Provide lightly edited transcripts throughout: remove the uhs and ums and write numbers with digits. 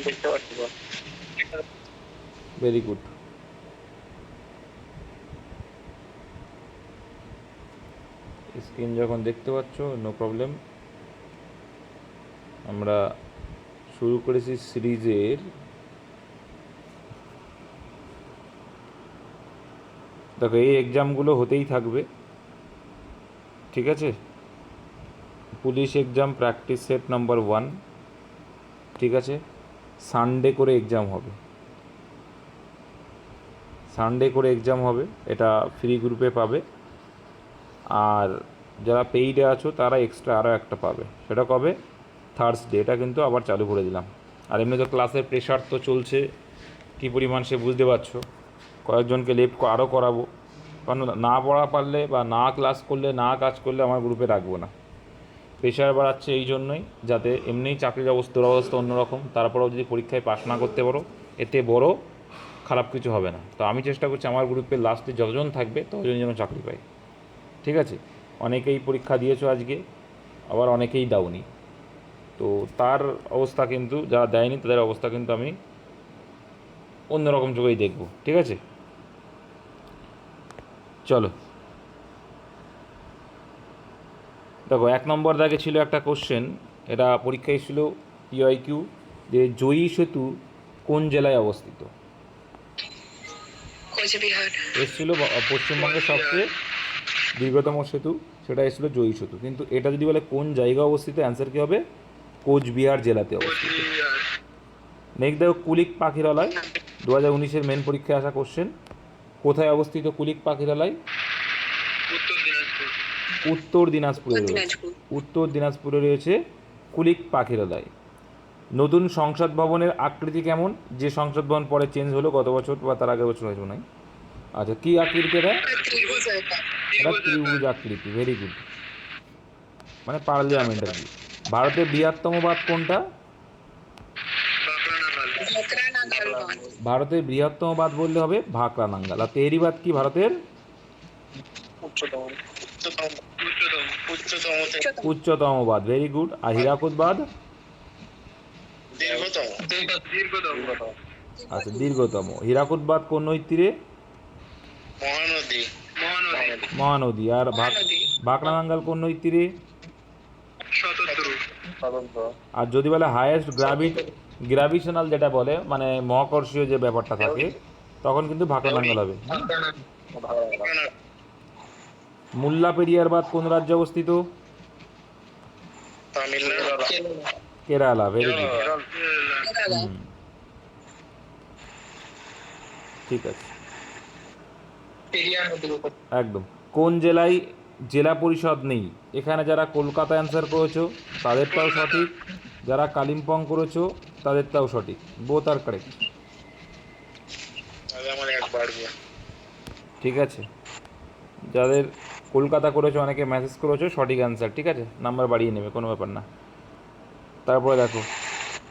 দেখতে পাচ্ছি বল। Very good. Screen যখন দেখতে পাচ্ছ নো প্রবলেম। আমরা শুরু করেছি সিরিজের, দেখো এই এক্সামগুলো হতেই থাকবে, ঠিক আছে। Police exam practice set number 1, ঠিক আছে। সানডে করে এক্সাম হবে, সানডে করে এক্সাম হবে, এটা ফ্রি গ্রুপে পাবে। আর যারা পেইডে আছো তারা এক্সট্রা আরও একটা পাবে, সেটা কবে? থার্সডে। এটা কিন্তু আবার চালু করে দিলাম। আর এমনি তো ক্লাসের প্রেশার তো চলছে কী পরিমাণ সে বুঝতে পারছো। কয়েকজনকে লেফট আরও করাবো, কারণ না পড়া পারলে বা না ক্লাস করলে না কাজ করলে আমার গ্রুপে রাখবো না। প্রেশার বাড়াচ্ছে এই জন্যই, যাতে এমনিই চাকরির দুরবস্থা অন্যরকম, তারপরেও যদি পরীক্ষায় পাশ না করতে পারো এতে বড় খারাপ কিছু হবে না। তো আমি চেষ্টা করছি আমার গ্রুপে লাস্টে যতজন থাকবে ততজন যেন চাকরি পায়, ঠিক আছে। অনেকেই পরীক্ষা দিয়েছো আজকে, আবার অনেকেই দাওনি, তো তার অবস্থা কিন্তু, যারা দেয়নি তাদের অবস্থা কিন্তু আমি অন্যরকম চোখেই দেখব, ঠিক আছে। চলো দেখো 1 নম্বর দাগে ছিল একটা কোশ্চেন, এটা পরীক্ষায় ছিল পিওয়াইকিউ, যে জয়ী সেতু কোন জেলায় অবস্থিত? এসেছিল পশ্চিমবঙ্গের সবচেয়ে দীর্ঘতম সেতু, সেটা এসেছিল জয়ী সেতু। কিন্তু এটা যদি বলে কোন জায়গায় অবস্থিত, অ্যান্সার কী হবে? কোচবিহার জেলাতে অবস্থিত। নেক্সট দেখো কুলিক পাখিরালয়, 2019-এর মেন পরীক্ষায় আসা কোশ্চেন। কোথায় অবস্থিত কুলিক পাখিরালয়? উত্তর দিনাজপুরে রয়েছে, উত্তর দিনাজপুরে রয়েছে কুলিক পাখিরালয়। নতুন সংসদ ভবনের আকৃতি কেমন? যে সংসদ ভবন পরে চেঞ্জ হলো গত বছর বা তার আগের বছর হয়েছে না। আচ্ছা, কী আকৃতি এটা? এটা ত্রিভুজ আকৃতি, ভেরি গুড, মানে পার্লিয়ামেন্ট আর কি। ভারতের বৃহত্তম বাঁধ কোনটা? ভারতের বৃহত্তম বাঁধ বললে হবে ভাকরা নাঙ্গাল। আর তেহরি বাঁধ কি ভারতের? উচ্চতম বাঁধ, ভেরি গুড। আর হীরাকুদ বাঁধ? আচ্ছা, দীর্ঘতম। হীরাকুদ বাঁধ কোন নদীর তীরে? মহানদী। আর ভাকরা নাঙ্গাল কোন নদীর তীরে? আর যদি বলে হায়েস্ট গ্র্যাভিটেশনাল যেটা বলে, মানে মহাকর্ষীয় যে ব্যাপারটা থাকে, তখন কিন্তু ভাকরা নাঙ্গল হবে। মুল্লা পেরিয়ার বাঁধ কোন রাজ্যে অবস্থিত? Kerala, very good. ঠিক আছে, একদম। কোন জেলায় জেলা পরিষদ নেই? এখানে যারা কলকাতা অ্যান্সার করেছো তাদেরটাও সঠিক, যারা কালিম্পং করেছো তাদেরটাও সঠিক, বোথ আর কারেক্ট, ঠিক আছে। যাদের কলকাতা করেছো অনেকে মেসেজ করেছো সঠিক অ্যান্সার, ঠিক আছে, নাম্বার বাড়িয়ে নেবে, কোনো ব্যাপার না। তারপরে দেখো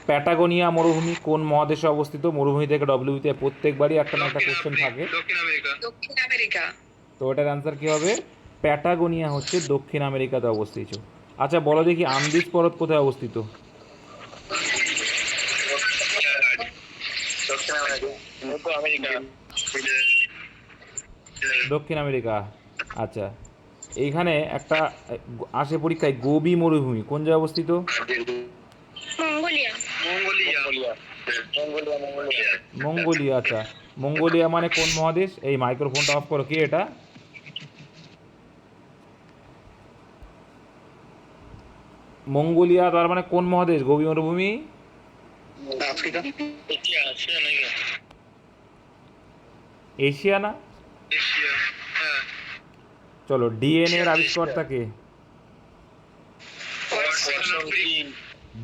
প্যাটাগোনিয়া মরুভূমি কোন মহাদেশে অবস্থিত? মরুভূমি থেকে ডব্লিউতে প্রত্যেকবারই একটা না একটা কোশ্চেন থাকে। দক্ষিণ আমেরিকা। তো এটার অ্যান্সার কী হবে? প্যাটাগোনিয়া হচ্ছে দক্ষিণ আমেরিকাতে অবস্থিত। আচ্ছা বলো দেখি আন্দিজ পর্বত কোথায় অবস্থিত? দক্ষিণ আমেরিকা। আচ্ছা, এইখানে একটা আসে পরীক্ষায়, গোবি মরুভূমি কোন জায়গায় অবস্থিত? মঙ্গোলিয়া। আচ্ছা, মঙ্গোলিয়া মানে কোন মহাদেশ? এই মাইক্রোফোনটা অফ করো, কি এটা? মঙ্গোলিয়া তার মানে কোন মহাদেশ? গোবি মরুভূমি এশিয়া না? চলো, ডিএনএ এর আবিষ্কর্তা কে?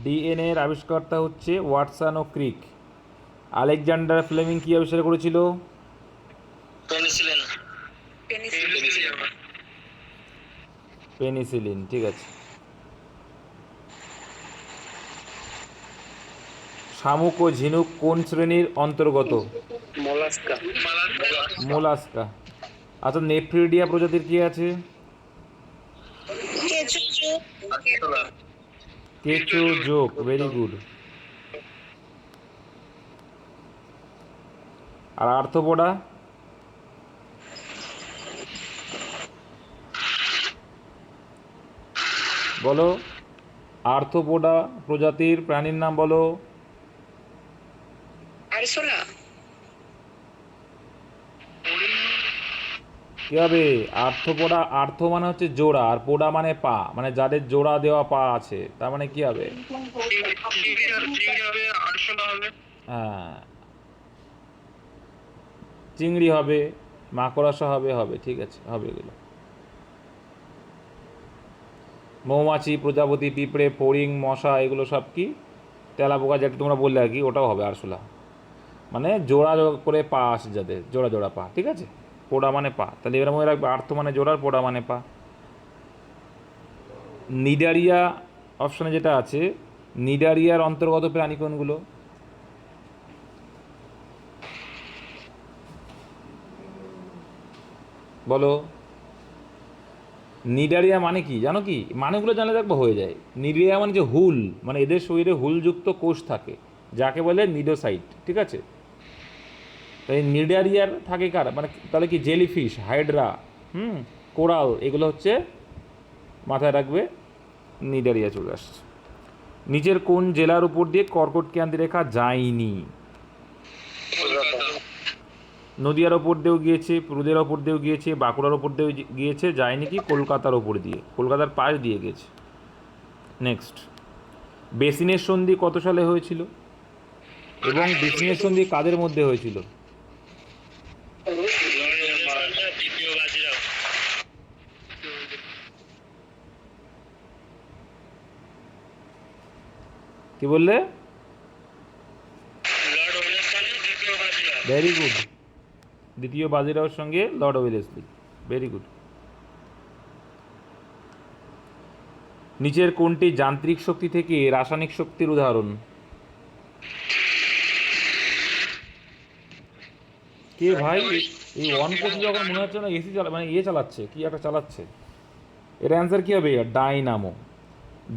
ডিএনএ এর আবিষ্কর্তা হচ্ছে ওয়াটসন ও ক্রিক। আলেকজান্ডার ফ্লেমিং কি আবিষ্কার করেছিল? পেনিসিলিন, ঠিক আছে। শামুক ও ঝিনুক কোন শ্রেণীর অন্তর্গত? মোলাস্কা। আচ্ছা, নেফ্রিডিয়া প্রজাতির কি আছে? কেঁচো জোক, ভেরি গুড। আর আর্থ্রোপোডা? বলো, আর্থ্রোপোডা প্রজাতির প্রাণীর নাম বলো। আরসোলা। কি হবে? আর্থ্রোপোডা, আর্থ মানে হচ্ছে জোড়া, আর পোডা মানে পা, মানে যাদের জোড়া দেওয়া পা আছে, তার মানে কি হবে? হ্যাঁ, চিংড়ি হবে, মাকড়সা হবে, হবে, ঠিক আছে, হবে এগুলো। মৌমাছি, প্রজাপতি, পিঁপড়ে, ফড়িং, মশা, এগুলো সব কি? তেলাপোকা যেটা তোমরা বললে আর কি, ওটাও হবে আরশোলা। মানে জোড়া করে পা আছে যাদের, জোড়া জোড়া পা, ঠিক আছে। পোড়া মানে পা, তাহলে এবার মনে রাখবে আর্থ মানে জোড়ার, পোড়া মানে পা। নিডারিয়া অপশনে যেটা আছে, নিডারিয়ার অন্তর্গত প্রাণী কোনগুলো? বলো। নিডারিয়া মানে কি জানো? কি মানেগুলো জানলে দেখবো হয়ে যায়। নিডারিয়া মানে যে হুল, মানে এদের শরীরে হুলযুক্ত কোষ থাকে, যাকে বলে নিডোসাইট, ঠিক আছে। তাই নিডারিয়ার থাকে কার, মানে তাহলে কি জেলিফিশ, হাইড্রা, কোরাল, এগুলো হচ্ছে মাথায় রাখবে, নিডারিয়া চলে আসছে। নিচের কোন জেলার উপর দিয়ে কর্কট ক্রান্তি রেখা যায়নি? নদিয়ার ওপর দিয়েও গিয়েছে, পুরুলিয়ার ওপর দিয়েও গিয়েছে, বাঁকুড়ার ওপর দিয়েও গিয়েছে, যায়নি কি কলকাতার ওপর দিয়ে, কলকাতার পাশ দিয়ে গেছে। নেক্সট, বেসিনের সন্ধি কত সালে হয়েছিল এবং বেসিনের সন্ধি কাদের মধ্যে হয়েছিল? কি বললে? ভেরি গুড, দ্বিতীয় বাজিরাওর সঙ্গে লর্ড ওয়েলেসলি, ভেরি গুড। নিচের কোনটি যান্ত্রিক শক্তি থেকে রাসায়নিক শক্তির উদাহরণ? কে ভাই এই অন করছে যখন মনে হচ্ছে না এসি চালা, মানে ইয়ে চালাচ্ছে, কি একটা চালাচ্ছে। এর অ্যান্সার কি হবে? ডাইনামো।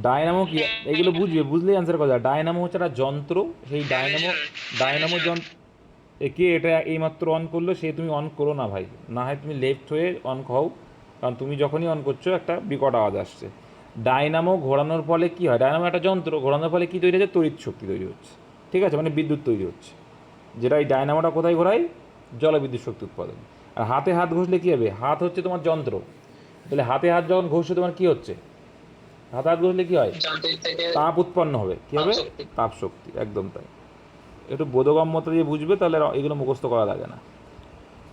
ডায়নামো কি, এগুলো বুঝবে, বুঝলেই অ্যান্সার করা যায়। ডায়নামো হচ্ছে একটা যন্ত্র, সেই ডায়নামো যন্ত্র। কে এটা এইমাত্র অন করলো, সে তুমি অন করো না ভাই, না হয় তুমি লেফট হয়ে অন হও, কারণ তুমি যখনই অন করছো একটা বিকট আওয়াজ আসছে। ডায়নামো ঘোরানোর ফলে কি হয়? ডায়নামো একটা যন্ত্র, ঘোরানোর ফলে কি তৈরি হচ্ছে? তড়িৎ শক্তি তৈরি হচ্ছে, ঠিক আছে, মানে বিদ্যুৎ তৈরি হচ্ছে, যেটা এই ডায়নামোটা কোথায় ঘোরায়? জলবিদ্যুৎ শক্তি উৎপাদন। আর হাতে হাত ঘষলে কী হবে? হাত হচ্ছে তোমার যন্ত্র, তাহলে হাতে হাত যখন ঘষছে তোমার কী হচ্ছে? হাতে হাত ঘষলে কী হয়? তাপ উৎপন্ন হবে, কী হবে? তাপ শক্তি, একদম তাই। একটু বোধগম্যতা দিয়ে বুঝবে, তাহলে এগুলো মুখস্থ করা লাগে না।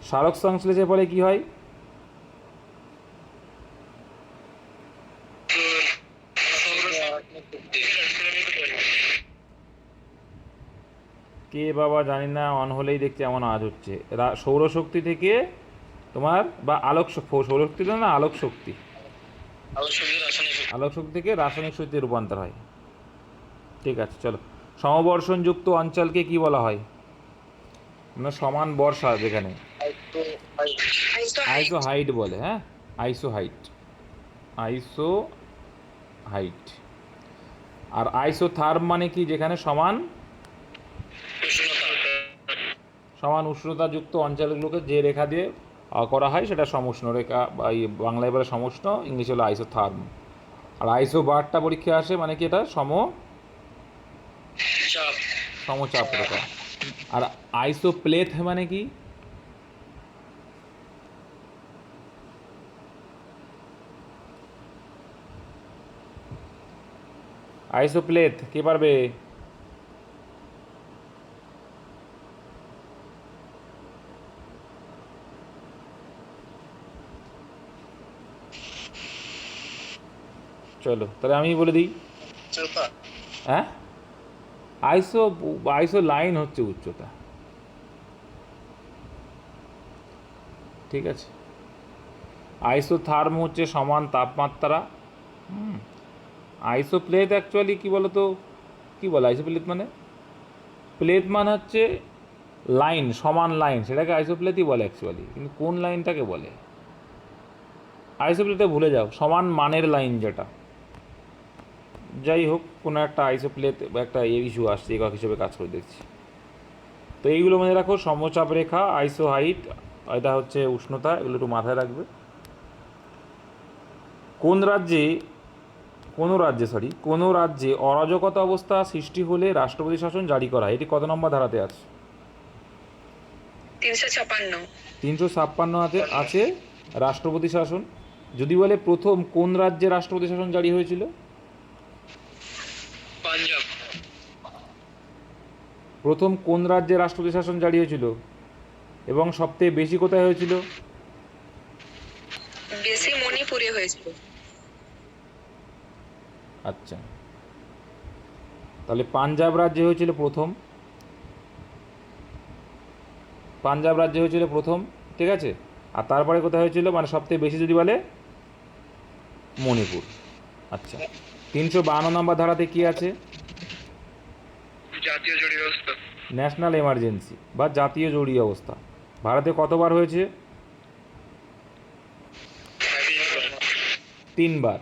স্মারক সংশ্লেষের ফলে কী হয়? কে বাবা জানি না, অন হলেই দেখছি এমন আওয়াজ হচ্ছে। সৌরশক্তি থেকে তোমার, বা আলোক সৌরশক্তি না, আলোক শক্তি, আলোক শক্তি থেকে রাসায়নিক শক্তিতে রূপান্তর হয়। ঠিক আছে, চলো। সমবর্ষণযুক্ত অঞ্চলকে কি বলা হয়? মানে সমান বর্ষা যেখানে, আইসো হাইট বলে, হ্যাঁ, আইসো হাইট, আইসো হাইট। আর আইসোথার্ম মানে কি? যেখানে সমান উষ্ণতাযুক্ত অঞ্চলগুলোকে যে রেখা দিয়ে করা হয় সেটা সমউষ্ণ রেখা, বা বাংলায় বলে সমউষ্ণ, ইংলিশে হলো আইসোথার্ম। আর আইসো বারটা পরীক্ষা আসে, মানে কি এটা? সমচাপ রেখা। আর আইসো প্লেথ মানে কি? আইসো প্লেথ কে পারবে? চলো তাহলে আমি বলে দিই। হ্যাঁ, আইসো লাইন হচ্ছে উচ্চতা, ঠিক আছে। আইসোথার্ম হচ্ছে সমান তাপমাত্রা। আইসোপ্লেথ অ্যাকচুয়ালি কী বলো তো, কী বলে আইসোপ্লেথ মানে? প্লেথ মানে হচ্ছে লাইন, সমান লাইন, সেটাকে আইসোপ্লেথই বলে অ্যাকচুয়ালি, কিন্তু কোন লাইনটাকে বলে? আইসোপ্লেথে ভুলে যাও, সমান মানের লাইন যেটা। যাই হোক, কোনো একটা আইসোপ্লেথ বা একটা ইস্যু আসছে, একক হিসেবে কাজ করে দেখছি। তো এইগুলো মনে রাখো, সমচাপ রেখা, আইসো হাইট, এটা হচ্ছে উষ্ণতা, এগুলো একটু মাথায় রাখবে। কোনো রাজ্যে অরাজকতা অবস্থা সৃষ্টি হলে রাষ্ট্রপতি শাসন জারি করা হয়, এটি কত নম্বর ধারাতে আছে? 356। 356 আছে রাষ্ট্রপতি শাসন। যদি বলে প্রথম কোন রাজ্যে রাষ্ট্রপতি শাসন জারি হয়েছিল? পাঞ্জাব। প্রথম কোন রাজ্যে রাষ্ট্রপতি শাসন জারি হয়েছিল এবং সবথেকে বেশি কোথায় হয়েছিল? বেশি মণিপুরে হয়েছিল। আচ্ছা, তাহলে পাঞ্জাব রাজ্যে হয়েছিল প্রথম, ঠিক আছে। আর তারপরে কোথায় হয়েছিল, মানে সবথেকে বেশি যদি বলে মণিপুর। আচ্ছা, 352 নম্বর ধারাতে কি আছে? জাতীয় জরুরি ব্যবস্থা। ন্যাশনাল এমার্জেন্সি বা জাতীয় জরুরি অবস্থা ভারতে কতবার হয়েছে? 3বার।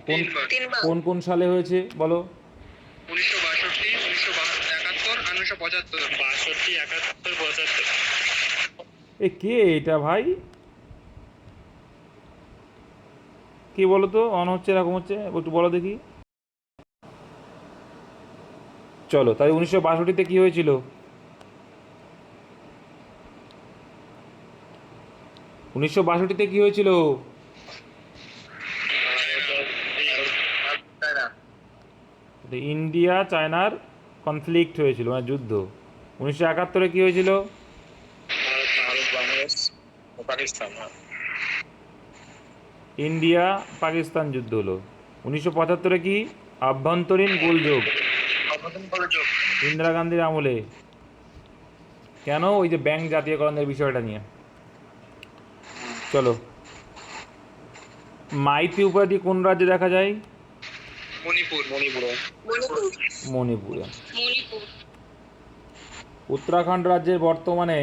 কোন কোন সালে হয়েছে বলো? 1962, 1971, 1975। 62, 71, 75। এ কে এটা ভাই? কে বলো তো? অন হচ্ছে, এরকম হচ্ছে, একটু বলো দেখি। চলো, তাই 1962-তে কি হয়েছিল? 1962-তে কি হয়েছিল? ইন্ডিয়া চায়নার কনফ্লিক্ট হয়েছিল, মানে যুদ্ধ। 1971-এ কি হয়েছিল? পাকিস্তান। ইন্ডিয়া পাকিস্তান যুদ্ধ হলো। 1975-এ কি? আভ্যন্তরীণ গোলযোগ, ইন্দিরা গান্ধীর আমলে। কেন? ওই যে ব্যাংক জাতীয়করণের বিষয়টা নিয়ে। চলো, মাইতি উপাধি কোন রাজ্যে দেখা যায়? মণিপুরে। উত্তরাখণ্ড রাজ্যের বর্তমানে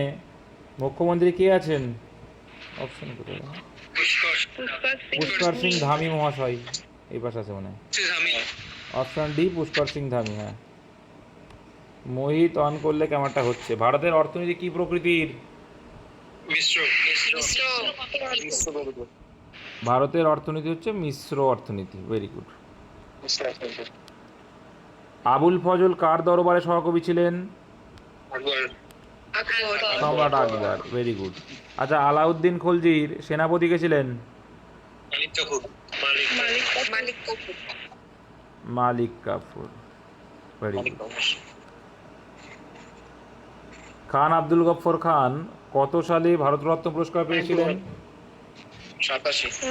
মুখ্যমন্ত্রী কে আছেন? অপশন কোথায়? পুষ্কর সিং ধামি মহাশয়, এই পাশে আছে মনে হয়। Option D, Pushkar Singh Dhami. হ্যাঁ, মোহিত অন করলে কেমনটা হচ্ছে। ভারতের অর্থনীতি কি প্রকৃতির? ভারতের অর্থনীতি হচ্ছে মিশ্র অর্থনীতি। Very good. আবুল ফজল কার দরবারে সহকবি ছিলেন? সম্রাট আকবর। Very good. আচ্ছা, আলাউদ্দিন খলজির সেনাপতি কে ছিলেন? মালিক কাফুর। Very good. খান আব্দুল গফর খান কত সালে ভারতরত্ন পুরস্কার পেয়েছিলেন? 87।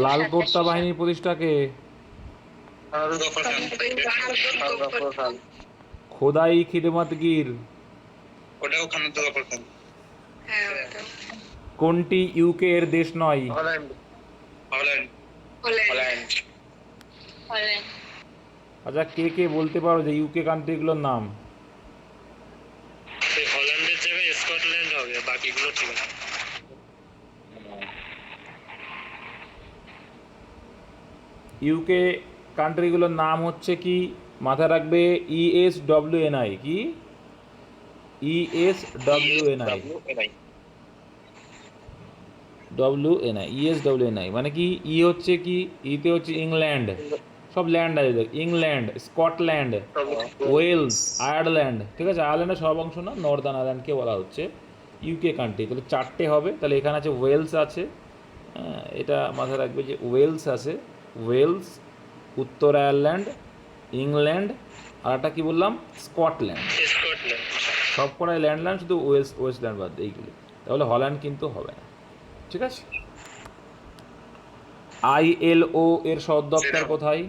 লাল কোর্তা বাহিনীর প্রতিষ্ঠাকে? খোদাই খিদমতগীর কোনটি ইউকে এর দেশ নয়? আচ্ছা, কে কে বলতে পারো যে ইউকে কান্ট্রিগুলোর নাম? হল্যান্ডের জায়গায় স্কটল্যান্ড হবে, বাকিগুলো ঠিক আছে। ইউকে কান্ট্রিগুলোর নাম হচ্ছে কি? মাথায় রাখবে, ESWNI। কি? ESWNI। ESWNI মানে কি? ই হচ্ছে কি? ইতে হচ্ছে ইংল্যান্ড, সব ল্যান্ড আছে, ইংল্যান্ড, স্কটল্যান্ড, ওয়েলস, আয়ারল্যান্ড। ঠিক আছে, আয়ারল্যান্ডের সব অংশ না, নর্দার্ন আয়ারল্যান্ডকে বলা হচ্ছে ইউকে কান্ট্রি। তাহলে 4টে হবে। তাহলে এখানে আছে ওয়েলস আছে, এটা মাথায় রাখবে যে ওয়েলস আছে, ওয়েলস, উত্তর আয়ারল্যান্ড, ইংল্যান্ড, আর একটা কী বললাম? স্কটল্যান্ড। সব কটাই ল্যান্ড, শুধু ওয়েস্টল্যান্ড বাদ এইগুলো। তাহলে হল্যান্ড কিন্তু হবে না। ঠিক আছে। ILO এর সদর দপ্তর কোথায়?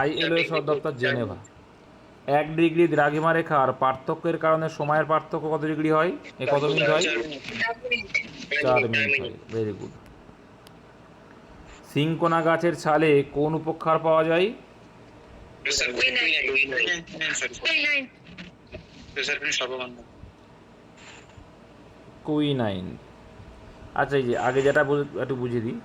ILO এর সদর দপ্তর জেনেভা। 1 ডিগ্রি দ্রাঘিমা রেখার পার্থক্যের কারণে সময়ের পার্থক্য কত ডিগ্রি হয়? কত মিনিট হয়? 4 মিনিট হয়। Very good. সিংকোনা গাছের ছালে কোন উপক্ষার পাওয়া যায়? কুইনাইন। আচ্ছা, এই যে আগে যেটা একটু বুঝিয়ে দিই,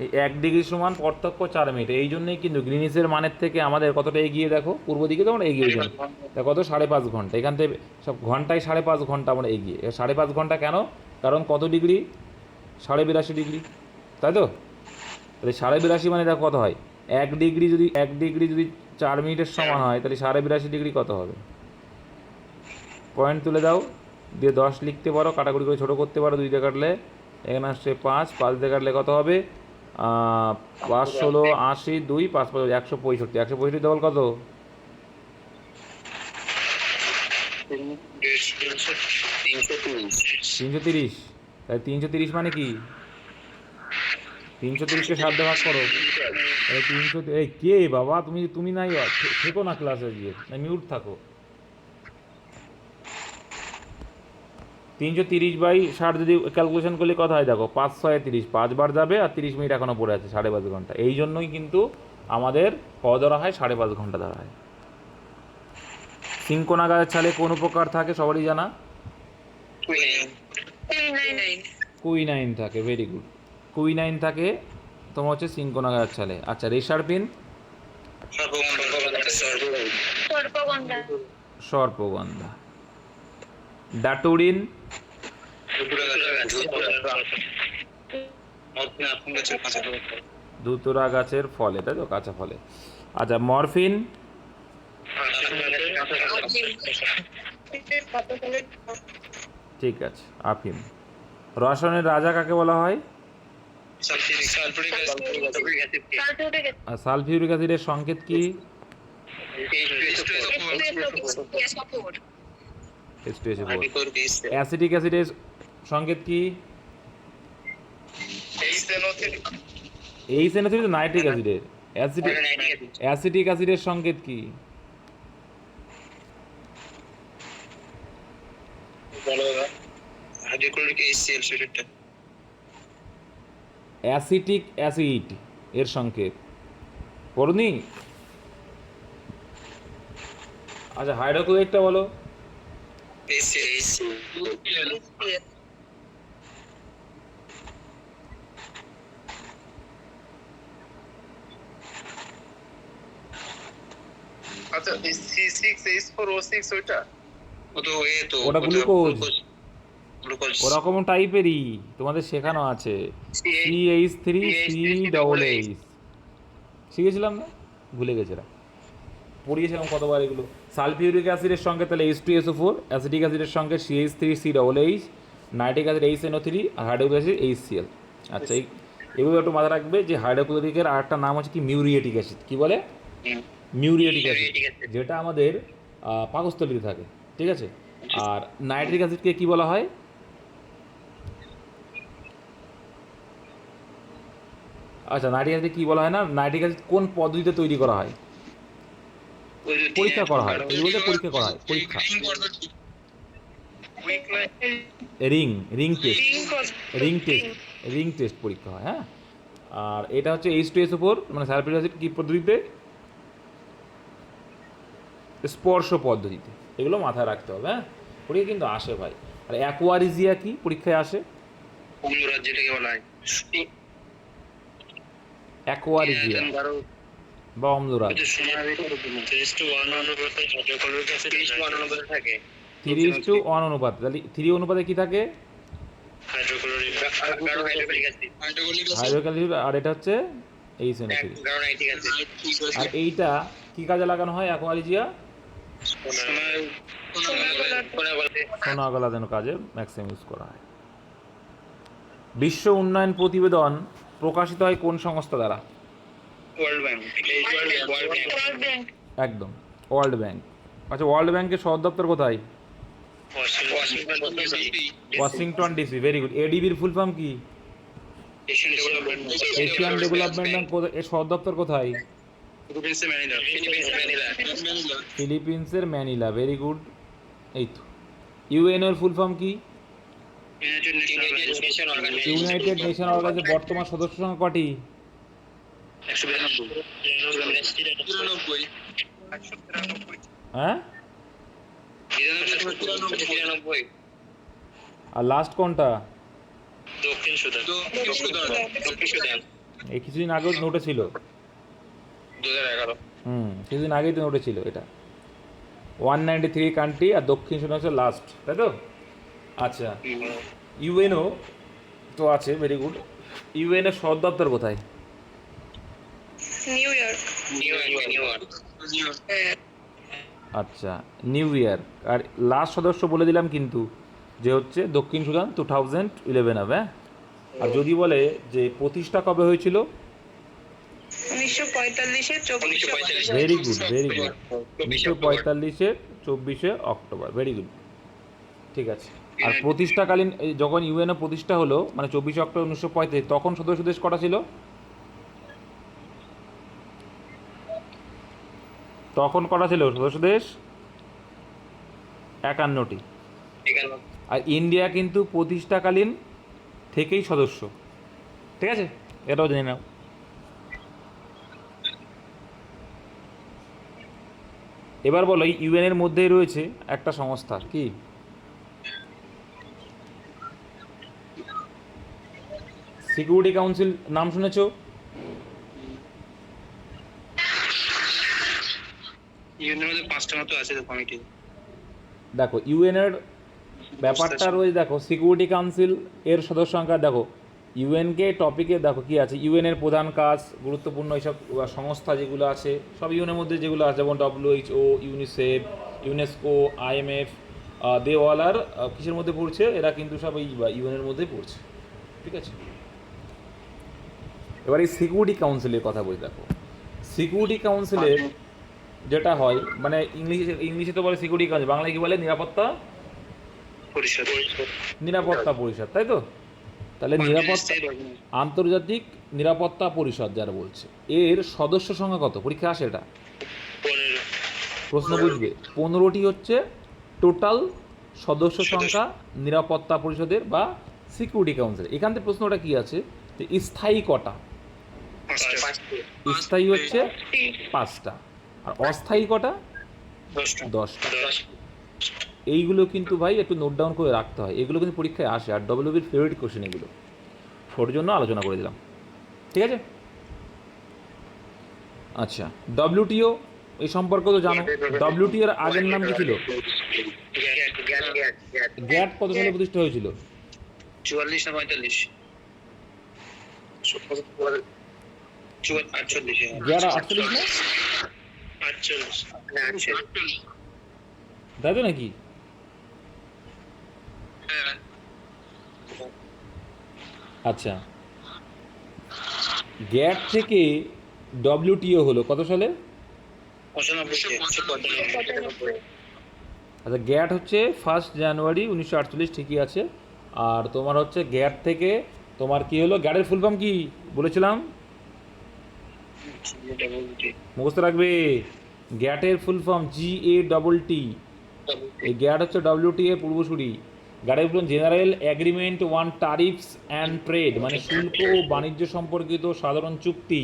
এই 1 ডিগ্রি সমান পার্থক্য 4 মিনিট। এই জন্যই কিন্তু গ্রিনিচের মানের থেকে আমাদের কতটা এগিয়ে দেখো, পূর্ব দিকে তো আমরা এগিয়ে যাই, দেখো কত 5.5 ঘন্টা, এখান থেকে সব ঘন্টায় 5.5 ঘন্টা আমরা এগিয়ে। 5.5 ঘন্টা কেন? কারণ কত ডিগ্রি? 82.5 ডিগ্রি, তাই তো? তাহলে 82.5 মানে দেখো কত হয়, 1 ডিগ্রি যদি 4 মিনিটের সমান হয়, তাহলে 82.5 ডিগ্রি কত হবে? পয়েন্ট তুলে দাও, দিয়ে 10 লিখতে পারো, কাটাকুটি করে ছোটো করতে পারো, 2 দিয়ে কাটলে এখানে আসছে 5 দিয়ে কাটলে কত হবে? 5 16 80, 2 5 5 165, 165 ডবল কত? 330। তাই 330 মানে কি? 330কে 7 দিয়ে ভাগ করো, এই 300। এই কে বাবা, তুমি নাই থেকো না ক্লাসে গিয়ে, না মিউট থাকো। 330/60 যদি ক্যালকুলেশন করলে কথা হয়, দেখো 5 6 30, 5 বার যাবে আর 30 মিনিট এখনও পড়ে আছে, 5.5 ঘন্টা। এই জন্যই কিন্তু আমাদের ধরা হয় 5.5 ঘন্টা ধরা হয়। সিঙ্কোনা গাছের ছালে কোন উপকার থাকে সবারই জানা? কুইনাইন থাকে, ভেরি গুড। কুইনাইন থাকে তোমার হচ্ছে সিঙ্কোনা গাছের ছালে। আচ্ছা, রেশার পিন? সর্পগন্ধা। ডাটুরিন? ধুতুরা গাছের ফলে, তাই তো, কাঁচা ফলে। আচ্ছা, মরফিন? ঠিক আছে, আফিম। রসায়নের রাজা কাকে বলা হয়? আর সালফিউরিক অ্যাসিডের সংকেত কি? অ্যাসিটিক অ্যাসিডের সংকেত কি? HNO3 তো নাইট্রিক অ্যাসিডের। অ্যাসিটিক অ্যাসিডের সংকেত কি? অ্যাসিটিক অ্যাসিড এর সংকেত পড়নি? আচ্ছা, হাইড্রোক্লোরাইডটা বলো। আচ্ছা, C6H4O6 ওটা ওটা গ্লুকোজ, ওরকম টাইপেরই তোমাদের শেখানো আছে। CH3COOH শিখেছিলাম না, ভুলে গেছিলাম, পড়িয়েছিলাম কতবার এগুলো। সালফিউরিক অ্যাসিডের সঙ্গে তাহলে H2SO4, অ্যাসিটিক অ্যাসিডের সঙ্গে CH3COOH, নাইট্রিক অ্যাসিড HNO3 আর হাইড্রোক্লোরিক অ্যাসিড HCl। আচ্ছা, এগুলো একটু মাথায় রাখবে যে হাইড্রোক্লোরিকের আরেকটা নাম হচ্ছে কি, মিউরিয়েটিক অ্যাসিড। কি বলে? মিউরিয়েটিক অ্যাসিড, যেটা আমাদের পাকস্থলীতে থাকে, ঠিক আছে। আর নাইট্রিক অ্যাসিডকে কি বলা হয়? আচ্ছা, নাইট্রিক অ্যাসিড কি বলা হয় না? নাইট্রিক অ্যাসিড কোন পদ্ধতিতে তৈরি করা হয়? পরীক্ষা করা হয়, বলতে পরীক্ষা করা হয়, পরীক্ষা। রিং টেস্ট পরীক্ষা হয়, হ্যাঁ। আর এটা হচ্ছে H2SO4 মানে সালফিউরিক অ্যাসিড কি পদ্ধতিতে? স্পর্শ পদ্ধতিতে। এগুলো মাথায় রাখতে হবে, হ্যাঁ, পরীক্ষা কিন্তু আসে ভাই। আর অ্যাকোয়ারিজিয়া কি পরীক্ষায় আসে? যেটাকে বলা হয় অ্যাকোয়ারিজিয়া বা অম্লরাজ। 3:1 অনুপাত। তাহলে 3 অনুপাতে কি থাকে? Hydrochloric acid. আর এটা হচ্ছে HNO3। আর এইটা কি কাজে লাগানো হয় অ্যাকোয়ারিজিয়া? সোনা গলানো কাজে ম্যাক্সিমাম ইউজ করা হয়। বিশ্ব উন্নয়ন প্রতিবেদন প্রকাশিত হয় কোন সংস্থা দ্বারা? একদম, ওয়ার্ল্ড ব্যাংক। আচ্ছা, ওয়ার্ল্ড ব্যাংকের সদর দপ্তর কোথায়? Washington DC, very good. এডিবির ফুল ফর্ম কি? Asian development bank. এর সদর দপ্তর কোথায়? ফিলিপিন্সের ম্যানিলা, ভেরি গুড। এই তো। ইউএনও এর ফুল ফর্ম কি? ইউনাইটেড নেশন অর্গানাইজেশনের বর্তমান সদস্য সংখ্যা কটি? হ্যাঁ, আর লাস্ট কোনটা? দক্ষিণ সুদান। এই কিছুদিন আগেও নোটে ছিল। 2011। কিছুদিন আগেই তো নোটে ছিল এটা। 193 কান্ট্রি আর দক্ষিণ সুদান হচ্ছে লাস্ট, তাই তো? আচ্ছা, ইউএনও তো আছে, ভেরি গুড। ইউএন এর সদর দপ্তর কোথায়? New York. New York. হ্যাঁ, আচ্ছা, নিউ ইয়র্ক। আর লাস্ট সদস্য বলে দিলাম কিন্তু, যে হচ্ছে দক্ষিণ সুদান 2011 হবে। হ্যাঁ, আর যদি বলে যে প্রতিষ্ঠা কবে হয়েছিল? 1945-এ 24 ভেরি গুড, ভেরি গুড। 1945-এর 24শে অক্টোবর, ভেরি গুড, ঠিক আছে। আর প্রতিষ্ঠাকালীন যখন ইউএনও প্রতিষ্ঠা হলো, মানে 24শে অক্টোবর 1945, তখন সদস্য দেশ কটা ছিল? তখন কটা ছিল সদস্য দেশ? 51টি। আর ইন্ডিয়া কিন্তু প্রতিষ্ঠাকালীন থেকেই সদস্য, ঠিক আছে, এটাও জেনে নাও। এবার বলো, এই ইউএন এর মধ্যেই রয়েছে একটা সংস্থা, কি? সিকিউরিটি কাউন্সিল, নাম শুনেছো? ইউএনের মধ্যে 5টা মতো আছে কমিটি। দেখো ইউএন এর ব্যাপারটা রয়েছে, দেখো সিকিউরিটি কাউন্সিল এর সদস্য সংখ্যা দেখো, ইউএনকে টপিকে দেখো কি আছে, ইউএন এর প্রধান কাজ, গুরুত্বপূর্ণ এইসব সংস্থা যেগুলো আছে সব ইউএনের মধ্যে যেগুলো আছে, যেমন WHO, UNICEF, UNESCO, IMF, they all are কিসের মধ্যে পড়ছে? এরা কিন্তু সব এই ইউএনের মধ্যেই পড়ছে, ঠিক আছে। এবার এই সিকিউরিটি কাউন্সিলের কথা বলি, দেখো সিকিউরিটি কাউন্সিলের যেটা হয়, মানে ইংলিশে তো বলে সিকিউরিটি কাউন্সিল, বাংলায় কি বলে? নিরাপত্তা পরিষদ, তাই তো? তাহলে নিরাপত্তা, আন্তর্জাতিক নিরাপত্তা পরিষদ যারা বলছে, এর সদস্য সংখ্যা কত? পরীক্ষা আসে এটা, প্রশ্ন বুঝবে। 15টি হচ্ছে টোটাল সদস্য সংখ্যা নিরাপত্তা পরিষদের বা সিকিউরিটি কাউন্সিল। এখান থেকে প্রশ্নটা কি আছে, যে স্থায়ী কটা? স্থায়ী হচ্ছে 5টা, আর অস্থায়ী কটা? 10টা। এইগুলো কিন্তু ভাই একটু নোট ডাউন করে রাখতে হয়, এগুলো কিন্তু পরীক্ষায় আসে, আর ডব্লিউবির ফেভারিট কোশ্চেন এগুলো, ওর জন্য আলোচনা করে দিলাম, ঠিক আছে। আচ্ছা, WTO এই সম্পর্কে তো জানো, WTO এর আগের নাম কি ছিল? গ্যাট কত সালে প্রতিষ্ঠা হয়েছিল? 44 না 45? 48। গ্যাট 48 না? 48। তাই তো নাকি? আচ্ছা, গ্যাট থেকে WTO হলো কত সালে? 95। আচ্ছা, গ্যাট হচ্ছে 1 জানুয়ারি 1948, ঠিকই আছে। আর তোমার হচ্ছে গ্যাট থেকে তোমার কি হলো? গ্যাটের ফুল ফর্ম কি বলেছিলাম? মুখস্থ রাখবে, গ্যাটের ফুল ফর্ম GATT। এই গ্যাট হচ্ছে WTO পূর্বসূরি। গ্যাটের full general agreement on tariffs and trade, মানে শুল্ক ও বাণিজ্য সম্পর্কিত সাধারণ চুক্তি।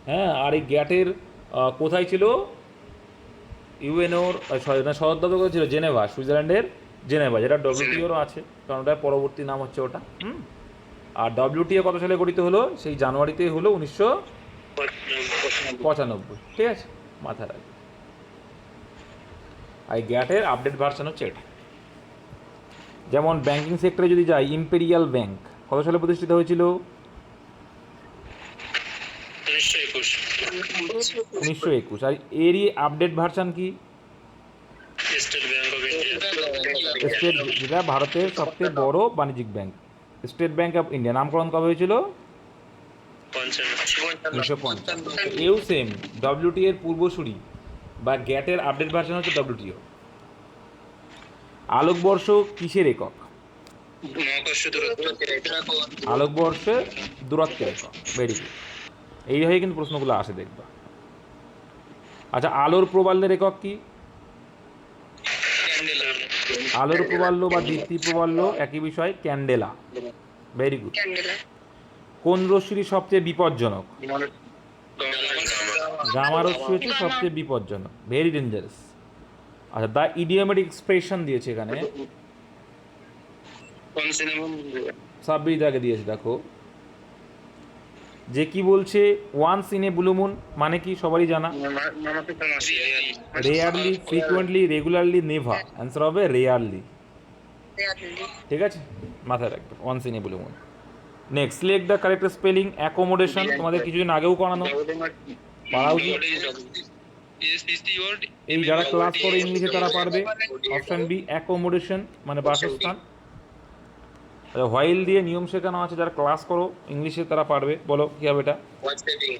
হ্যাঁ, আর এই গ্যাটের কোথায় ছিল? ইউএনওর সদর দপ্তর কোথায় ছিল? জেনেভা, সুইজারল্যান্ডের জেনেভা, যেটা WTOরও আছে, কারণ ওটার পরবর্তী নাম হচ্ছে ওটা। আর WTO কত সালে গঠিত হলো? সেই জানুয়ারিতেই হলো, 1995, ঠিক আছে, মাথায় রাখবে। আর গ্যাটের আপডেট ভার্সন হচ্ছে এটা। যেমন ব্যাংকিং সেক্টরে যদি যাই, ইম্পেরিয়াল ব্যাংক কত সালে প্রতিষ্ঠিত হয়েছিল? 1921। আর এরই আপডেট ভার্সন কি? স্টেট, যেটা ভারতের সবচেয়ে বড় বাণিজ্যিক bank, state bank of India. নামকরণ কবে হয়েছিল? 1955। এও সেম, WTO এর পূর্বসূরি বা গ্যাটের আপডেট ভার্সন হচ্ছে WTO। আলোকবর্ষ কিসের একক? আলোকবর্ষে দূরত্বের একক, ভেরি গুড। এইভাবে কিন্তু প্রশ্নগুলো আসে, দেখবা। আচ্ছা, আলোর প্রবাল্যের একক কি? আলোর প্রবাল্য বা দীপ্তি প্রবাল্য একই বিষয়, ক্যান্ডেলা, ভেরি গুড। কোন রশ্মি সবচেয়ে বিপজ্জনক? গামা রশ্মি হচ্ছে সবচেয়ে বিপজ্জনক, ভেরি ডেঞ্জারাস। আচ্ছা, দ্য ইডিওমেটিক এক্সপ্রেশন দিয়েছে এখানে, সাব্বির আগে দিয়েছে, দেখো যে কি বলছে once in a blue moon মানে কি সবারই জানা, মামাকে তো মাসি rarely, frequently, regularly, never. Answer হবে রেয়ারলি। ঠিক আছে, মাথায় রাখবে once in a blue moon. Next, select the correct spelling. Accommodation তোমাদের কিছুদিন আগেও করানো, পারা উচিত। এই যারা ক্লাস করে ইংলিশে তারা পারবে। অপশন বি অ্যাকোমোডেশন মানে বাসস্থান। হোয়াইল দিয়ে নিয়ম শেখানো আছে, যারা ক্লাস করো ইংলিশে তারা পারবে। বলো কি হবে এটা?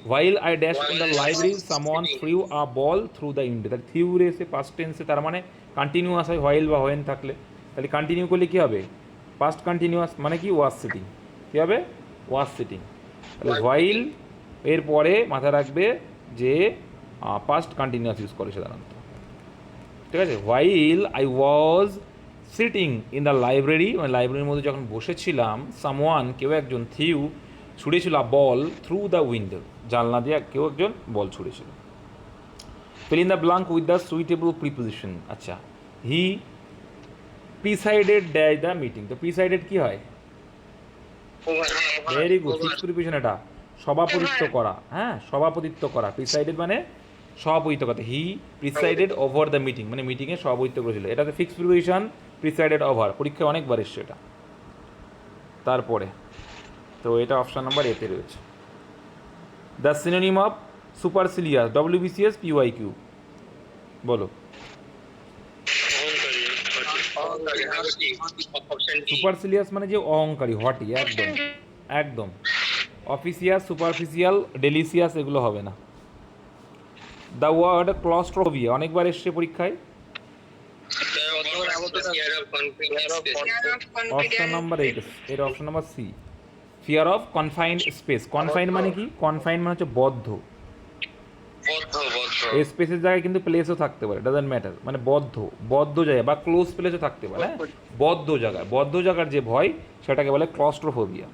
While I dash in the library someone threw a ball through the window. তাহলে থ্রিউ রেসে পাস্ট টেন্সে, তার মানে কন্টিনিউয়াস হয় হোয়াইল বা হোয়েন থাকলে। তাহলে কন্টিনিউ করলে কী হবে? পাস্ট কন্টিনিউয়াস মানে কি? Was sitting. কী হবে? Was sitting. তাহলে হোয়াইল এর পরে মাথায় রাখবে যে পাস্ট কন্টিনিউয়াস ইউজ করে সাধারণত। ঠিক আছে, while I was sitting in the library, মানে লাইব্রেরির মধ্যে যখন বসেছিলাম, সামওয়ান কেউ একজন, থিউ ছুঁড়েছিল, বল থ্রু দ্য উইন্ডো জানলা দিয়ে কেউ একজন বল ছুঁড়েছিল। Fill in the blank with the suitable preposition. আচ্ছা, he presided dash the meeting. তো প্রিসাইডেড কি হয়? Very good, fix preposition. এটা সভাপতিত্ব করা। হ্যাঁ, সভাপতিত্ব করা। প্রিসাইডেড মানে সভাপতিত্ব করতে। হি প্রিসাইডেড ওভার দ্য মিটিং মানে মিটিংয়ে সভাপতিত্ব করেছিল। এটাতে ফিক্স প্রিপোজিশন, প্রিসাইডেড ওভার। পরীক্ষায় অনেকবার এসছে এটা। তারপরে তো এটা অপশান নাম্বার এতে রয়েছে। The synonym of supercilious, WBCS, PYQ. বলো। সুপারসিলিয়াস মানে যে অহংকারী, হটি, একদম একদম। অফিসিয়াস, সুপারফিশিয়াল, ডেলিসিয়াস এগুলো হবে না। দ্য ওয়ার্ড ক্লস্ট্রোফোবিয়া অনেকবার এসছে পরীক্ষায়। অপশন নাম্বার 8, এর option number C, fear of confined space. Confined মানে কি? কনফাইন্ড মানে হচ্ছে বদ্ধ। এই স্পেসের জায়গায় কিন্তু প্লেসও থাকতে পারে, ডাজন্ট ম্যাটার। মানে বদ্ধ, বদ্ধ জায়গা বা ক্লোজ প্লেসও থাকতে পারে। হ্যাঁ, বদ্ধ জায়গায়, বদ্ধ জায়গার যে ভয় সেটাকে বলে ক্লস্ট্রোফোবিয়া।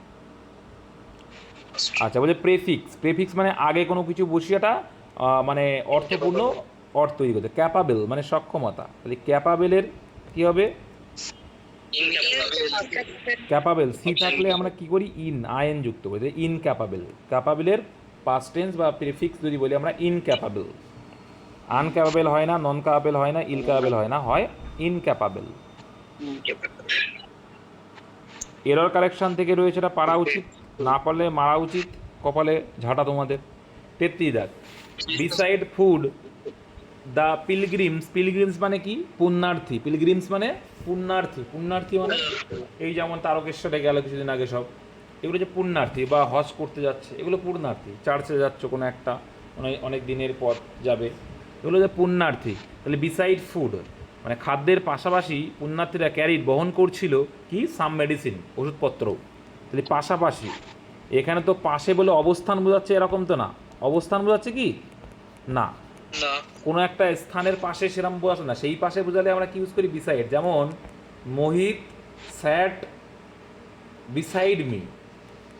আচ্ছা, বলে প্রেফিক্স। প্রেফিক্স মানে আগে কোনো কিছু বসিয়েটা মানে অর্থপূর্ণ অর্থ তৈরি করতে। ক্যাপাবেল মানে সক্ষমতা। তাহলে ক্যাপাবেলের কি হবে? ক্যাপাবেল। সি থাকলে আমরা কি করি? ইন, আইএন যুক্ত করি। ইনক্যাপাবেল। ক্যাপাবেলের পাস্ট টেন্স বা প্রিফিক্স যদি বলি আমরা ইনক্যাপাবেল। আনক্যাপাবেল হয় না, নন ক্যাপাবেল হয় না, ইল ক্যাপাবেল হয় না, হয় ইনক্যাপাবেল। এরর কারেকশন থেকে রয়েছে, এটা পারা উচিত, না পারলে মারা উচিত, কপালে ঝাঁটা তোমাদের। 33 দাগ, beside food the pilgrims. Pilgrims মানে কি? পুণ্যার্থী। পিলগ্রিমস মানে পুণ্যার্থী। পুণ্যার্থী মানে এই যেমন তারকেশ্বরে গেল কিছুদিন আগে সব, এগুলো যে পুণ্যার্থী বা হজ করতে যাচ্ছে, এগুলো পুণ্যার্থী। চার্চে যাচ্ছ কোনো একটা, অনেক দিনের পথ যাবে, এগুলো যে পুণ্যার্থী। তাহলে বিসাইড ফুড মানে খাদ্যের পাশাপাশি পুণ্যার্থীরা ক্যারিড বহন করছিল কি? সাম মেডিসিন, ওষুধপত্র। তাহলে পাশাপাশি, এখানে তো পাশে বলে অবস্থান বোঝাচ্ছে এরকম তো না। অবস্থান বোঝাচ্ছে কি? না, কোনো একটা স্থানের পাশে সেরকম বোঝাচ্ছে না। সেই পাশে বোঝালে আমরা কি ইউজ করি? বিসাইড। যেমন মোহিত স্যাট বিসাইড মি,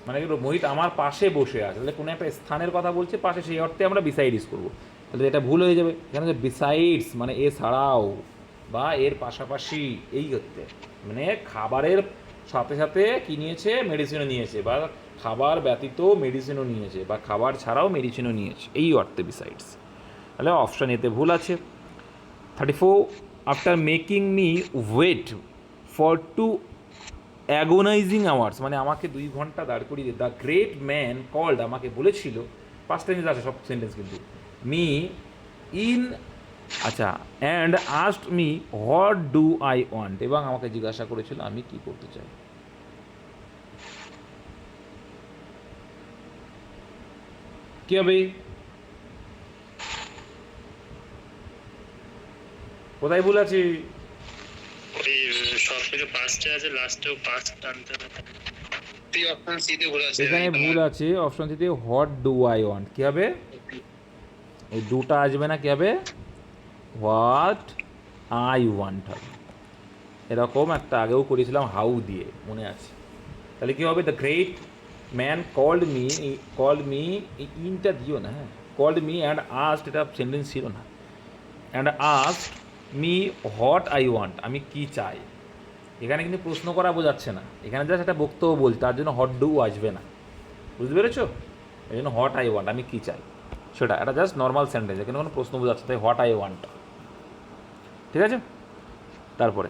মানে মোহিত আমার পাশে বসে আছে। তাহলে কোনো একটা স্থানের কথা বলছে পাশে, সেই অর্থে আমরা বিসাইড ইউজ করবো। তাহলে এটা ভুল হয়ে যাবে। এখানে যে বিসাইডস মানে এছাড়াও বা এর পাশাপাশি, এই হচ্ছে মানে খাবারের সাথে সাথে কি নিয়েছে? মেডিসিনও নিয়েছে, বা খাবার ব্যতীত মেডিসিনও নিয়েছে, বা খাবার ছাড়াও মেডিসিনও নিয়েছে, এই অর্থে বিসাইডস। তাহলে অপশান এতে ভুল আছে। 34, after making me wait for 2 agonising hours মানে আমাকে 2 ঘন্টা দাঁড় করিয়ে দিয়ে, দ্য গ্রেট ম্যান কল্ড আমাকে বলেছিল, পাঁচটা জিনিস আছে সব সেন্টেন্স কিন্তু, মি ইন, আচ্ছা, and asked me what do I want, এবং আমাকে জিজ্ঞাসা করেছিল আমি কি করতে চাই। কি হবে? কোথায় ভুল আছে? এখানে ভুল আছে, অপশন সিতে হোয়াট ডু আই ওয়ান্ট। কি হবে? এই দুটা আসবে না, কি হবে? হোয়াট আই ওয়ান্ট হবে। এরকম একটা আগেও করেছিলাম হাউ দিয়ে, মনে আছে। তাহলে কি হবে? The great man called me, ইনটা দিও না, হ্যাঁ, কল্ড মি অ্যান্ড আস্কড, এটা সেন্টেন্স ছিল না। And asked me what I want, আমি কি চাই। এখানে কিন্তু প্রশ্ন করা বোঝাচ্ছে না, এখানে জাস্ট একটা বক্তব্য বলছে, তার জন্য হট ডু আসবে না। বুঝতে পেরেছো? এই জন্য হোয়াট আই ওয়ান্ট, আমি কী চাই সেটা, এটা জাস্ট নর্মাল সেন্টেন্স, এখানে কোনো প্রশ্ন বোঝাচ্ছে, তাই হোয়াট আই ওয়ান্ট। ঠিক আছে, তারপরে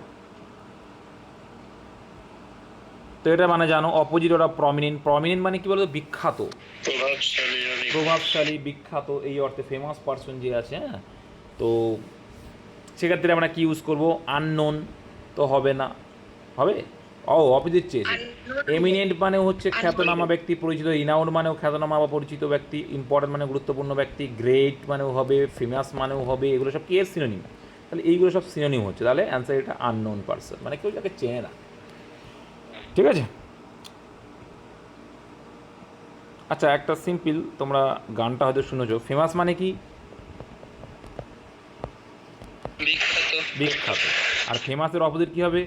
তো এটা মানে জানো অপোজিট ওরা প্রমিনেন্ট। প্রমিনেন্ট মানে কি বলতো, বিখ্যাত, প্রভাবশালী, বিখ্যাত, এই অর্থে ফেমাস পার্সন যে আছে। হ্যাঁ, তো সেক্ষেত্রে আমরা কি ইউজ করবো, আননোন তো হবে না, হবে অপোজিট চেয়েছে। এমিনেন্ট মানে হচ্ছে খ্যাতনামা ব্যক্তি, পরিচিত। রিনাউন্ড মানেও খ্যাতনামা বা পরিচিত ব্যক্তি। ইম্পর্টেন্ট মানে গুরুত্বপূর্ণ ব্যক্তি। গ্রেট মানেও হবে, ফেমাস মানেও হবে, এগুলো সব কি এর সিনোনিম। তাহলে এইগুলো সব সিনোনিম হচ্ছে, তাহলে অ্যান্সার এটা আননোন পার্সন, মানে কেউ যাকে চেনে না। ঠিক আছে, আচ্ছা একটা সিম্পল, তোমরা গানটা হয়তো শুনেছো, ফেমাস মানে কি, বিখ্যাত। আর ফেমাসের অপোজিট কি হবে,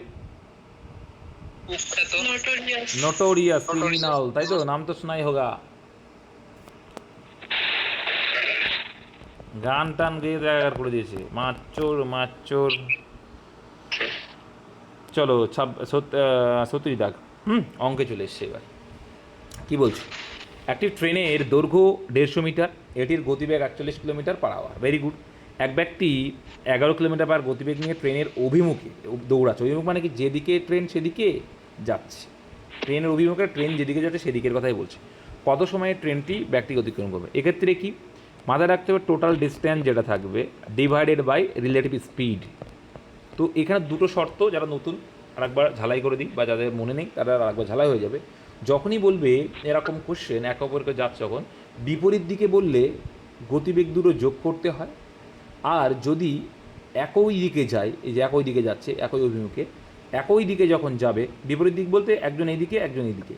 নোটোরিয়াস, ক্রিমিনাল, তাই তো, নাম তো শোনাই হোগা। গান টান গিয়ে জায়গা করে দিয়েছে, মাচোর মাচোর। চলো 70 দাগ। অঙ্কে চলে এসছে এবার। কি বলছি, একটি ট্রেনের দৈর্ঘ্য 150 মিটার, এটির গতিবেগ 41 kilometre per hour. Very good. এক ব্যক্তি 11 কিলোমিটার পার গতিবেগ নিয়ে ট্রেনের অভিমুখে দৌড়াচ্ছে। অভিমুখ মানে কি, যেদিকে ট্রেন সেদিকে যাচ্ছে, ট্রেনের অভিমুখে, ট্রেন যেদিকে যাচ্ছে সেদিকের কথাই বলছে। কত সময়ে ট্রেনটি ব্যক্তি অতিক্রম করবে, এক্ষেত্রে কি মাথায় রাখতে হবে, টোটাল ডিস্ট্যান্স যেটা থাকবে ডিভাইডেড বাই রিলেটিভ স্পিড। তো এখানে দুটো শর্ত, যারা নতুন আরেকবার ঝালাই করে দিই, বা যাদের মনে নেই তারা আরেকবার ঝালাই হয়ে যাবে। যখনই বলবে এরকম কোশ্চেন এক অপরকে যাচ্ছে, যখন বিপরীত দিকে বললে গতিবেগ দুটো যোগ করতে হয়। আর যদি একই দিকে যায়, এই যে একই দিকে যাচ্ছে, একই অভিমুখে, একই দিকে যখন যাবে, বিপরীত দিক বলতে একজন এইদিকে একজন এইদিকে,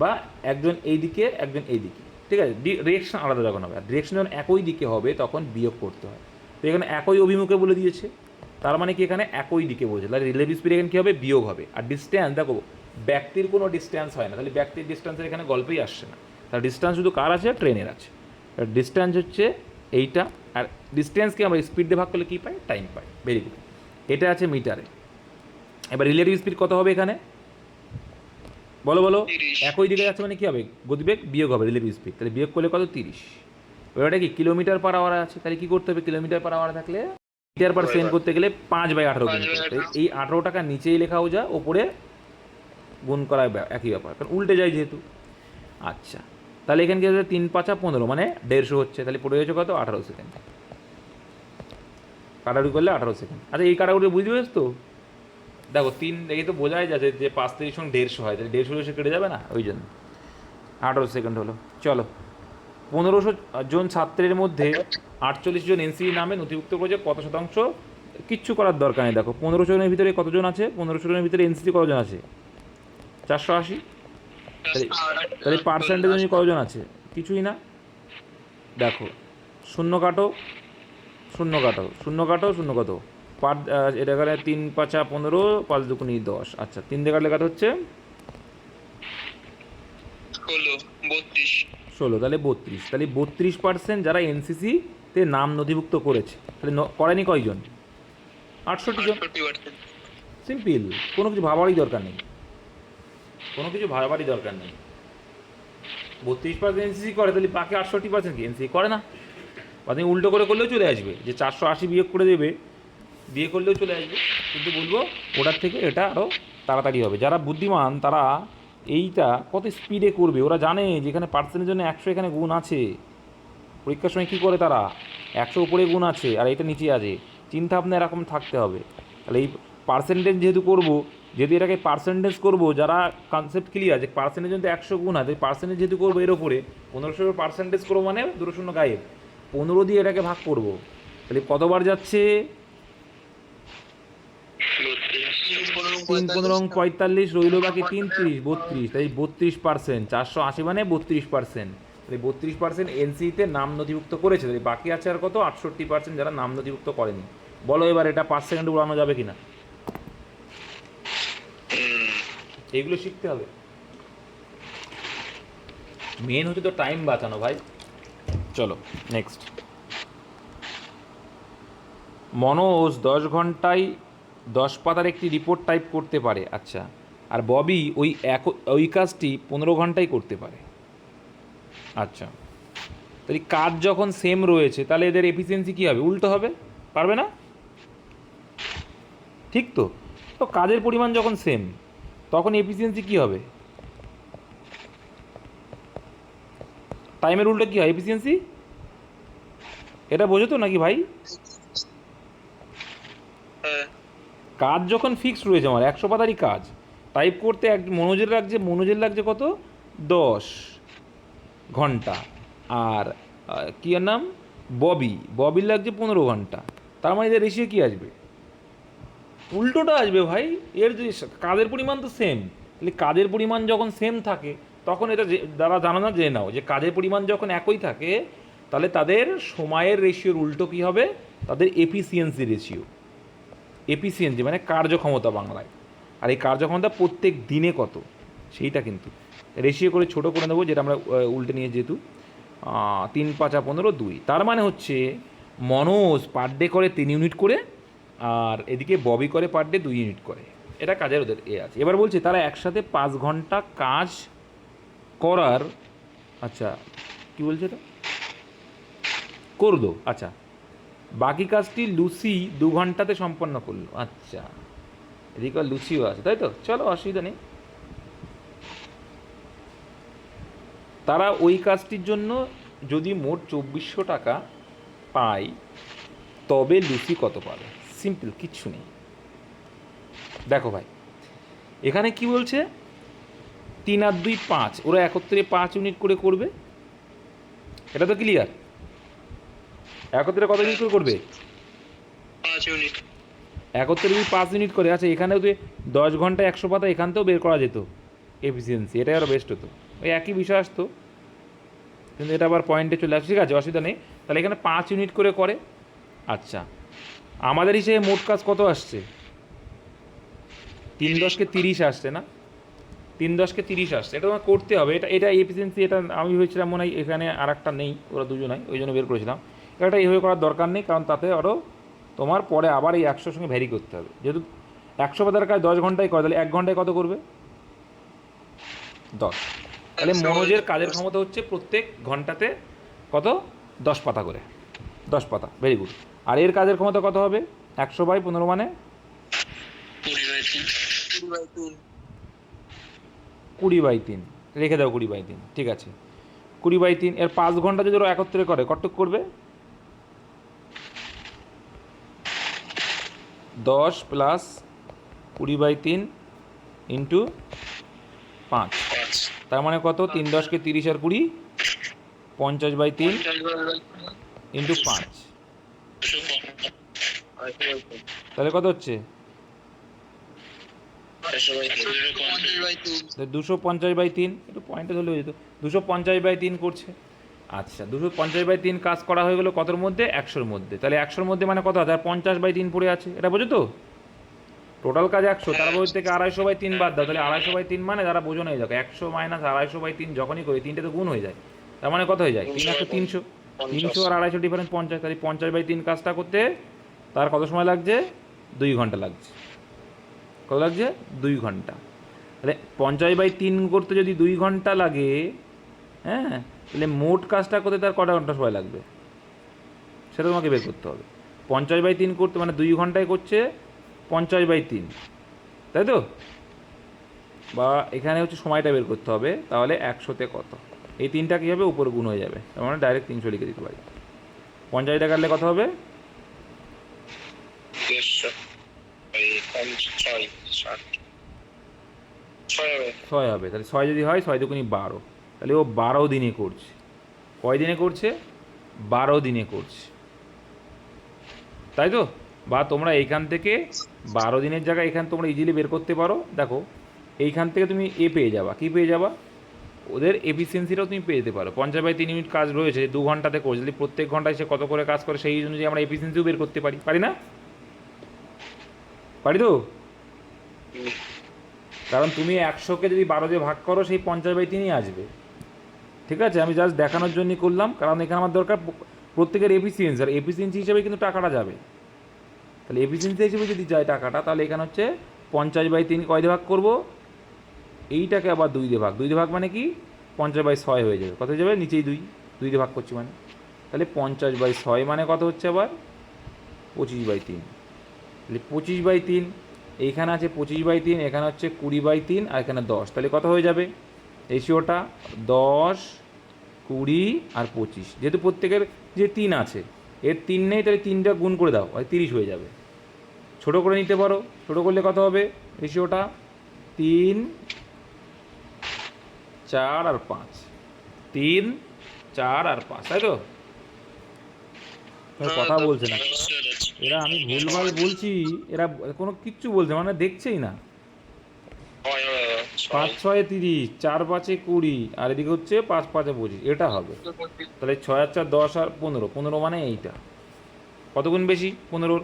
বা একজন এইদিকে একজন এইদিকে, ঠিক আছে, ডিরেকশন আলাদা যখন হবে। আর ডিরেকশন যখন একই দিকে হবে তখন বিয়োগ করতে হয়। তো এখানে একই অভিমুখে বলে দিয়েছে, তার মানে কি এখানে একই দিকে বলছে, তাহলে রিলেটিভ স্পিড এখানে কী হবে, বিয়োগ হবে। আর ডিস্ট্যান্স দেখো, ব্যক্তির কোনো ডিস্ট্যান্স হয় না, তাহলে ব্যক্তির ডিস্ট্যান্সের এখানে গল্পেই আসছে না। তাহলে ডিস্ট্যান্স শুধু কার আছে, ট্রেনের আছে। ডিস্ট্যান্স হচ্ছে এইটা, আর ডিস্ট্যান্সকে আমরা স্পিড দিয়ে ভাগ করলে কী পাই, টাইম পাই। ভেরি গুড, এটা আছে মিটারে। এবার রিলেটিভ স্পিড কত হবে এখানে, বলো বলো, একই দিকে যাচ্ছে মানে কী হবে, গতিবেগ বিয়োগ হবে রিলেটিভ স্পিড, তাহলে বিয়োগ করলে কত, 30। ওটা কি কিলোমিটার পার আওয়ার আছে, তাহলে কী করতে হবে, কিলোমিটার পার আওয়ার থাকলে মিটার পার সেকেন্ড করতে গেলে 5/18 কিলোমিটার। এই 18 টাকা নিচেই লেখাও যা, ওপরে গুণ করা একই ব্যাপার, কারণ উল্টে যায় যেহেতু। আচ্ছা, তাহলে এখানে কি হচ্ছে, 3 5 15, মানে 150 হচ্ছে, তাহলে পড়ে গেছে কত, 18 সেকেন্ড। কাটাকুটি করলে 18 সেকেন্ড। আচ্ছা, এই কাটাকুটি বুঝতে পেরেছ তো, দেখো 3 দেখে তো বোঝাই যাচ্ছে যে 5 30 সঙ্গে 150 হয়, তাহলে 150 কেটে যাবে না, ওই জন্য 18 সেকেন্ড হলো। চলো, 1500 জন ছাত্রের মধ্যে 48 জন এনসি নামে নথিভুক্ত করেছে, কত শতাংশ, কিচ্ছু করার দরকার নেই। দেখো 1500 জনের ভিতরে কতজন আছে, 1500 জনের ভিতরে এনসি কতজন আছে, 480। তাহলে পার্সেন্টেজ অনুযায়ী কতজন আছে, কিছুই না। দেখো, শূন্য কাটো, শূন্য কাটো, শূন্য কাটো, শূন্য কত, এটা গেলে 3 5 15, 5 2 10। আচ্ছা, 3 দিয়ে কাটলে কাটা হচ্ছে 16, তাহলে 32। তাহলে 32% যারা এনসিসিতে নাম নথিভুক্ত করেছে, তাহলে করেনি কয়জন, 68 জন। সিম্পল, কোনো কিছু ভাবারই দরকার নেই, কোনো কিছু ভাবারই দরকার নেই। 32% এনসিসি করে, তাহলে বাকি 68% কি এনসিসি করে না? বা তুমি উল্টো করে করলেও চলে আসবে, যে 480 বিয়োগ করে দেবে, দিয়ে করলেও চলে আসবে, কিন্তু বলবো ওটার থেকে এটা আরও তাড়াতাড়ি হবে। যারা বুদ্ধিমান তারা এইটা কত স্পিডে করবে, ওরা জানে যে এখানে পার্সেন্টের জন্য 100 এখানে গুণ আছে। পরীক্ষার সময় কী করে তারা, 100 উপরে গুণ আছে আর এটা নিচে আছে, চিন্তা ভাবনা এরকম থাকতে হবে। তাহলে এই পার্সেন্টেজ যেহেতু করবো, যেহেতু এটাকে পার্সেন্টেজ করবো, যারা কনসেপ্ট ক্লিয়ার যে পার্সেন্টেজ যদি 100 গুণ হয়, তাই পার্সেন্টেজ যেহেতু করবো এর ওপরে 1500 পার্সেন্টেজ করবো, মানে 2 শূন্য গায়েব, 15 দিয়ে এটাকে ভাগ করবো, তাহলে কতবার যাচ্ছে, 3 15 45, রইল বাকি 3 30, 32, তাই 32%, 480 মানে 32%। তাই 32% এনসিতে নাম নথিভুক্ত করেছে, তাই বাকি আছে আর কত, 68% যারা নাম নথিভুক্ত করেনি। বলো এবার এটা 5 সেকেন্ডে উড়ানো যাবে কিনা, এইগুলো শিখতে হবে। মেন হচ্ছে তো টাইম বাঁচানো ভাই। চলো নেক্সট, মনোজ 10 ঘন্টায় 10 পাতার একটি রিপোর্ট টাইপ করতে পারে। আচ্ছা, আর ববি ওই কাজটি 15 ঘন্টায় করতে পারে। আচ্ছা, তাহলে কাজ যখন সেম রয়েছে তাহলে এদের এফিসিয়েন্সি কী হবে? উল্টো হবে, পারবে না? ঠিক তো? তো কাজের পরিমাণ যখন সেম তখন এফিসিয়েন্সি কী হবে? টাইমের উল্টো কী হয়? এফিসিয়েন্সি। এটা বোঝো তো নাকি ভাই? হ্যাঁ কাজ যখন ফিক্সড রয়েছে আমার 100 পাতারই কাজ, টাইপ করতে মনোজের লাগছে কত? 10 ঘন্টা। আর কী এর নাম? ববির লাগছে 15 ঘন্টা। তার মানে এদের রেশিও কী আসবে? উল্টোটা আসবে ভাই। এর যে কাজের পরিমাণ তো সেম, তাহলে কাজের পরিমাণ যখন সেম থাকে তখন এটা যারা জানো না জেনে নাও যে কাজের পরিমাণ যখন একই থাকে তাহলে তাদের সময়ের রেশিওর উল্টো কী হবে? তাদের এফিসিয়েন্সি রেশিও। এফিসিয়েন্সি মানে কার্যক্ষমতা বাংলায়। আর এই কার্যক্ষমতা প্রত্যেক দিনে কত সেইটা কিন্তু রেশিও করে ছোটো করে নেবো, যেটা আমরা উল্টে নিয়ে যেহেতু 3 5 15 2, তার মানে হচ্ছে মনোজ পার ডে করে 3 ইউনিট করে, আর এদিকে ববি করে পার ডে 2 ইউনিট করে। এটা কাজের ওদের আছে। এবার বলছে তারা একসাথে 5 ঘন্টা কাজ করার, আচ্ছা কী বলছে এটা, করলো। আচ্ছা, বাকি কাজটি লুসি 2 ঘন্টাতে সম্পন্ন করলো। আচ্ছা, এদিকে লুসিও আছে, তাই তো? চলো, অসুবিধা নেই। তারা ওই কাজটির জন্য যদি মোট 2400 টাকা পায় তবে লুসি কত পাবে? সিম্পল, কিচ্ছু নেই। দেখো ভাই, এখানে কি বলছে? 3 আর 2 5, ওরা একত্রে 5 ইউনিট করে করবে। এটা তো ক্লিয়ার। একত্রে কত ইউনিট করে করবে? 5 ইউনিট। একত্রে যদি 5 ইউনিট করে, আচ্ছা এখানেও তো 10 ঘন্টা 100 পাতা এখানতেও বের করা যেত এফিসিয়েন্সি, এটাই আরও বেস্ট হতো। ওই একই বিষয় আসতো, কিন্তু এটা আবার পয়েন্টে চলে আসে। ঠিক আছে, অসুবিধা নেই। তাহলে এখানে 5 ইউনিট করে করে। আচ্ছা, আমাদের হিসেবে মোট কাজ কত আসছে? 3 10 30 আসছে না? 3 10 30 আসছে। এটা তোমার করতে হবে। এটা এফিসিয়েন্সি। এটা আমি ভেবেছিলাম মনে হয় এখানে আর একটা নেই, ওরা দুজনাই, ওই জন্য বের করেছিলাম। এটা এইভাবে করার দরকার নেই, কারণ তাতে আরও তোমার পরে আবার এই 100 সঙ্গে ভ্যারি করতে হবে। যেহেতু 100 পাতার কাজ 10 ঘন্টায় করে, তাহলে 1 ঘন্টায় কত করবে? 10। তাহলে মনোজের কাজের ক্ষমতা হচ্ছে প্রত্যেক ঘন্টাতে কত? 10 পাতা করে। 10 পাতা, ভেরি গুড। আর এর কাজের ক্ষমতা কত হবে? 100/15 মানে 20/3। রেখে দাও 20/3, ঠিক আছে। 20/3 এর 5 ঘন্টা যদি ওরা একত্রে করে কতটুক করবে? 10 প্লাস 20/3 ইন্টু 5, তার মানে কত? 3 10 30 আর 20, 50/3 ইন্টু 5, তাহলে কত হচ্ছে? 250/3। একটু পয়েন্টে ধরলে হয়ে যেত। 250/3 করছে। আচ্ছা, 250/3 কাজ করা হয়ে গেলো কতর মধ্যে? 100-র মধ্যে। তাহলে 100-র মধ্যে মানে কত? 50/3 পড়ে আছে। এটা বোঝো তো? টোটাল কাজ 100, তার মধ্যে থেকে 250/3 বাদ দাও। তাহলে 250/3 মানে যারা বোঝো না, এই দেখো 100 - 250/3 যখনই করি 3টে তো গুণ হয়ে যায়। তার মানে কত হয়ে যায়? 3 1 300। 300 আর 250 ডিফারেন্স 50। তাহলে 50/3 কাজটা করতে তার কত সময় লাগছে? 2 ঘন্টা লাগছে। কত লাগছে? 2 ঘন্টা। তাহলে 50/3 করতে যদি 2 ঘন্টা লাগে, হ্যাঁ, তাহলে মোট কাজটা করতে তার কটা ঘন্টা সময় লাগবে সেটা তোমাকে বের করতে হবে। 50/3 করতে মানে 2 ঘন্টায় করছে 50/3, তাই তো? বা এখানে হচ্ছে সময়টা বের করতে হবে। তাহলে 100-তে কত? এই 3টা কী হবে? উপরে গুণ হয়ে যাবে। তার মানে ডাইরেক্ট 300 লিখে দিতে পারি। 50টা কাটলে কত হবে? 6 হবে। তাহলে 6 যদি হয়, 6 দুগুণে 12। তাহলে ও 12 দিনে করছে। কয় দিনে করছে? 12 দিনে করছে, তাই তো? বা তোমরা এইখান থেকে 12 দিনের জায়গায় এখান তোমরা ইজিলি বের করতে পারো। দেখো, এইখান থেকে তুমি পেয়ে যাবা। কী পেয়ে যাবা? ওদের এফিসিয়েন্সিটাও তুমি পেয়ে যেতে পারো। 50/3 ইউনিট কাজ রয়েছে, 2 ঘন্টাতে করছে। যদি প্রত্যেক ঘন্টায় সে কত করে কাজ করে সেই অনুযায়ী আমরা এফিসিয়েন্সিও বের করতে পারি। পারি না? পারি তো? কারণ তুমি 100-কে যদি 12 দিয়ে ভাগ করো সেই 50/3ই আসবে। ঠিক আছে, আমি জাস্ট দেখানোর জন্যই করলাম, কারণ এখানে আমার দরকার প্রত্যেকের এফিসিয়েন্সি, আর এফিসিয়েন্সি হিসেবে কিন্তু টাকাটা যাবে। তাহলে এফিসিয়েন্সি হিসেবে যদি যায় টাকাটা, তাহলে এখানে হচ্ছে 50/3 কয় দিয়ে ভাগ করবো? এইটাকে আবার 2 দিয়ে ভাগ। 2 দিয়ে ভাগ মানে কি? 50/6 হয়ে যাবে। কত হয়ে যাবে? নিচেই 2 দিয়ে ভাগ করছি মানে, তাহলে 50/6 মানে কত হচ্ছে আবার? 25/3। তাহলে 25/3, এইখানে আছে 25/3, এখানে হচ্ছে 20/3, আর এখানে 10, তাহলে কত হয়ে যাবে রেশিওটা? 10, 20 আর 25। যেহেতু প্রত্যেকের যে 3 আছে, এর 3 নেই, তাহলে 3টা গুণ করে দাও, হয় 30 হয়ে যাবে। ছোটো করে নিতে পারো, ছোটো করলে কত হবে রেশিওটা? 3, 4 আর 5, 3, 4 আর 5, তাই তো? কথা বলছে না এরা, আমি ভুলভাল বলছি, এরা কোনো কিচ্ছু বলছে মানে দেখছেই না। 5 6 30, 4 5 20, আর এদিকে হচ্ছে 5 5 25, এটা হবে। তাহলে 6 আর 4 10 আর 15, 15 মানে এইটা। কত গুণ বেশি 15-র?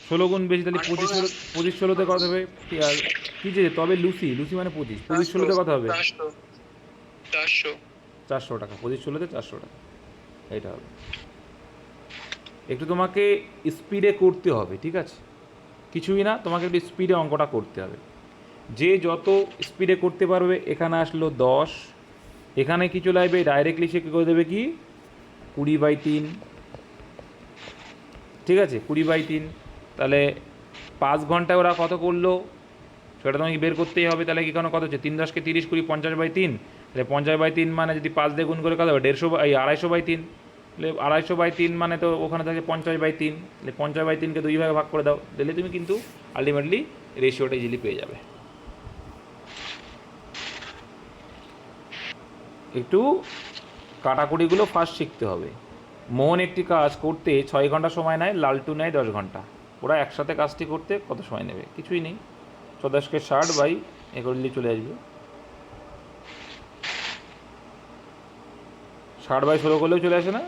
16 গুণ বেশি, তাহলে 25 16তে কত হবে? কি যে তবে লুসি মানে 25 16তে কত হবে? 400 টাকা। 25 16তে 400 টাকা, এইটা হবে। একটু তোমাকে স্পিডে করতে হবে, ঠিক আছে? কিছুই না, তোমাকে একটু স্পিডে অঙ্কটা করতে হবে। যে যত স্পিডে করতে পারবে, এখানে আসলো 10, এখানে কি চলে আসবে? ডাইরেক্টলি সে কী করে দেবে? কি 20/3, ঠিক আছে? 20/3, তাহলে 5 ঘন্টায় ওরা কত করলো সেটা তোমাকে বের করতেই হবে। তাহলে কি কত হচ্ছে? 3 10 30 20, 50/3, তাহলে 50/3 মানে যদি 5 দিয়ে গুণ করে কত হবে? 250/3, তাহলে 250/3 মানে তো ওখানে থাকে 50/3, তাহলে 50/3কে 2 ভাগে ভাগ করে দাও, দিলে তুমি কিন্তু আলটিমেটলি রেশিওটা ইজিলি পেয়ে যাবে। একটু কাটাকুটিগুলো ফার্স্ট শিখতে হবে। মোহন একটি কাজ করতে 6 ঘন্টা সময় নেয়, লালটু নেয় 10 ঘন্টা। ওরা একসাথে কাজটি করতে কত সময় নেবে? কিছুই নেই, 14কে 60/1 করলে চলে আসবে। 60/16 করলেও চলে আসে না?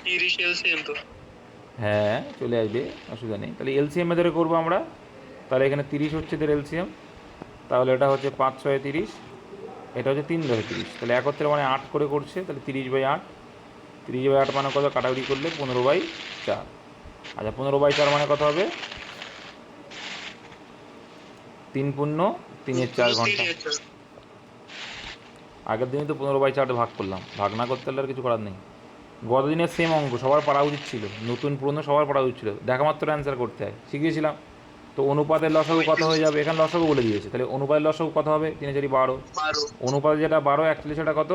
30 এলসিএম তো। হ্যাঁ চলে আসবে, অসুবিধা নেই। তাহলে এলসিএমে ধরে করবো আমরা। তাহলে এখানে 30 হচ্ছে এদের এলসিএম, তাহলে এটা হচ্ছে 5 6 30, এটা হচ্ছে 3 10 30, তাহলে একত্রে মানে 8 করে করছে, তাহলে 30/8, 30/8 মানে কত? কাটাকুটি করলে 15/4। আচ্ছা 15/4 মানে কত হবে? 3 পূর্ণ 3 4 ঘন্টা। আগের দিনই তো 15/4 ভাগ করলাম, ভাগ না করতে হলে আর কিছু করার নেই। গত দিনের সেম অঙ্ক সবার পারা উচিত ছিল, নতুন পুরনো সবার পারা উচিত ছিল, দেখা মাত্র অ্যান্সার করতে হয়, শিখিয়েছিলাম তো। অনুপাতের লসাগু কত হয়ে যাবে? এখানে লসাগু বলে দিয়েছে, তাহলে অনুপাতের লসাগু কত হবে? 3 4 12, অনুপাতে যেটা 12 অ্যাকচুয়ালি সেটা কত?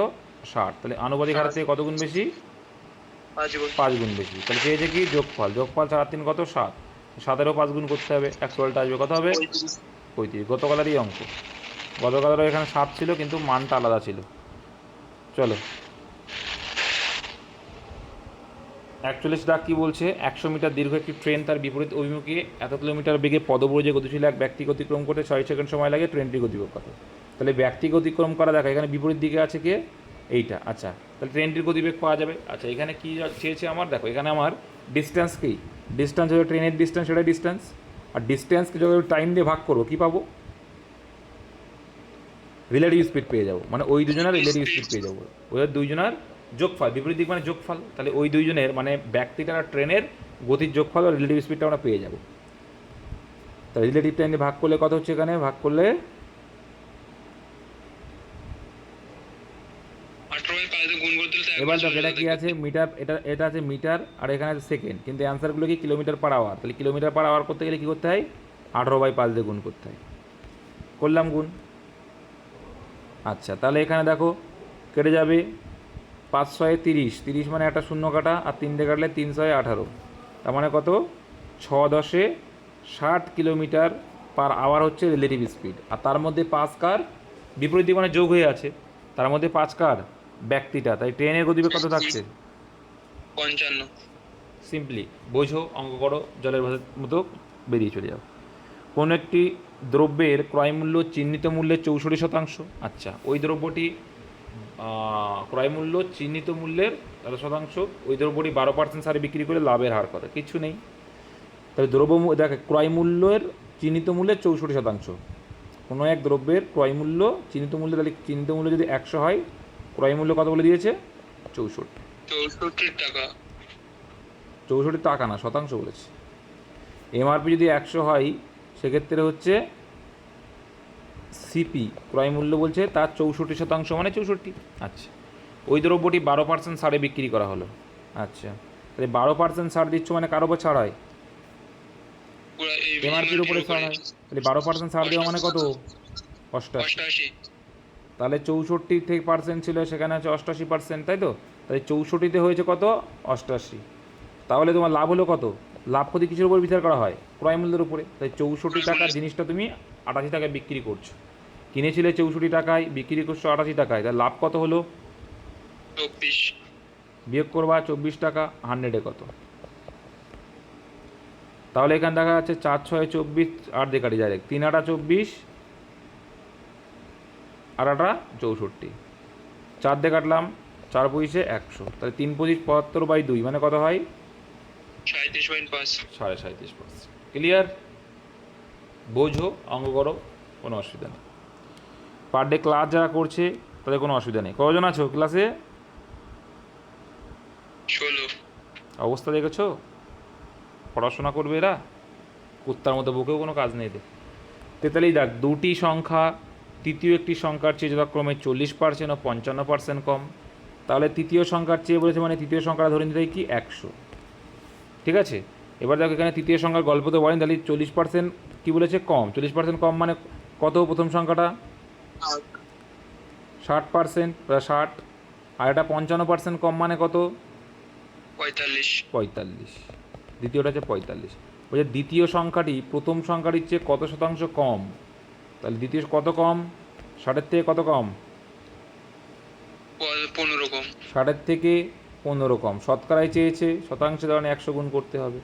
60, তাহলে আনুপাতিক হারের থেকে কত গুণ বেশি? 5 গুণ বেশি। তাহলে পেয়েছে কি? যোগফল 4 আর 3 কত? 7, 7-এরও 5 গুণ করতে হবে, অ্যাকচুয়ালটা আসবে কত হবে? 35। গতকালেরই অঙ্ক, গতকালেরও এখানে 7 ছিল কিন্তু মানটা আলাদা ছিল। চলো 41 দাগ কী বলছে? 100 মিটার দীর্ঘ একটি ট্রেন তার বিপরীত অভিমুখে এত কিলোমিটার বেগে পদব্রজে গতিশীল এক ব্যক্তি অতিক্রম করতে 6 সেকেন্ড সময় লাগে, ট্রেনটির গতিবেগ কত? তাহলে ব্যক্তিকে অতিক্রম করা দেখা, এখানে বিপরীত দিকে আছে কে? এইটা। আচ্ছা তাহলে ট্রেনটির গতিবেগ পাওয়া যাবে। আচ্ছা এখানে কী চেয়েছে আমার? দেখো এখানে আমার ডিস্ট্যান্স কী? ডিস্ট্যান্স হলো ট্রেনের ডিস্ট্যান্স, সেটা ডিস্ট্যান্স। আর ডিস্ট্যান্সকে যখন টাইম দিয়ে ভাগ করবো কী পাবো? রিলেটিভ স্পিড পেয়ে যাবো, মানে ওই দুজনের রিলেটিভ স্পিড পেয়ে যাবো, ওদের দুইজনের যোগফল, বিপরীত দিক মানে যোগফল, তাহলে ওই দুইজনের মানে ব্যক্তিটার আর ট্রেনের গতির যোগফল আর রিলেটিভ স্পিডটা আমরা পেয়ে যাবো। তাহলে রিলেটিভ টাইম দিয়ে ভাগ করলে কত হচ্ছে? এখানে ভাগ করলে এবার দেখো এটা কি আছে? মিটার, এটা আছে মিটার, আর এখানে আছে সেকেন্ড, কিন্তু অ্যান্সারগুলো কি কিলোমিটার পার আওয়ার। তাহলে কিলোমিটার পার আওয়ার করতে গেলে কী করতে হয়? 18/5 দিয়ে গুণ করতে হয়। করলাম গুণ। আচ্ছা তাহলে এখানে দেখো কেটে যাবে, 5 6 30, 30 মানে একটা শূন্য কাটা, আর 3 দিয়ে কাটলে 3 6 18, তার মানে কত? 6 10 60 কিলোমিটার পার আওয়ার হচ্ছে রিলেটিভ স্পিড। আর তার মধ্যে 5 কার? বিপরীত দিক মানে যোগ হয়ে আছে, তার মধ্যে 5 কার? ব্যক্তিটা। তাই ট্রেনের গতিবেগ কত থাকছে? 55। সিম্পলি বোঝো, অঙ্ক করো, জলের ভাষার মতো বেরিয়ে চলে যাও। কোনো একটি দ্রব্যের ক্রয়মূল্য চিহ্নিত মূল্যের 64%। আচ্ছা ওই দ্রব্যটি ক্রয়মূল্য চিহ্নিত মূল্যের 13%, ওই দ্রব্যটি 12% সারে বিক্রি করে লাভের হার কত? কিছু নেই। তাহলে দ্রব্য দেখ, ক্রয়মূল্যের চিহ্নিত মূল্যের 64%। কোনো এক দ্রব্যের ক্রয়মূল্য চিহ্নিত মূল্য, তাহলে চিহ্নিত মূল্য যদি 100 হয়, ক্রয়মূল্য কত বলে দিয়েছে? 64 64 টাকা। 64 টাকা না, শতাংশ বলেছে। এমআরপি যদি 100 হয় সেক্ষেত্রে হচ্ছে সিপি ক্রয় মূল্য বলছে তার 64% মানে 64। আচ্ছা, ওই দ্রব্যটি 12% ছাড়ে বিক্রি করা হলো। আচ্ছা, তাহলে 12% ছাড় দিচ্ছ মানে কার ওপর ছাড় হয়? পুরো এমআরপির উপরে ছাড় হয়। তাহলে 12% ছাড় দেওয়া মানে কত? 88। 88। তাহলে 64 থেকে পার্সেন্ট ছিল, সেখানে আছে 88%, তাই তো? তাহলে 64তে হয়েছে কত? 88। তাহলে তোমার লাভ হলো কত? লাভ ক্ষতি কিসের উপর বিচার করা হয়? ক্রয় মূল্যের উপরে। তাই 64 টাকার জিনিসটা তুমি 88 টাকায় বিক্রি করছো। কিনেছিলে 64 টাকায়, বিক্রি করছো 88 টাকায়, তাহলে লাভ কত হলো? 24। বিয়োগ করবা 24 টাকা, 100-এ কত? তাহলে এখানে দেখা যাচ্ছে 4 6 24, 8 দিয়ে কাটি ডাইরেক্ট, 3 8 24 আর 8 64, 4 দিয়ে কাটলাম, 4 পঁচিশে 100, তাহলে 3 25 75/2 মানে কত হয়? 37.5। 37.5%। ক্লিয়ার? বোঝো, অঙ্ক করো, কোনো অসুবিধা নেই। পার ডে ক্লাস যারা করছে তাদের কোনো অসুবিধা নেই। কজন আছো ক্লাসে? 16। অবস্থা দেখেছো? পড়াশোনা করবে এরা, কুত্তার মতো বুকেও কোনো কাজ নেই এদের। তেতালি দেখ, দুটি সংখ্যা তৃতীয় একটি সংখ্যার চেয়ে যথাক্রমে 40% ও 55% কম। তাহলে তৃতীয় সংখ্যার চেয়ে বলেছে মানে তৃতীয় সংখ্যাটা ধরে নিতে কি 100। ঠিক আছে, এবার দেখো এখানে তৃতীয় সংখ্যার গল্প তো বলেন, তাহলে 40% কী বলেছে? কম। 40% কম মানে কত? প্রথম সংখ্যাটা 60%, 60। আর এটা 55% কম মানে কত? 45। 45। দ্বিতীয়টা হচ্ছে 45। বলছে দ্বিতীয় সংখ্যাটি প্রথম সংখ্যাটির চেয়ে কত শতাংশ কম? তাহলে দ্বিতীয় কত কম? 60-এর থেকে কত কম? 15 কম। 60-এর থেকে 15 কম। শতকরায় চেয়েছে, শতাংশে ধরেন 100 গুণ করতে হবে।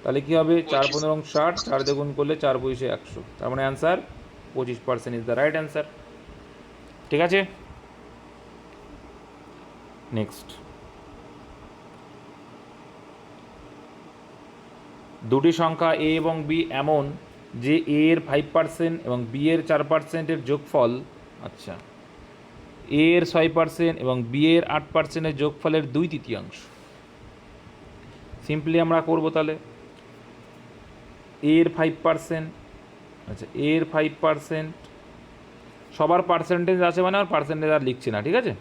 তাহলে কী হবে? 4 15 60, 4 দিয়ে গুণ করলে 4 পঁচিশে 100, তার মানে answer 25% is the right answer. ঠিক আছে, নেক্সট। দুটি সংখ্যা এ এবং বি এমন যে এ এর 5% এবং বি এর 4%-এর যোগফল, আচ্ছা, এ এর 6% এবং বি এর 8%-এর যোগফলের 2/3। সিম্পলি আমরা করব তাহলে এর 5%, আচ্ছা এর 5%, সবার পার্সেন্টেজ আছে মানে আর পার্সেন্টেজ আর লিখছি না, ঠিক আছে?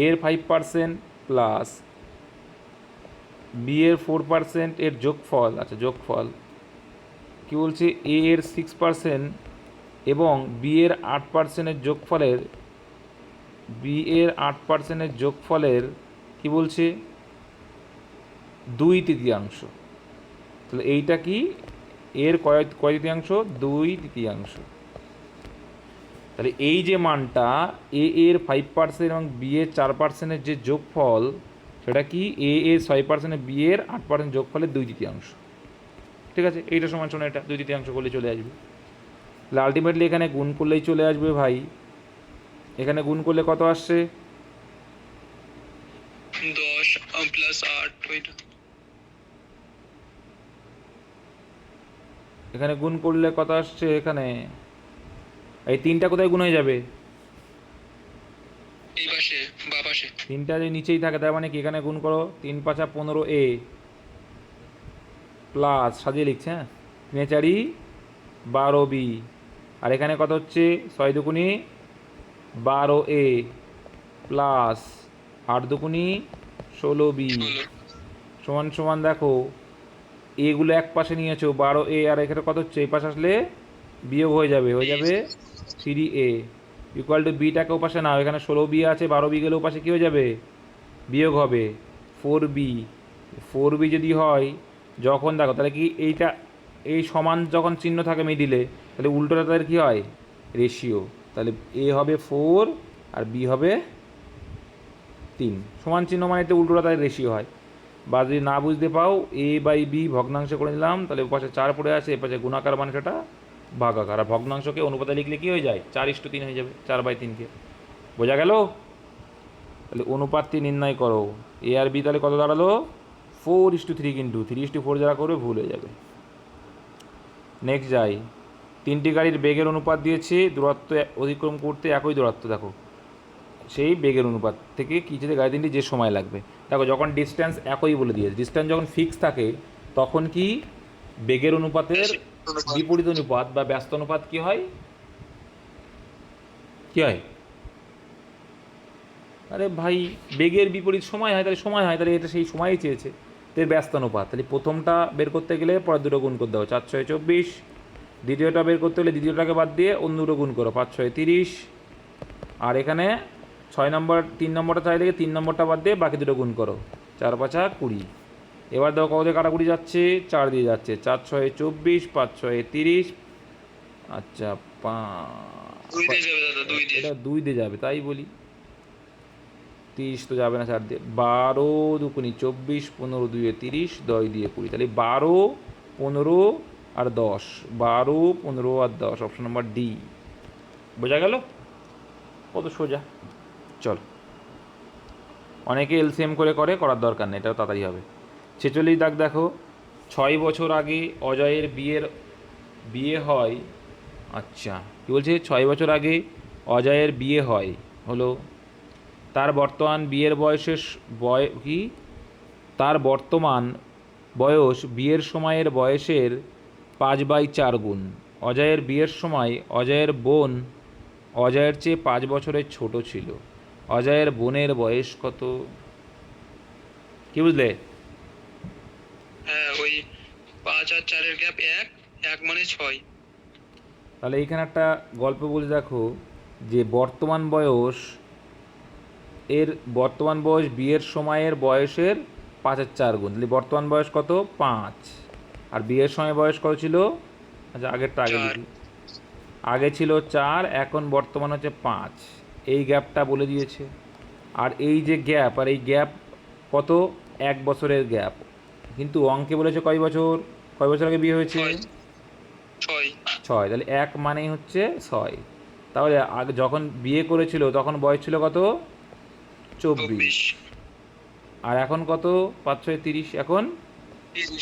এর 5% প্লাস বি এর 4% এর যোগফল, আচ্ছা যোগফল কী বলছে? এ এর 6% এবং বি এর 8%-এর যোগফলের, বি এর 8%-এর যোগফলের কী বলছে? 2/3। তাহলে এইটা কি? এর কয় তৃতীয়াংশ? 2/3। তাহলে এই যে মানটা এ এর 5% এবং বি এর 4%-এর যে যোগফল, সেটা কি? এ এর 6% বি এর 8% যোগফলের 2/3। ঠিক আছে, এইটা সমান সমান এটা 2/3 করলে চলে আসবে। তাহলে আলটিমেটলি এখানে গুণ করলেই চলে আসবে ভাই। এখানে গুণ করলে কত আসছে? 10 প্লাস 8 ওইটা। এখানে গুণ করলে কত আসছে? এখানে এই 3টা কোথায় গুণ হয়ে যাবে? এই পাশে বা পাশে 3টা যে নিচেই থাকে, তার মানে কি? এখানে গুণ করো 3 5 15 এ প্লাস, সাজিয়ে লিখছে, হ্যাঁ, 3 4 12 বি, আর এখানে কত হচ্ছে? 6 দুগুণি 12 এ প্লাস 8 দুগুণি 16 বি সমান সমান, দেখো এগুলো এক পাশে নিয়েছো 12 এ, আর এখানে কত হচ্ছে? এই পাশে আসলে বিয়োগ হয়ে যাবে 3 এ ইকুয়াল টু বিটাকে ও পাশে নাও, এখানে 16 বি আছে, 12 বি গেলে ও পাশে কী হয়ে যাবে? বিয়োগ হবে 4 বি। 4 বি যদি হয় যখন, দেখো তাহলে কি এইটা, এই সমান যখন চিহ্ন থাকে মিডিলে, তাহলে উল্টোটা তাদের কী হয়? রেশিও। তাহলে এ হবে 4 আর বি হবে 3, সমান চিহ্ন মানে এতে উল্টোটা তাদের রেশিও হয়। বা যদি না বুঝতে পাও, এ বাই বি ভগ্নাংশ করে নিলাম, তাহলে ও পাশে 4 পড়ে আছে, এ পাশে গুণাকার মানে সেটা ভাগাকার, আর ভগ্নাংশকে অনুপাতে লিখলে কী হয়ে যায়? 4:3 হয়ে যাবে, 4/3কে। বোঝা গেল? তাহলে অনুপাতটি নির্ণয় করো। এ আর বি তাহলে কত দাঁড়ালো? 4:3, কিন্তু 3:4 যারা করবে ভুল হয়ে যাবে। নেক্সট যাই, 3টি গাড়ির বেগের অনুপাত দিয়েছে, দূরত্ব অতিক্রম করতে একই দূরত্ব, দেখো সেই বেগের অনুপাত থেকে কী যেতে গাড়ি 3টি যে সময় লাগবে। দেখো যখন ডিস্ট্যান্স একই বলে দিয়েছে, ডিস্ট্যান্স যখন ফিক্স থাকে তখন কি বেগের অনুপাতের বিপরীত অনুপাত বা ব্যস্ত অনুপাত কি হয়? কি হয়? আরে ভাই, বেগের বিপরীত সময় হয়, তাহলে সময় হয়, তাহলে এটা সেই সময়ই চেয়েছে, তো এর ব্যস্ত অনুপাত। তাহলে প্রথমটা বের করতে গেলে পরের দুটো গুণ করতে হবে, 4 6 24। দ্বিতীয়টা বের করতে হলে দ্বিতীয়টাকে বাদ দিয়ে অন্য দুটো গুণ করো, 5 6 30। আর এখানে 6 নম্বর 3 নম্বরটা চাইলে 3 নম্বরটা বাদ দিয়ে বাকি দুটো গুণ করো, 4 5 20। এবার দেখো কত দিয়ে কাটাকুটি যাচ্ছে, 4 দিয়ে যাচ্ছে, 4 6 24, 5 6 30। আচ্ছা, 2 দিয়ে যাবে দাদা, 2 দিয়ে। এটা 2 দিয়ে যাবে, তাই বলি। 30 তো যাবে না 4 দিয়ে। 12 দুগুণি 24, 15 2 30, 10 দিয়ে 20। তাহলে 12 15 আর 10, 12 15 আর 10, অপশন নাম্বার ডি। বোঝা গেল? কত সোজা। চল, অনেকে এলসিএম করার দরকার নেই, এটাও তাড়াতাড়ি হবে। 46 দাগ দেখো, 6 বছর আগে অজয়ের বিয়ে হয়। আচ্ছা, কী বলছে? 6 বছর আগে অজয়ের বিয়ে হয়, হলো। তার বর্তমান বিয়ের তার বর্তমান বয়স বিয়ের সময়ের বয়সের 5/4 গুণ। অজয়ের বিয়ের সময় অজয়ের বোন অজয়ের চেয়ে 5 বছরের ছোট ছিল। অজয়ের বোনের বয়স কত? কি বুঝলে? হ্যাঁ, ওই 5 আর 4 এর গ্যাপ 1, 1 মানে 6। তাহলে এইখানে একটা গল্প বলে দেখো, যে বর্তমান বয়স বিয়ের সময়ের বয়সের 5/4 গুণ। তাহলে বর্তমান বয়স কত? 5। আর বিয়ের সময় বয়স কত ছিল? আচ্ছা, আগেরটা আগে 4। লিখি। আগে ছিল 4, এখন বর্তমান হচ্ছে 5। এই গ্যাপটা বলে দিয়েছে। আর এই যে গ্যাপ, আর এই গ্যাপ কত? 1 বছরের গ্যাপ। কিন্তু অঙ্কে বলেছে কয় বছর আগে বিয়ে হয়েছে? 6। 6। তাহলে 1 মানেই হচ্ছে 6। তাহলে আগে যখন বিয়ে করেছিল তখন বয়স ছিল কত? 24। আর এখন কত? 5 6 30, এখন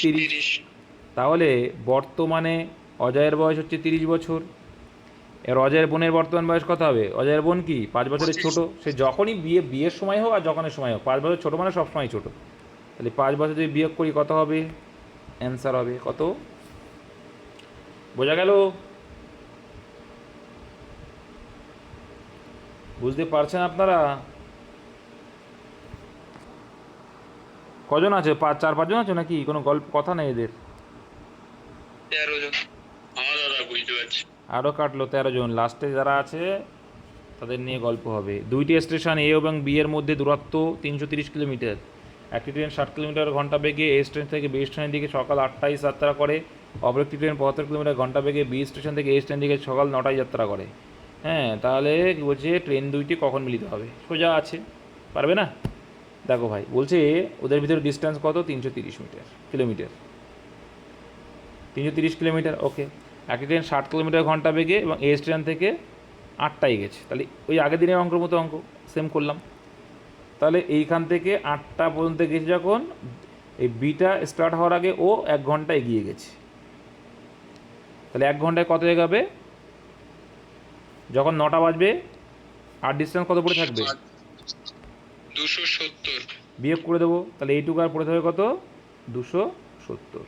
30। তাহলে বর্তমানে অজয়ের বয়স হচ্ছে 30 বছর। এর অজয়ের বোনের বর্তমান বয়স কত হবে? অজয়ের বোন কি 5 বছরের ছোট? সে যখনই বিয়ের সময় হোক আর যখনের সময় হোক, 5 বছর ছোট মানে সবসময় ছোট। তাহলে 5 বছর যদি বিয়োগ করি কত হবে? অ্যান্সার হবে কত? বোঝা গেল? বুঝতে পারছেন আপনারা? কজন আছে? 4 5 জন আছে নাকি? কোনো গল্প কথা নেই এদের? 13 জন। হ্যাঁ দাদা, বুঝতে পারছি। আরও কাটলো 13 জন। লাস্টে যারা আছে তাদের নিয়ে গল্প হবে। 2টি স্টেশন এ এবং বি এর মধ্যে দূরত্ব 330 কিলোমিটার। একটি ট্রেন 60 কিলোমিটার ঘন্টা বেগে এ স্টেশন থেকে বি স্টেশনের দিকে সকাল 8টায় যাত্রা করে। অপর একটি ট্রেন 75 কিলোমিটার ঘন্টা বেগে বি স্টেশন থেকে এ স্টেশনের দিকে সকাল 9টায় যাত্রা করে। হ্যাঁ, তাহলে কী বলছে? ট্রেন দুইটি কখন মিলিত হবে? সোজা আছে, পারবে না? দেখো ভাই, বলছে ওদের ভিতরে ডিস্টেন্স কত? 330 কিলোমিটার। 330 কিলোমিটার, ওকে। একটি ট্রেন 60 কিলোমিটার ঘন্টা বেগে এবং এ স্টেশন থেকে 8টায় গেছে। তাহলে ওই আগের দিনের অঙ্কের মতো অঙ্ক সেম করলাম। তাহলে এইখান থেকে 8টা পর্যন্ত গেছে, যখন এই বিটা স্টার্ট হওয়ার আগে ও 1 ঘন্টা এগিয়ে গেছে। তাহলে 1 ঘন্টায় কত এগাবে? যখন 9টা বাজবে আর ডিস্টেন্স কত পড়ে থাকবে? 270। বিয়োগ করে দেবো, তাহলে এইটুকু আর পড়ে থাকবে কত? 270।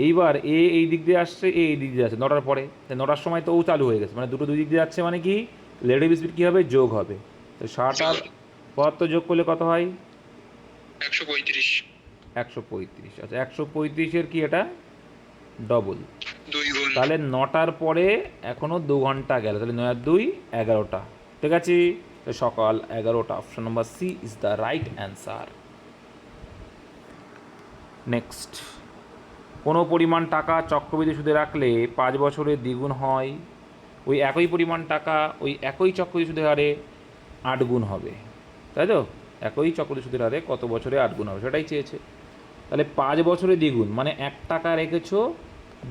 এইবার এই দিক দিয়ে আসছে, এই দিক দিয়ে আসছে 9টার পরে। তাই 9টার সময় তো ও চালু হয়ে গেছে, মানে দুটো দুই দিক দিয়ে যাচ্ছে, মানে কি রিলেটিভ স্পিড কী হবে? যোগ হবে। তো 60 আর 72 যোগ করলে কত হয়? 135। 135। আচ্ছা, 135-এর কি এটা? ডবল। 2 গুণ। তাহলে 9টার পরে এখনও 2 ঘন্টা গেল, তাহলে 9 আর 2 11টা। ঠিক আছে, সকাল 11টা। Option number C is the right answer. Next, কোনো পরিমাণ টাকা চক্রবৃদ্ধি সুদে রাখলে 5 বছরে দ্বিগুণ হয়। ওই একই পরিমাণ টাকা ওই একই চক্রবৃদ্ধি সুদের হারে 8 গুণ হবে, তাই তো? একই চক্রবৃদ্ধি সুদের হারে কত বছরে 8 গুণ হবে সেটাই চেয়েছে। তাহলে 5 বছরে দ্বিগুণ মানে 1 টাকা রেখেছো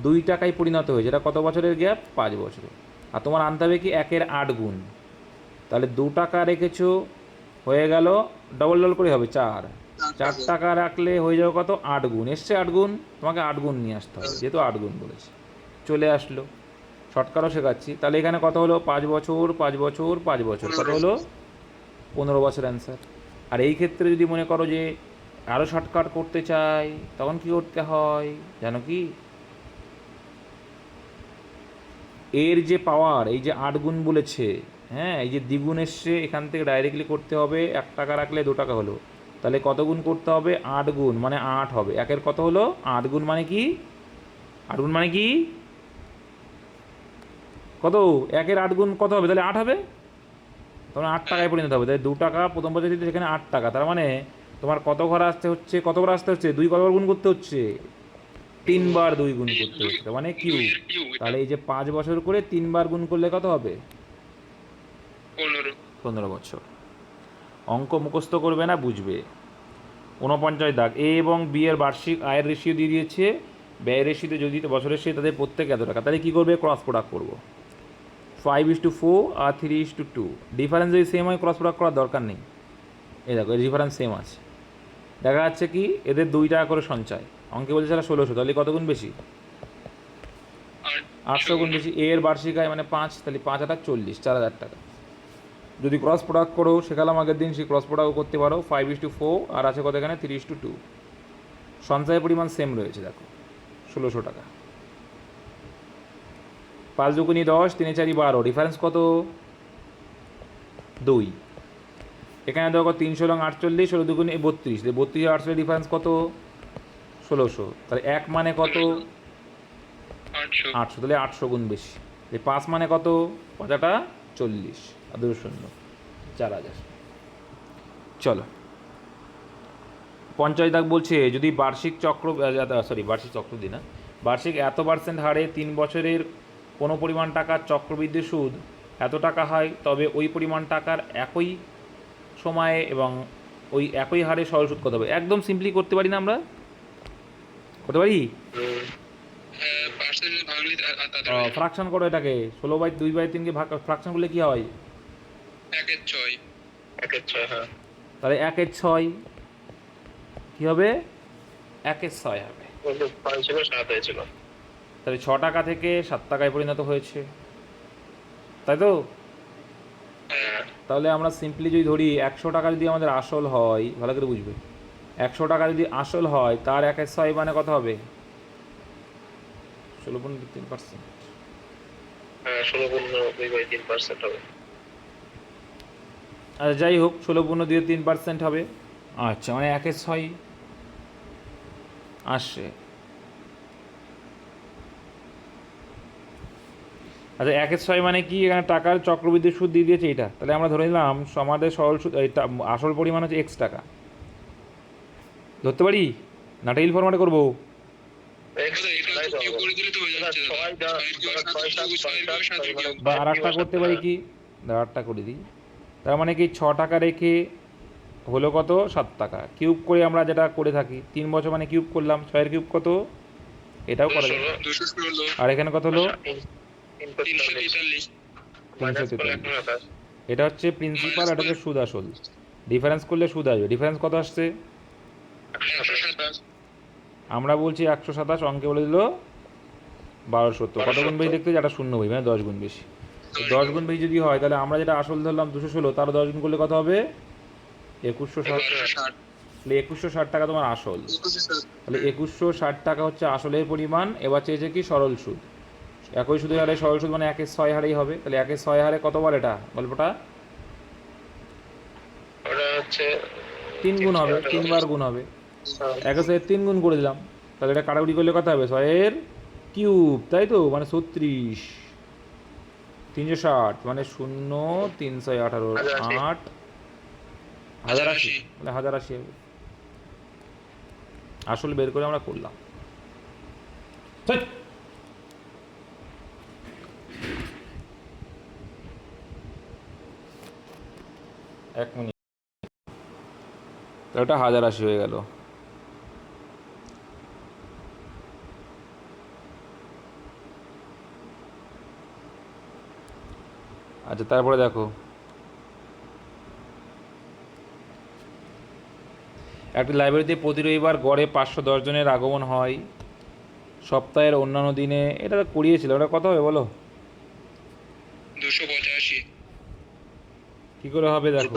2 টাকায় পরিণত হয়েছে, এটা কত বছরের গ্যাপ? 5 বছরে। আর তোমার আনতে হবে কি 1-এর 8 গুণ। তাহলে 2 টাকা রেখেছো, হয়ে গেল ডবল করে হবে 4। 4 টাকা রাখলে হয়ে যাবে কত? 8 গুণ। এসছে 8 গুণ, তোমাকে 8 গুণ নিয়ে আসতে হবে, যেহেতু 8 গুণ বলেছে। চলে আসলো, শর্টকাটও শেখাচ্ছি। তাহলে এখানে কত হলো? 5 বছর 5 বছর 5 বছর, কত হলো? 15 বছর অ্যান্সার। আর এই ক্ষেত্রে যদি মনে করো যে আরও শর্টকাট করতে চাই, তখন কী করতে হয় জানো কি? এর যে পাওয়ার, এই যে 8 গুণ বলেছে, হ্যাঁ, এই যে দ্বিগুণ এসছে, এখান থেকে ডাইরেক্টলি করতে হবে, 1 টাকা রাখলে 2 টাকা হলো, তাহলে কত গুণ করতে হবে? 8 গুণ, মানে 8 হবে। একের কত হলো? 8 গুণ মানে কি? 8 গুণ মানে কি? কত? একের 8 গুণ কত হবে? তাহলে 8 হবে। তখন 8 টাকায় পরিণত হবে। তাই 2 টাকা প্রথম বছর দিতে, সেখানে 8 টাকা। তার মানে তোমার কত ঘর আসতে হচ্ছে? কতবার আসতে হচ্ছে? 2 কতবার গুণ করতে হচ্ছে? 3 বার 2 গুণ করতে হচ্ছে, তার মানে কিউ। তাহলে এই যে 5 বছর করে 3 বার গুণ করলে কত হবে? 15 বছর। অঙ্ক মুখস্থ করবে না, বুঝবে। 49 দাগ, এ এবং বি এর বার্ষিক আয়ের রেশিও দিয়ে দিয়েছে, ব্যয় রেশিওতে যদি বছরের শেষে তাদের প্রত্যেকে এত টাকা, তাহলে কী করবে? ক্রস প্রোডাক্ট করবো। 5:4 আর 3:2। ডিফারেন্স যদি সেম হয় ক্রস প্রোডাক্ট করার দরকার নেই। এই দেখো, এর ডিফারেন্স সেম আছে। দেখা যাচ্ছে কি এদের 2 টাকা করে সঞ্চয়। অঙ্কে বলছে সেটা 1600, তাহলে কত গুণ বেশি? 800 গুণ বেশি। এর বার্ষিক আয় মানে 5, তাহলে 5 আর 40, 4000 টাকা। যদি ক্রস প্রোডাক্ট করো, শেখালাম আগের দিন, সেই ক্রস প্রোডাক্টও করতে পারো। 5:4 আর আছে কত এখানে? 3:2। সঞ্চয়ের পরিমাণ সেম রয়েছে, দেখো 1600 টাকা। 5 দুগুণী 10, 3 4 12, ডিফারেন্স কত? 2। এখানে দেখো 300 লং 48, 16 দুগুণী 32, 32 আর 800 ডিফারেন্স কত? 1600। তাহলে 1 মানে কত? 800, তাহলে 800 গুণ বেশি। 5 মানে কত? 5টা 40 আর 2 শূন্য, 4000। চলো 50 দাগ বলছে, যদি বার্ষিক চক্র দিন না, বার্ষিক এত % হারে 3 বছরের কোনো পরিমাণ টাকার চক্রবৃদ্ধি সুদ এত টাকা হয়, তবে ওই পরিমাণ টাকার একই সময়ে এবং ওই একই হারে সরল সুদ কত হবে? একদম সিম্পলি করতে পারি না আমরা? করতে পারি? ফ্রাকশন করো এটাকে। 16/2/3 ভাগ ফ্রাকশন করলে কি হয়? 1/6। হ্যাঁ, তাহলে 1/6 কি হবে? 1/6 হবে। তাহলে 6 টাকা থেকে 7 টাকায় পরিণত হয়েছে, তাই তো? তাহলে আমরা সিম্পলি যদি ধরি 100 টাকা যদি আমাদের আসল হয়, ভালো করে বুঝবে, 100 টাকা যদি আসল হয়, তার 1/6 মানে কত হবে? 16.3%। হ্যাঁ, 16/2/3% হবে। আচ্ছা, যাই হোক, 16.2/3% হবে। আচ্ছা, মানে 1/6 আসছে। আচ্ছা, 1/6 মানে কি? এখানে টাকার চক্রবৃদ্ধি সুদ দিয়ে দিয়েছে এইটা, তাহলে আমরা ধরে নিলাম সমাদের সরল সুদ, এইটা আসল পরিমাণ হচ্ছে X টাকা। ধরতে পারি না? টেইল ফরম্যাটে করবো। বা আর একটা করতে পারি কি, আরেকটা করে দিই। তার মানে কি 6 টাকা রেখে হলো কত? 7 টাকা। কিউব করে আমরা যেটা করে থাকি, 3 বছর মানে কিউব করলাম, 6 এর কিউব কত? এটাও করা যায়। আর এখানে কত হলো? 343। 343। এটা হচ্ছে প্রিন্সিপাল, এটা হচ্ছে সুদ আসল। ডিফারেন্স করলে সুদ আসবে। ডিফারেন্স কত আসছে? 127। আমরা বলছি 127, অঙ্কে বলে দিল 1270। কত গুণ বেশি দেখতে? যেটা 0 বই, মানে 10 গুণ বেশি। 10 গুণ বেশি যদি হয়, তাহলে আমরা যেটা আসল ধরলাম 216, তার 10 গুণ করলে কত হবে? 2160। তাহলে 2160 টাকা তোমার আসল। তাহলে 2160 টাকা হচ্ছে আসলের পরিমাণ। এবার চেয়েছে কি? সরল সুদ। একই সুদের হারে সরল সুদ মানে 1/6 হারেই হবে। তাহলে 1/6 হারে কতবার এটা গল্পটা? 3 গুণ হবে, 3 বার গুণ হবে। 1/6 3 গুণ করে দিলাম, তাহলে এটা কাটাকুটি করলে কত হবে? 6 এর কিউব, তাই তো? মানে 36। 360 মানে 0, 318, 8, 1080, মানে 1080 হবে। আসল বের করে আমরা করলাম। এক মিনিট, ওটা 1080 হয়ে গেল। আচ্ছা, তারপরে দেখো, একটি লাইব্রেরিতে প্রতি রবিবার গড়ে 510 জনের আগমন হয়। সপ্তাহের অন্যান্য দিনে, এটা করিয়েছিল, ওটা কত হবে বলো? 285। কী করে হবে দেখো,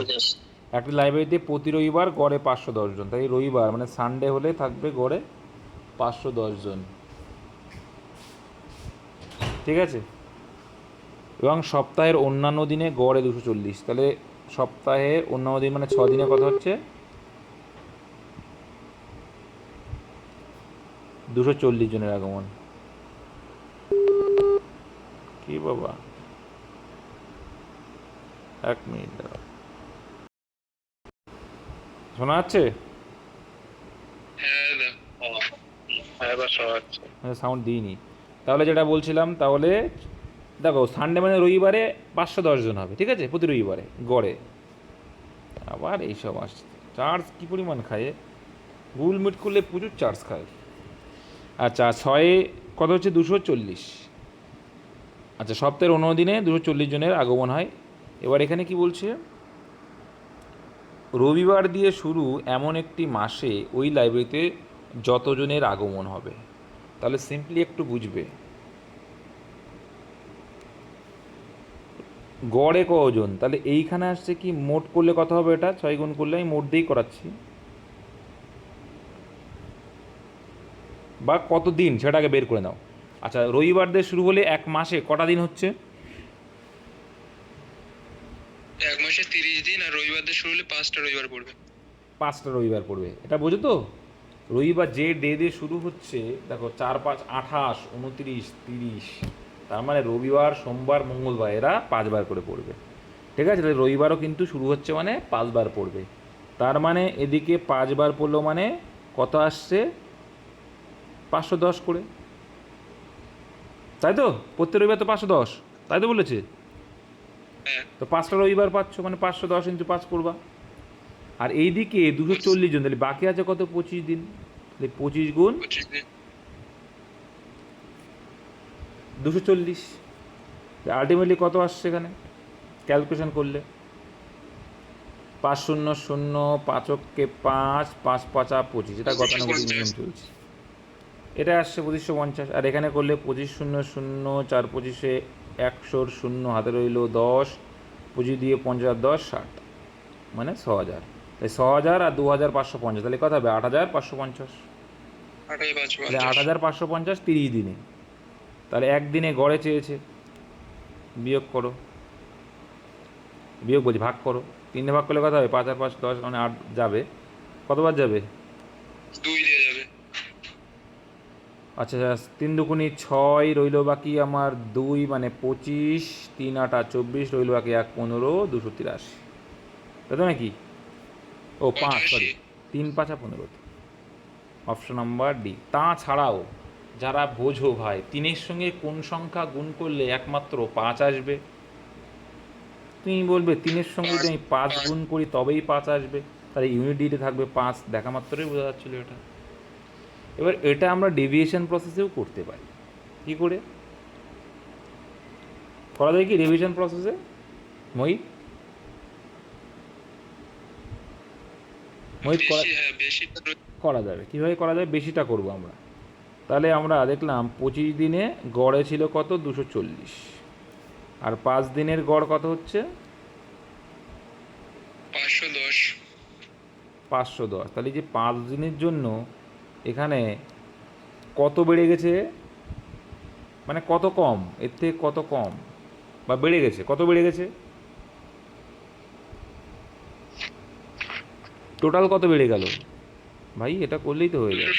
একটি লাইব্রেরিতে প্রতি রবিবার গড়ে 510 জন, তাই রবিবার মানে সানডে হলে থাকবে গড়ে 510 জন, ঠিক আছে? এবং সপ্তাহের অন্যান্য দিনে গড়ে 240। তাহলে সপ্তাহের অন্যান্য দিন মানে 6 দিনে কত হচ্ছে? 240 জনের আগমন। কি বাবা, 1 মিনিট দাঁড়াও, শোনা যাচ্ছে? হ্যাঁ দাদা। হ্যাঁ এবার শোনা যাচ্ছে। সাউন্ড দিইনি। তাহলে যেটা বলছিলাম, তাহলে দেখো সানডে মানে রবিবারে 510 জন হবে, ঠিক আছে, প্রতি রবিবারে গড়ে। আবার এইসব আসছে, চার্জ কী পরিমাণ খায়, গুগল মিট করলে প্রচুর চার্জ খায়। আচ্ছা, 6 কত হচ্ছে? 240। আচ্ছা, সপ্তাহের 19 দিনে 240 জনের আগমন হয়। এবার এখানে কি বলছে? রবিবার দিয়ে শুরু এমন একটি মাসে ওই লাইব্রেরিতে যতজনের আগমন হবে। তাহলে সিম্পলি একটু বুঝবে, গড়ে কজন, তাহলে এইখানে আসছে কি মোট করলে কত হবে? এটা 6 গুণ করলে, আমি মোট দিয়েই করাচ্ছি, বা কত দিন সেটাকে বের করে নাও। আচ্ছা, রবিবার দিয়ে শুরু হলে এক মাসে কটা দিন হচ্ছে? এক মাসে 30 দিন, আর রবিবার দিয়ে শুরু হলে 5টা রবিবার পড়বে। 5টা রবিবার পড়বে, এটা বোঝো তো? রবিবার যে ডে দিয়ে শুরু হচ্ছে, দেখো 4 5 28 29 30, তার মানে রবিবার সোমবার মঙ্গলবার এরা 5 বার করে পড়বে, ঠিক আছে? তাহলে রবিবারও কিন্তু শুরু হচ্ছে মানে 5 বার পড়বে। তার মানে এদিকে 5 বার পড়লো মানে কত আসছে? 510 করে, তাই তো? প্রত্যেক রবিবার তো 510, তাই তো বলেছে? হ্যাঁ। তো 5টা রবিবার পাচ্ছ, মানে 510 ইন্টু 5 করবা। আর এইদিকে 240 জন, তাহলে বাকি আছে কত? 25 দিন। তাহলে 25 গুণ 25 দিন। 240, আলটিমেটলি কত আসছে এখানে ক্যালকুলেশন করলে? 5 0 0 5 অক্কে 5 5 5 25, এটা গতানুগতিক নিয়ম চলছে, এটা আসছে 2550। আর এখানে করলে 25 0 0 4 25 100 0 হাতে রইল 10, 25 দিয়ে 50 10 60, মানে 6000। তাই 6000 আর 2550, তাহলে কত হবে? 8550। তাহলে 8550 30 দিনে। তাহলে একদিনে গড়ে চেয়েছে, বিয়োগ করো, বিয়োগ বলছি ভাগ করো, 3 ভাগ করলে কত হবে? 5 আর 5 10, মানে 8 যাবে। কতবার যাবে? 2 দিয়ে যাবে। আচ্ছা, 3 দুগুণি 6, রইল বাকি আমার 2, মানে 25, 3 8 24, রইল বাকি 1 15, 283, তাই তো নাকি? ও 5, সরি, 3 5 15, অপশন নাম্বার ডি। তাছাড়াও যারা বোঝো ভাই, 3-এর সঙ্গে কোন সংখ্যা গুণ করলে একমাত্র 5 আসবে? তুমি বলবে 3-এর সঙ্গে যদি আমি 5 গুণ করি তবেই 5 আসবে, তাহলে ইউনিট ডিতে থাকবে 5, দেখা মাত্রই বোঝা যাচ্ছিলো এটা। এবার এটা আমরা ডেভিয়েশন প্রসেসেও করতে পারি। কী করে করা যায়? কি ডেভিয়েশন প্রসেসে মোহিত করা যাবে? কীভাবে করা যায়? বেশিটা করব আমরা। তাহলে আমরা দেখলাম 25 দিনে গড়ে ছিল কত? 240, আর 5 দিনের গড় কত হচ্ছে? 510। 510। তাহলে যে 5 দিনের জন্য এখানে কত বেড়ে গেছে, মানে কত কম, এর থেকে কত কম বা বেড়ে গেছে, কত বেড়ে গেছে? টোটাল কত বেড়ে গেল ভাই? এটা করলেই তো হয়ে যায়।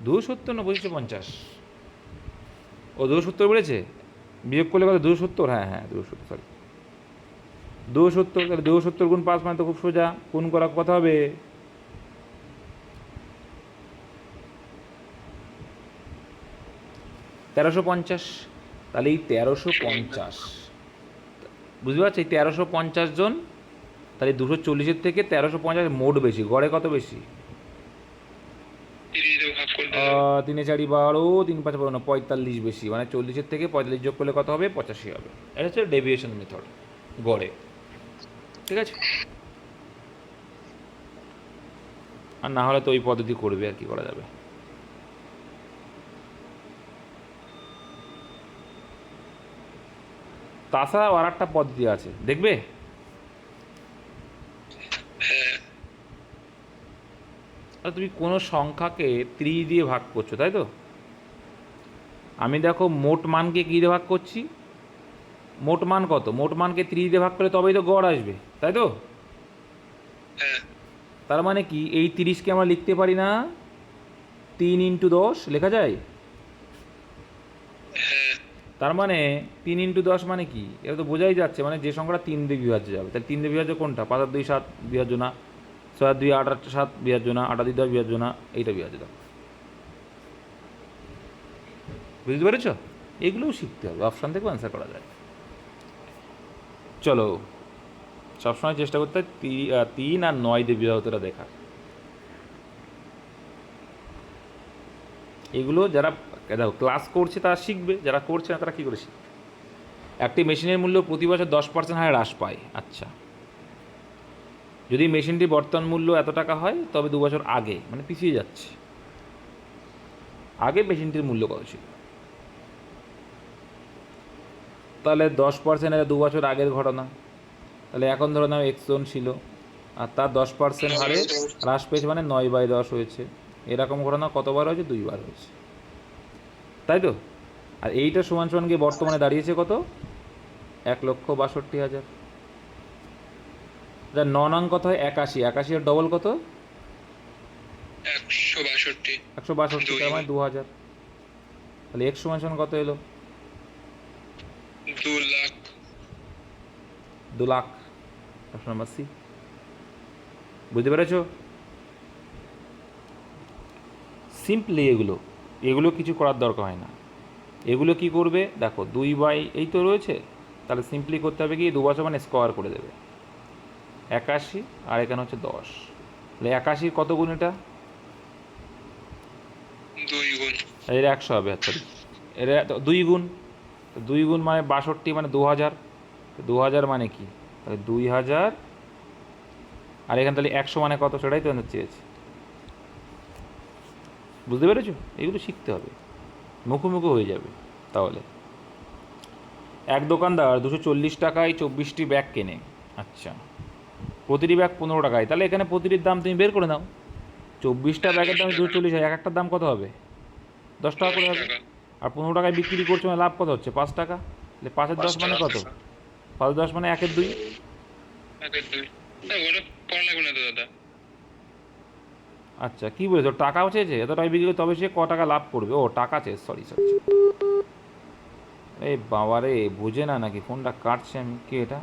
270 না 250? ও 270 বেড়েছে, বিয়োগ করলে কত? 270, হ্যাঁ হ্যাঁ 270, সরি 270। তাহলে 270 গুণ 5 মানে তো খুব সোজা, গুণ করা কত হবে? 1350। তাহলে এই 1350, বুঝতে পারছো? এই 1350 জন, তাহলে 240-এর থেকে 1350 মোট বেশি, গড়ে কত বেশি? 3 4 12, 3 5 12, 45 বেশি, মানে 40-এর থেকে 45 যোগ করলে কত হবে? 85 হবে। এটা হচ্ছে ডেভিয়েশন মেথড গড়ে, ঠিক আছে? আর না হলে তো ওই পদ্ধতি করবে, আর কি করা যাবে। তাছাড়াও আর একটা পদ্ধতি আছে, দেখবে? তুমি কোনো সংখ্যাকে 3 দিয়ে ভাগ করছো, তাই তো? আমি দেখো মোট মানকে কী দিয়ে ভাগ করছি, মোট মান কত, মোট মানকে 3 দিয়ে ভাগ করলে তবেই তো গড় আসবে, তাই তো? হ্যাঁ তার মানে কি এই 30কে আমরা লিখতে পারি না 3 ইন্টু 10 লেখা যায়? হ্যাঁ তার মানে 3 ইন্টু 10 মানে কি, এটা তো বোঝাই যাচ্ছে মানে যে সংখ্যাটা 3 দিয়ে বিভাজ্য যাবে। তাহলে 3 দিয়ে বিভাজ্য কোনটা? 5 আর 2 7 বিভাজ্য না, 6 আর 2 8 আর 7 বিভাজ্য না, 8 আর 2 10 বিভাজ্য না, এইটা বিভাজ্য দাও। বুঝতে পেরেছ? এগুলোও শিখতে হবে, অপশান থেকে অ্যান্সার করা যায়। চলো সবসময় চেষ্টা করতে হয় 3 আর 9 দিয়ে বিভাজ্যটা দেখা। এগুলো যারা দেখো ক্লাস করছে তারা শিখবে, যারা করছে না তারা কী করে শিখবে? একটি মেশিনের মূল্য প্রতি বছর 10% হারে হ্রাস পায়। আচ্ছা, যদি মেশিনটি বর্তমান মূল্য এত টাকা হয় তবে 2 বছর আগে, মানে পিছিয়ে যাচ্ছে, আগে মেশিনটির মূল্য কত ছিল? তাহলে 10% 2 বছর আগের ঘটনা, তাহলে এখন ধরো নাও x জন ছিল আর তার 10% হারে হ্রাস পেয়েছে মানে 9/10 হয়েছে। এরকম ঘটনা কতবার হয়েছে? 2বার হয়েছে, তাই তো? আর এইটা সমান সমান গিয়ে বর্তমানে দাঁড়িয়েছে কত? 1,62,000। যা 9 নং কত হয়? 81। 81 এর ডবল কত? 162। 162, তার মানে 2,000। তাহলে x সমান সমান কত এলো? 2 lakh. 2 lakh. Option number C. বুঝতে পেরেছো? সিম্পলি এগুলো কিছু করার দরকার হয় না। এগুলো কি করবে দেখো, 2/, তো রয়েছে, তাহলে সিম্পলি করতে হবে কি 2 বছর মানে স্কোয়ার করে দেবে 81, আর এখানে হচ্ছে 10। তাহলে 81 কত গুণ? এটা 2 গুণ। এর 100 হবে। আচ্ছা, এটা 2 গুণ, 2 গুণ মানে 62 মানে 2,000। 2,000 মানে কি? তাহলে 2,000, আর এখানে তাহলে 100 মানে কত, সেটাই তো জানতে চেয়েছি। বুঝতে পেরেছো? এগুলো শিখতে হবে, মুখোমুখি হয়ে যাবে তাহলে। এক দোকানদার 240 টাকায় 24টি ব্যাগ কেনে। আচ্ছা, প্রতিটি ব্যাগ 15 টাকায়, তাহলে এখানে প্রতিটির দাম তুমি বের করে নাও। 24টা ব্যাগের দাম 240 হয়, এক একটার দাম কত হবে? 10 টাকা করে হবে। আর 15 টাকায় বিক্রি করছে মানে লাভ কত হচ্ছে? 5 টাকা। তাহলে 5-এর 10 মানে কত? 5-এর 10 মানে 1-এর 2। 1-এর 2। ওটা পড়া লাগবে না তো দাদা। আচ্ছা, কী বলেছো? টাকাও চেয়েছে, এত টাকা বিক্রি করে তবে সে ক টাকা লাভ করবে? ও টাকা চেয়ে, সরি। এই বাবা রে, বুঝে না নাকি? ফোনটা কাটছে আমি, কে এটা?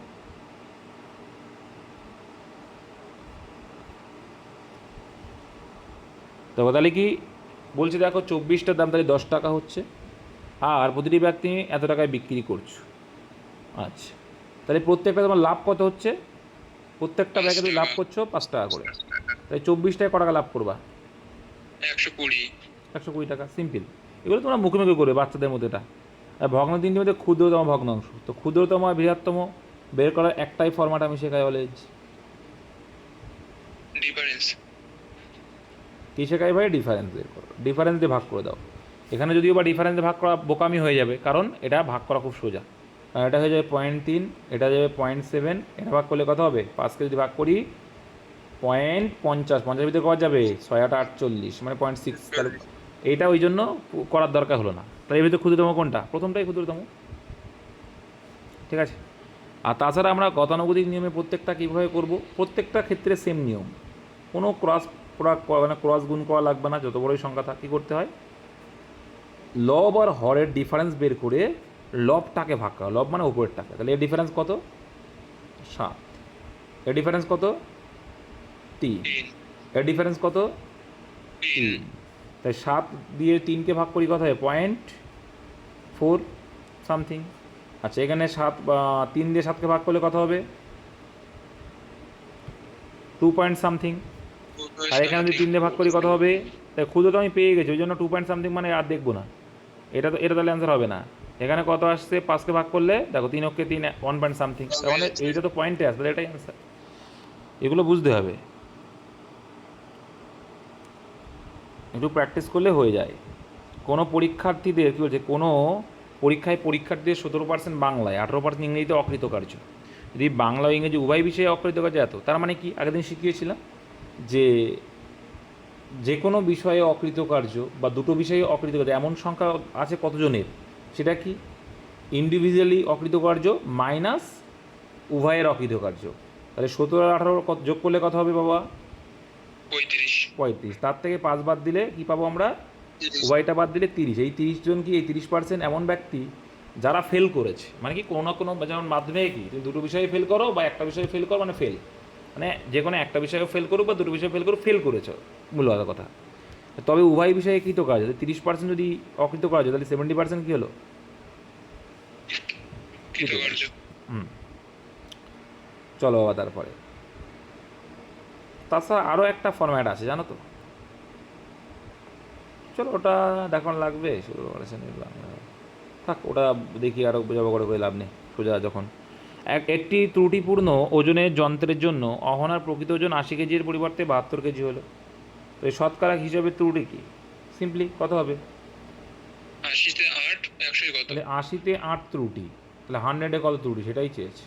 তো তাহলে কি বলছি দেখো, 24টার দাম তাহলে 10 টাকা হচ্ছে, আর প্রতিটি ব্যাগ তুমি এত টাকায় বিক্রি করছো। আচ্ছা, তাহলে প্রত্যেকটা তোমার লাভ কত হচ্ছে? প্রত্যেকটা ব্যাগে তুমি লাভ করছো 5 টাকা করে, তাই 24টায় ক টাকা লাভ করবা? 120। 120 টাকা। সিম্পল। এগুলো তোমরা মুখে মুখে করবে বাচ্চাদের মধ্যে। এটা আর ভগ্ন তিনটির মধ্যে ক্ষুদ্রতম ভগ্নাংশ, তো ক্ষুদ্রতম আর বৃহত্তম বের করার একটাই ফরম্যাট আমি শেখাই, অলওয়েজ ডিফারেন্স। কী শেখাই ভাই? ডিফারেন্স বের করো, ডিফারেন্স দিয়ে ভাগ করে দাও। এখানে যদিও বা ডিফারেন্স দিয়ে ভাগ করা বোকামি হয়ে যাবে, কারণ এটা ভাগ করা খুব সোজা। কারণ এটা হয়ে যাবে 0.3, এটা যাবে 0.7, এটা ভাগ করলে কত হবে? 5কে যদি ভাগ করি 0.50, 50 ভিতরে করা যাবে 6-8 48 মানে 0.6। তাহলে এইটা ওই জন্য করার দরকার হলো না। তাহলে এর ভিতরে ক্ষুদ্রতম কোনটা? প্রথমটাই ক্ষুদ্রতম, ঠিক আছে? আর তাছাড়া আমরা গতানুগতিক নিয়মে প্রত্যেকটা কীভাবে করব? প্রত্যেকটা ক্ষেত্রে সেম নিয়ম, কোনো মানে ক্রস গুণ করা লাগবে না। যত বড়ই সংখ্যা থাক, কী করতে হয়? লব আর হরের ডিফারেন্স বের করে লবটাকে ভাগ করা। লব মানে উপরের টাকা, তাহলে এর ডিফারেন্স কত? 7। এর ডিফারেন্স কত? 3। এর ডিফারেন্স কত? 3। তাই 7 দিয়ে 3কে ভাগ করি কত হয়? 0.4 সামথিং। আচ্ছা, এখানে 3 দিয়ে 7কে ভাগ করলে কত হবে? 2 পয়েন্ট সামথিং। আর এখানে যদি 3 দিয়ে ভাগ করি কত হবে? তাই ক্ষুদ্র তো আমি পেয়ে গেছি, ওই জন্য 2 পয়েন্ট সামথিং মানে আর দেখবো না। এটা তাহলে অ্যান্সার হবে না। এখানে কত আসছে? 5কে ভাগ করলে দেখো 3 অক্ষে 3, 1 পয়েন্ট সামথিং, তার মানে এইটা তো পয়েন্টে আসবে, এটাই অ্যান্সার। এগুলো বুঝতে হবে, একটু প্র্যাকটিস করলে হয়ে যায়। কোনো পরীক্ষার্থীদের কী বলছে, কোনো পরীক্ষার্থীদের 17% বাংলায়, 18% ইংরেজিতে অকৃতকার্য। যদি বাংলা ও ইংরেজি উভয় বিষয়ে অকৃতকার্য এত, তার মানে কি? আগের দিন শিখিয়েছিলাম যে যে কোনো বিষয়ে অকৃতকার্য বা দুটো বিষয়ে অকৃতকার্য এমন সংখ্যা আছে কতজনের, সেটা কি ইন্ডিভিজুয়ালি অকৃতকার্য মাইনাস উভয়ের অকৃতকার্য। তাহলে 17 আর 18 যোগ করলে কত হবে বাবা? 35। 35। তার থেকে 5 বাদ দিলে কি পাবো আমরা? উভয়টা বাদ দিলে 30। এই 30 জন কি, এই 30% এমন ব্যক্তি যারা ফেল করেছে, মানে কি কোনো না কোনো, যেমন মাধ্যমিকে কি তুমি দুটো বিষয়ে ফেল করো বা একটা বিষয়ে ফেল করো মানে ফেল, মানে যে কোনো একটা বিষয়ে ফেল করুক বা দুটো বিষয়ে ফেল করুক, ফেল করেছো মূল কথা। তবে উভয় বিষয়ে কৃতকার্য, 30% যদি অকৃতকার্য তাহলে 70% কী হলো? কৃতকার্য। হুম, চলো বাবা তারপরে। তাছাড়া আরও একটা ফরম্যাট আছে জানো তো, চলো ওটা দেখানো লাগবে, থাক ওটা দেখি, আরও বোঝাবো করে লাভ নেই, সোজা যখন একটি ত্রুটিপূর্ণ ওজনের যন্ত্রের জন্য অহনার প্রকৃত ওজন 80 কেজির পরিবর্তে 72 কেজি হলো, তো এই শতকরা হিসাবে ত্রুটি কি? সিম্পলি কত হবে? 80-তে 8, 100 কত? তাহলে 80-তে 8 ত্রুটি, তাহলে 100-এ কত ত্রুটি সেটাই চেয়েছে।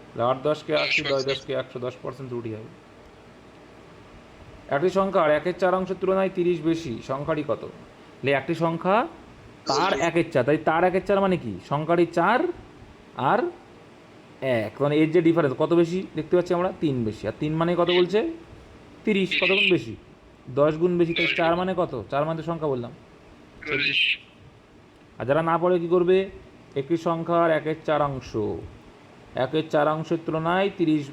তাহলে 8 10-কে 80, 10 10-কে 100, 10% ত্রুটি হবে। একটি সংখ্যার 1/4 অংশের তুলনায় 30 বেশি সংখ্যাটি কত? তাহলে একটি সংখ্যা তার 1/4, তাই তার 1/4 মানে কি? সংখ্যাটি 4 আর 1, মানে এর যে ডিফারেন্স কত বেশি লেখতে পাচ্ছি আমরা? 3 বেশি। আর 3 মানে কত বলছে? 30। কত গুণ বেশি? 10 গুণ বেশি। তাই 4 মানে কত? 4 মানে তো সংখ্যা বললাম। 40। আর যারা না পড়ে কী করবে? একটি সংখ্যার 1/4 অংশ, 1/4 অংশের তুলনায় 30,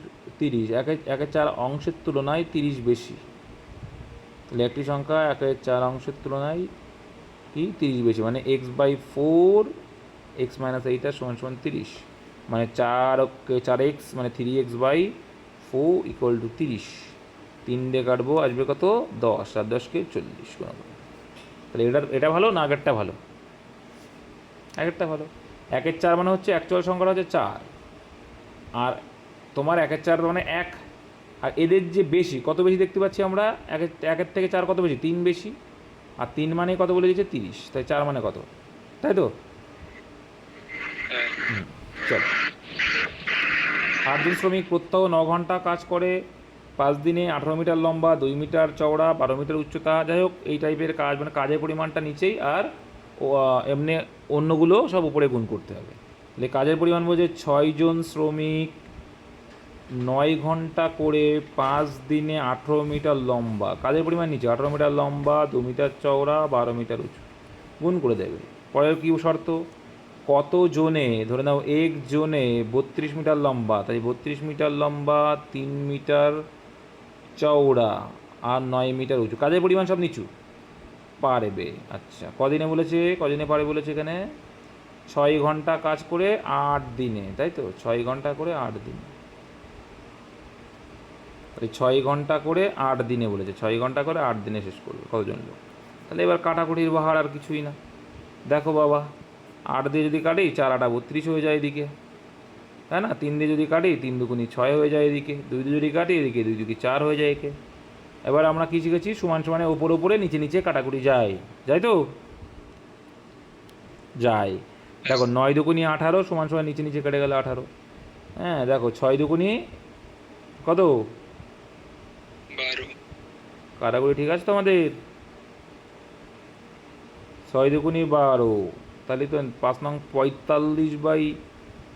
1/4 অংশের তুলনায় 30 বেশি। তাহলে একটি সংখ্যা 1/4 অংশের তুলনায় কি 30 বেশি, মানে x/4 x - 8 = 30, মানে 4x মানে 3x/4 = 30। 3 দিয়ে কাটবো, আসবে কত? 10, আর 10-কে 40 গুণ করবো। তাহলে এটা ভালো না আগেরটা ভালো? আগেরটা ভালো। 1/4 মানে হচ্ছে অ্যাকচুয়াল সংখ্যাটা হচ্ছে 4, আর তোমার 1/4 মানে 1, আর এদের যে বেশি, কত বেশি দেখতে পাচ্ছি আমরা? 1-এর থেকে 4 কত বেশি? 3 বেশি। আর 3 মানে কত বলে দিয়েছে? 30। তাই 4 মানে কত? তাই তো? চলো। 8 জন শ্রমিক প্রত্যহ 9 ঘন্টা কাজ করে। 5 দিনে 18 মিটার লম্বা, 2 মিটার চওড়া, 12 মিটার উচ্চতা, যাই হোক এই টাইপের কাজ, মানে কাজের পরিমাণটা নিচেই, আর এমনি অন্যগুলো সব উপরে গুণ করতে হবে। তাহলে কাজের পরিমাণ বলছে 6 জন শ্রমিক 9 ঘন্টা করে 5 দিনে 18 মিটার লম্বা, কাজের পরিমাণ নিচে 18 মিটার লম্বা, 2 মিটার চওড়া, 12 মিটার উঁচু, গুণ করে দেবে। পরের কী শর্ত? কত জনে, ধরে নাও এক জনে 32 মিটার লম্বা, তাই 32 মিটার লম্বা, 3 মিটার চওড়া আর 9 মিটার উঁচু, কাজের পরিমাণ সব নিচু, পারবে। আচ্ছা, কদিনে বলেছে? কদিনে পারে বলেছে এখানে? 6 ঘন্টা কাজ করে 8 দিনে, তাই তো? 6 ঘন্টা করে 8 দিনে, তাই 6 ঘন্টা করে 8 দিনে বলেছে, 6 ঘন্টা করে 8 দিনে শেষ করবে কতজন লোক। তাহলে এবার কাটাকুটির বাহার আর কিছুই না। দেখো বাবা, 8 দিয়ে যদি কাটি 4 8 32 হয়ে যায় এদিকে, তাই না? 3 দিয়ে যদি কাটি 3 দুগুণি 6 হয়ে যায় এদিকে, 2 দিয়ে যদি কাটি এদিকে 2 দুগুণি 4 হয়ে যায় একে। এবার আমরা কী শিখেছি? সমান সমানে ওপর ওপরে নিচে নিচে কাটাকুটি যায়, যাই তো? যায়। দেখো 9 দুগুণি 18 সমান সমান নিচে নিচে কেটে গেল 18। হ্যাঁ দেখো 6 দুগুণি কত? 12। কাটাকুটি ঠিক আছে তো আমাদের? 6 দুগুণি 12, তাহলে তো 5 নং 45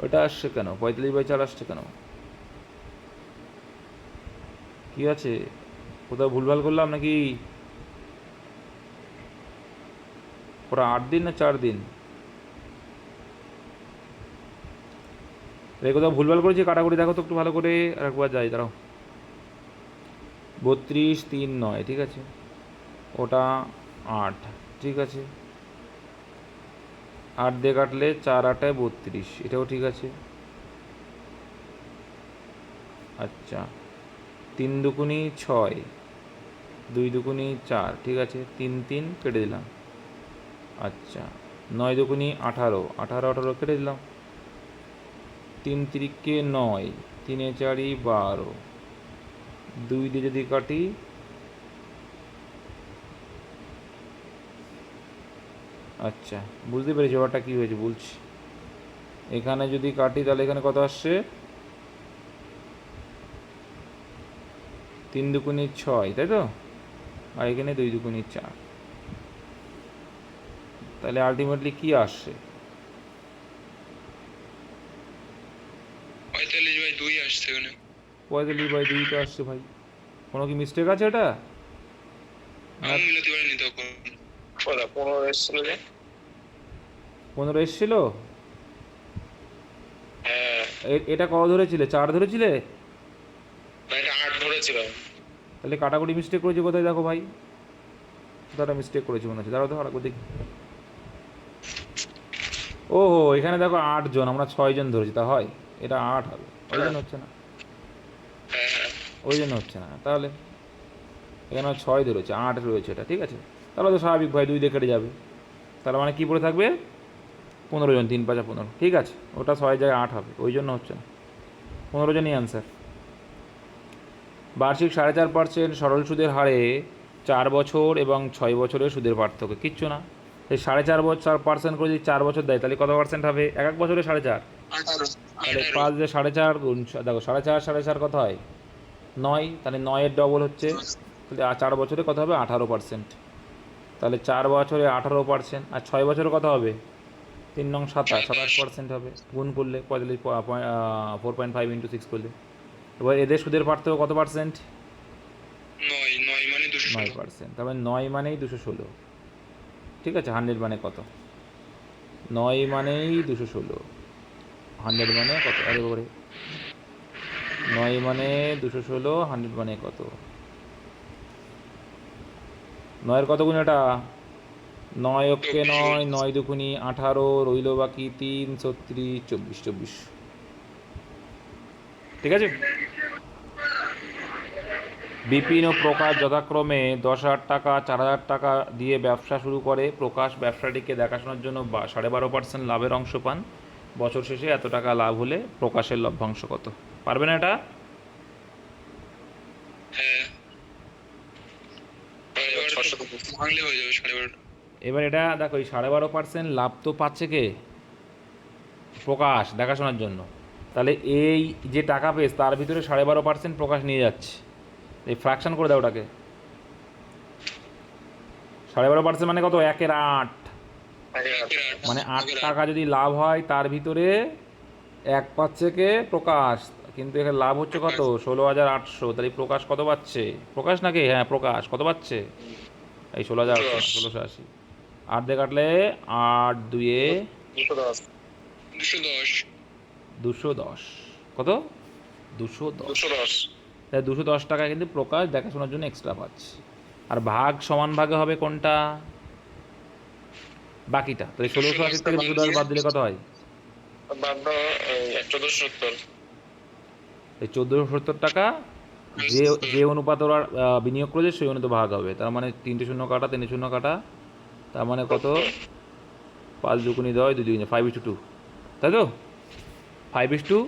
ওটা আসছে কেন? 45/4 আসছে কেন? কি আছে? কোথাও ভুলভাল করলাম নাকি? ওরা 8 দিন না 4 দিন? কোথাও ভুলভাল করেছি কাটাকুটি, দেখো তো একটু ভালো করে, আর একবার যাই, দাঁড়াও। 32 3 9, ঠিক আছে, ওটা 8, ঠিক আছে। 8 দিয়ে কাটলে 4 8 32, এটাও ঠিক আছে। আচ্ছা, 3 দুগুণি 6, 2 দুগুণি 4, ঠিক আছে, 3 3 কেটে দিলাম। আচ্ছা, 9 দুগুণি 18, 18 18 কেটে দিলাম। 3 3-কে 9, 3 4 12, 2 দিয়ে যদি কাটি আচ্ছা বুঝতে পেরেছি ব্যাপারটা কী হয়েছে, বলছি। এখানে যদি কাটি তাহলে এখানে কত আসছে? 3 দুগুণি 6, তাই তো? আর এখানে 2 দুগুণে 4। তাহলে আলটিমেটলি কি আসছে? 45/2 আসছে এখানে। 45/2 তো আসছে ভাই। কোনো কি মিস্টেক আছে এটা? আমি মিলাতে পারিনি তখন। 15 এসেছিল যে। 15 এসছিল? হ্যাঁ, এটা কত ধরেছিলে? 4 ধরেছিলে? এটা 8 ধরেছিল। তাহলে কাটাকুটি মিস্টেক করেছি কোথায় দেখো ভাই? কোথাটা মিস্টেক করেছি মনে হচ্ছে, দাঁড়াও তো আরেকবার দেখি। ওহো, এখানে দেখো 8 জন, আমরা 6 জন ধরেছি, তা হয়? এটা 8 হবে, ওই জন্য হচ্ছে না। ওই জন্য হচ্ছে না তাহলে। এখানে 6 ধরেছে, 8 রয়েছে এটা, ঠিক আছে। তাহলে তো স্বাভাবিক ভাই, 2 দিয়ে কেটে যাবে। তাহলে মানে কী পড়ে থাকবে? 15 জন, 3 5 15, ঠিক আছে। ওটা 6 জায়গায় 8 হবে, ওই জন্য হচ্ছে না। 15 জনই অ্যান্সার। বার্ষিক 4.5% সরল সুদের হারে 4 বছর এবং 6 বছরের সুদের পার্থক্য কিচ্ছু না। এই 4.5% করে যদি 4 বছর দেয় তাহলে কত পার্সেন্ট হবে? এক বছরে 4.5, 18। তাহলে 5 দিয়ে 4.5 গুণ, দেখো 4.5 4.5 কত হয়? 9, তাহলে 9-এর ডবল হচ্ছে, তাহলে 4 বছরে কত হবে? 18%। তাহলে 4 বছরে 18%, আর 6 বছরে কত হবে? 3 নং 27% হবে। গুণ করলে 4.5 ইন্টু 6 করলে। এবার এদের সুদের পার্থক্য কত পার্সেন্ট? 9 মানে 216। 9%। তারপরে 9 মানেই 216, ঠিক আছে। 100 মানে কত? 9 মানেই 216, 100 মানে কত? আরে বাবারে, 9 মানে 216, 100 মানে কত? 9-এর কত গুণ এটা? 9 অক্ষে 9, 9 দুগুণি 18, রইল বাকি 3, 36, 24, 24, ঠিক আছে। বিপিন ও প্রকাশ যথাক্রমে 10,000 টাকা, 4,000 টাকা দিয়ে ব্যবসা শুরু করে। প্রকাশ ব্যবসাটিকে দেখাশোনার জন্য 12.5% লাভের অংশ পান। বছর শেষে এত টাকা লাভ হলে প্রকাশের লভ্যাংশ কত? পারবে না এটা? হ্যাঁ, ভাঙলে হয়ে যাবে 12.5। এবার এটা দেখো, এই 12.5% লাভ তো পাচ্ছে কে? প্রকাশ, দেখাশোনার জন্য। তাহলে এই যে টাকা পেয়েছে তার ভিতরে 12.5% প্রকাশ নিয়ে যাচ্ছে। এই ফ্র্যাকশন করে দাও ওটাকে। 12.5% মানে কত? 1/8, মানে 8 টাকা যদি লাভ হয় তার ভিতরে 1 পাচ্ছে কে? প্রকাশ। কিন্তু এখানে লাভ হচ্ছে কত? 16,800। তাহলে প্রকাশ কত পাচ্ছে? প্রকাশ নাকি? হ্যাঁ, প্রকাশ কত পাচ্ছে? এই 16,800, 1680। 8 দিয়ে কাটলে 8 2-এ 210। 210। কত? 210। তাই 210 টাকা কিন্তু প্রকাশ দেখাশোনার জন্য এক্সট্রা পাচ্ছে। আর ভাগ সমান ভাগে হবে কোনটা? বাকিটা। তাহলে 1680 থেকে 210 বাদ দিলে কত হয়? 1470। এই 1470 টাকা যে যে অনুপাত ওরা বিনিয়োগ করেছে সেই অনুপাতে ভাগ হবে। তার মানে 3টে শূন্য কাটা, 3টে শূন্য কাটা, তার মানে কত? 5 দুগুণি 10, 2 দুগুণি 5:2, তাই তো? 5:2,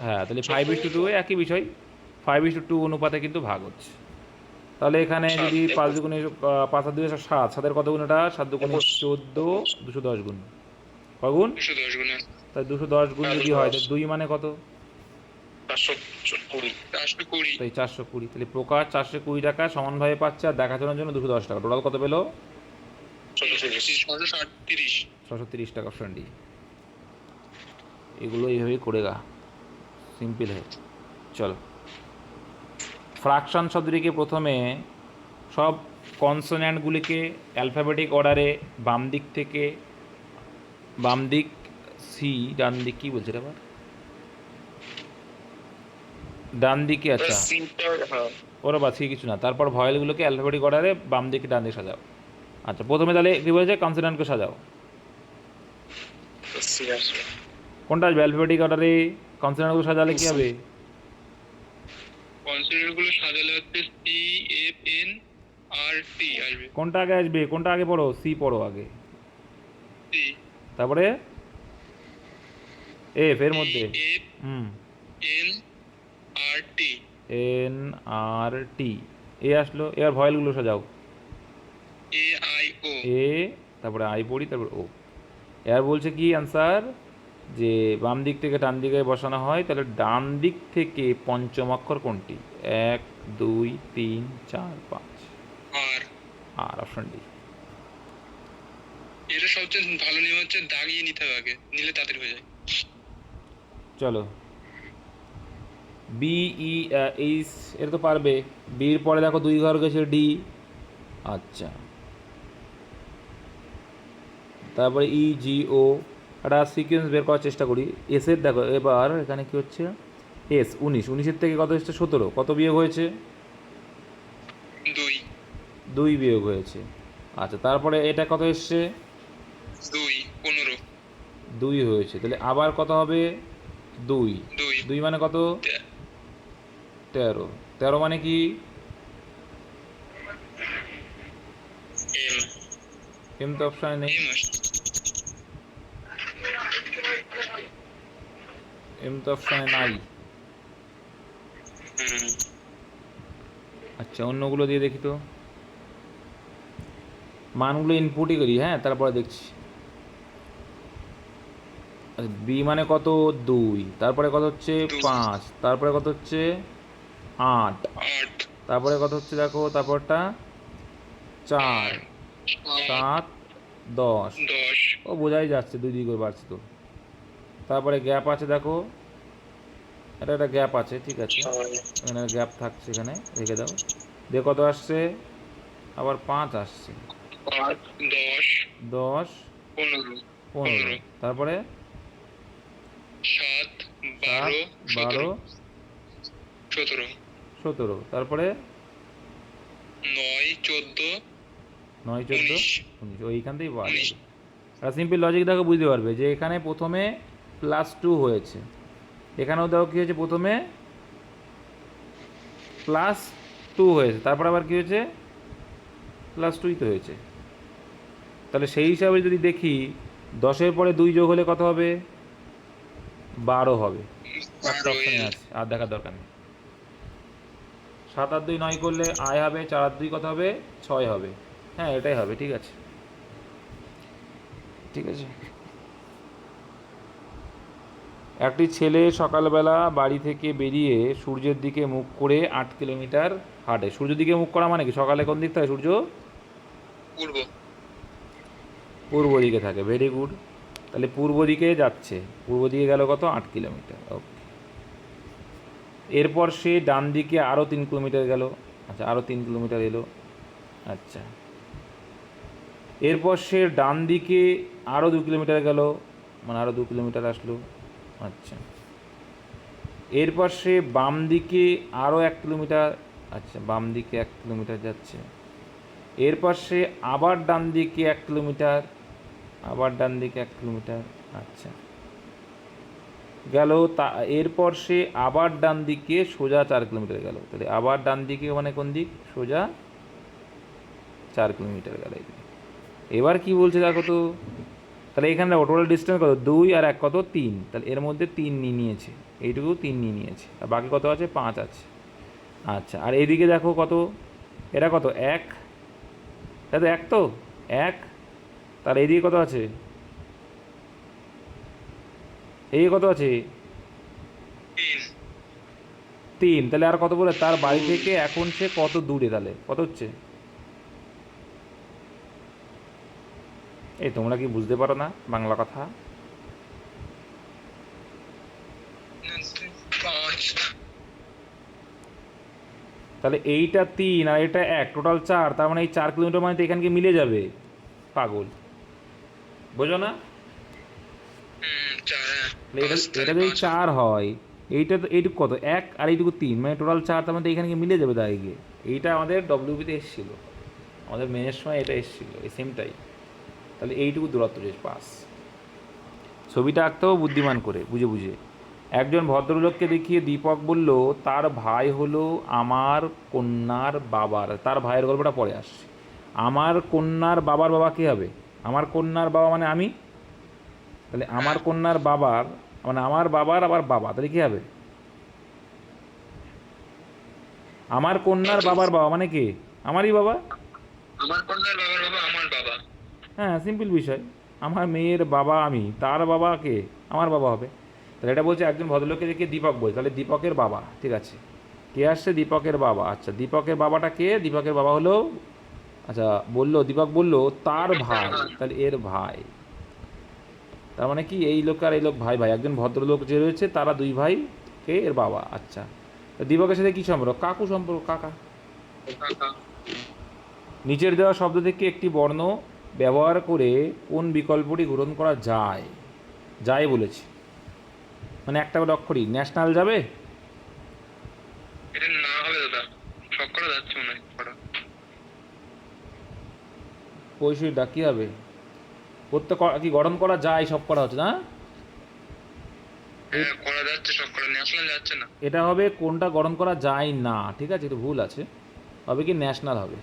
হ্যাঁ। তাহলে 5:2 একই বিষয়, 5:2 অনুপাতে কিন্তু ভাগ হচ্ছে। তাহলে এখানে যদি 5 দুগুণে 5 আর 2 7, 7-এর কত গুণ? এটা 7 দুগুণে 14, 210 গুণ। কয় গুণ? 210 গুণ। তাই 210 গুণ যদি হয় তাহলে 2 মানে কত? 420। তাই 420। তাহলে প্রকাশ 420 টাকা সমানভাবে পাচ্ছে, আর দেখাশোনার জন্য 210 টাকা। টোটাল কত পেলো? 630 টাকা। Option D. এগুলো এইভাবেই করে গা, সিম্পল হয়। চলো, ফ্র্যাকশন শব্দটিকে প্রথমে সব কনসোন্যান্টগুলিকে অ্যালফাবেটিক অর্ডারে বাম দিক থেকে, বাম দিক সি, ডান দিক কী বলছে এটা আবার? ডান দিকে, আচ্ছা ওরা বা সি কিছু না। তারপর ভয়েলগুলোকে অ্যালফাবেটিক অর্ডারে বাম দিকে ডান দিকে সাজাও। আচ্ছা, প্রথমে তাহলে কী বলেছে? কনসোন্যান্টকে সাজাও। কোনটা আসবে অ্যালফাবেটিক অর্ডারে? কনসোন্যান্টগুলো সাজালে কী হবে? কনসোনেন্টগুলো সাজালে হচ্ছে সি এফ এন আর টি আসবে। কোনটা আগে আসবে? কোনটা আগে পড়ো? সি পড়ো আগে, সি, তারপরে এফ এর মধ্যে এফ এন আর টি, এন আর টি, এ আসলো। এবার ভয়েলগুলো সাজাও। এ আই ও, এ, তারপরে আই পড়ি, তারপরে ও। এবার বলছে কি অ্যান্সার? যে বাম দিক থেকে ডান দিকে বসানো হয়, তাহলে ডান দিক থেকে পঞ্চম অক্ষর কোনটি? 1 2 3 4 5 আর আর অপশন ডি। এটা সবচেয়ে ভালো নিয়ম হচ্ছে দাগিয়ে নিতে হবে আগে, নিলে তাড়াতাড়ি হয়ে যায়। চলো বি ই এইচ, এটা তো পারবে। বির পরে দেখো 2 ঘর গেছে ডি। আচ্ছা, তারপরে ই জি ও, একটা সিকোয়েন্স বের করার চেষ্টা করি। এসের দেখো এবার এখানে কি হচ্ছে, এস 19, 19-এর থেকে কত এসছে? 17, কত বিয়োগ হয়েছে? 2 2 বিয়োগ হয়েছে। আচ্ছা, তারপরে এটা কত এসছে? 2 15 2 হয়েছে, তাহলে আবার কত হবে? 2 2 2 মানে কত? 13, 13 মানে কি? এম এম তো অপশানে নেই, এম এম তো অপশানে নাই। হুম আচ্ছা, অন্যগুলো দিয়ে দেখি তো, মানগুলো ইনপুটই করি, হ্যাঁ, তারপরে দেখছি। বি মানে কত? 2, তারপরে কত হচ্ছে? 5, তারপরে কত হচ্ছে? 8, 8 তারপরে কত হচ্ছে দেখো, তারপরটা 4 7 10। 10 ও বোঝাই যাচ্ছে 2 2 করে বাড়ছে তো। তারপরে গ্যাপ আছে দেখো, এটা একটা গ্যাপ আছে, ঠিক আছে, এখানে গ্যাপ থাকছে, এখানে রেখে দাও। দিয়ে কত আসছে? আবার 5 আসছে। 5 10 10 15 15, তারপরে 7 7 12 12 17 17, তারপরে 9 14 9 14 19 19, ওইখান থেকেই পাওয়া 19 যাবে। আর সিম্পল লজিক দেখো বুঝতে পারবে যে এখানে প্রথমে +2 হয়েছে, এখানেও দেখো কী হয়েছে, প্রথমে +2 হয়েছে, তারপর আবার কী হয়েছে? +2ই তো হয়েছে। তাহলে সেই হিসাবে যদি দেখি 10-এর পরে 2 যোগ হলে কত হবে? 12 হবে। একটা অপশানে আছে, আর দেখার দরকার নেই। 7 আর 2 9 করলে আয় হবে, 4 আর 2 কত হবে? 6 হবে। হ্যাঁ, এটাই হবে, ঠিক আছে, ঠিক আছে। একটি ছেলে সকালবেলা বাড়ি থেকে বেরিয়ে সূর্যের দিকে মুখ করে 8 কিলোমিটার হাঁটে। সূর্যের দিকে মুখ করা মানে কি? সকালে কোন দিক থাকে সূর্য? পূর্ব পূর্ব দিকে থাকে, ভেরি গুড। তাহলে পূর্ব দিকে যাচ্ছে, পূর্ব দিকে গেল কত? 8 কিলোমিটার, ওকে। এরপর সে ডান দিকে আরও 3 কিলোমিটার গেল। আচ্ছা, আরও 3 কিলোমিটার এলো। আচ্ছা, এরপর সে ডান দিকে আরও 2 কিলোমিটার গেল, মানে আরও 2 কিলোমিটার আসলো। আচ্ছা, এরপর সে বাম দিকে আরও 1 কিলোমিটার, আচ্ছা, বাম দিকে 1 কিলোমিটার যাচ্ছে। এরপর সে আবার ডান দিকে 1 কিলোমিটার, আবার ডান দিকে 1 কিলোমিটার, আচ্ছা, গেল। তা এরপর সে আবার ডান দিকে সোজা 4 কিলোমিটার গেল। তাহলে আবার ডান দিকে মানে কোন দিক? সোজা 4 কিলোমিটার গেল। এবার কি বলছে দেখো তো, তাহলে এখানে টোটাল ডিস্টেন্স কত? 2 আর 1 কত? 3, তাহলে এর মধ্যে 3 নিয়ে নিয়েছে, এইটুকু 3 নিয়ে নিয়েছে, আর বাকি কত আছে? 5 আছে। আচ্ছা, আর এদিকে দেখো কত, এটা কত? 1, এটা তো 1, তো 1, তাহলে এইদিকে কত আছে? এই কত আছে? 3, তাহলে আর কত বলে, তার বাড়ি থেকে এখন সে কত দূরে? তাহলে কত হচ্ছে? এই তোমরা কি বুঝতে পারো না বাংলা কথা? 5 তাহলে এইটা 3 আর এটা 1, টোটাল 4, তার মানে এই 4 কিলোমিটার মানে তো এখানকে মিলে যাবে। পাগল, বোঝো না? 4 তাহলে এটা যদি 4 হয়, এইটা তো এইটুকু কত? 1 আর এইটুকু 3, মানে টোটাল 4, তার মানে এখানে মিলে যাবে তাই গিয়ে। এইটা আমাদের ডব্লিউবিতে এসেছিলো, আমাদের মেনের সময় এটা এসেছিলো, এই সেমটাই। তাহলে এইটুকু দূরত্ব যে পাস। ছবিটা আঁকতে হবে বুদ্ধিমান করে, বুঝে বুঝে। একজন ভদ্রলোককে দেখিয়ে দীপক বলল, তার ভাই হলো আমার কন্যার বাবার। তার ভাইয়ের গল্পটা পরে আসছে। আমার কন্যার বাবার বাবা কে হবে? আমার কন্যার বাবা মানে আমি, তাহলে আমার কন্যার বাবার মানে আমার বাবার আবার বাবা, তাহলে কী হবে? আমার কন্যার বাবার বাবা মানে কে? আমারই বাবা। আমার কন্যার বাবার বাবা আমার বাবা। হ্যাঁ, সিম্পল বিষয়। আমার মেয়ের বাবা আমি, তার বাবা কে? আমার বাবা হবে। তাহলে এটা বলছে একজন ভদ্রলোককে দেখে দীপক বলছে, তাহলে দীপকের বাবা, ঠিক আছে। কে আসছে? দীপকের বাবা। আচ্ছা, দীপকের বাবাটা কে? দীপকের বাবা হলো, আচ্ছা বললো, দীপক বললো তার ভাই, তাহলে এর ভাই। তার মানে কি এই লোক আর এই লোক ভাই ভাই, একজন ভদ্রলোক যে রয়েছে তারা দুই ভাই, কে? এর বাবা। আচ্ছা, তো দীপকের সাথে কী সম্পর্ক? কাকু সম্পর্ক, কাকা। নিচের দেওয়া শব্দ থেকে একটি বর্ণ ব্যবহার করে কোন বিকল্পটি গ্রহণ করা যায়? যায় বলেছি, মানে একটা করে অক্ষরই। ন্যাশনাল যাবে? এটা না হবে দাদা, সব করা যাচ্ছে মনে হয় করা। পঁয়ষট্টিটা কী হবে? করতে কি গঠন করা যায়, সব করা হচ্ছে না? হ্যাঁ করা যাচ্ছে, সব করা, ন্যাশনাল যাচ্ছে না। এটা হবে কোনটা গঠন করা যায় না, ঠিক আছে, এটা ভুল আছে। হবে কি ন্যাশনাল হবে,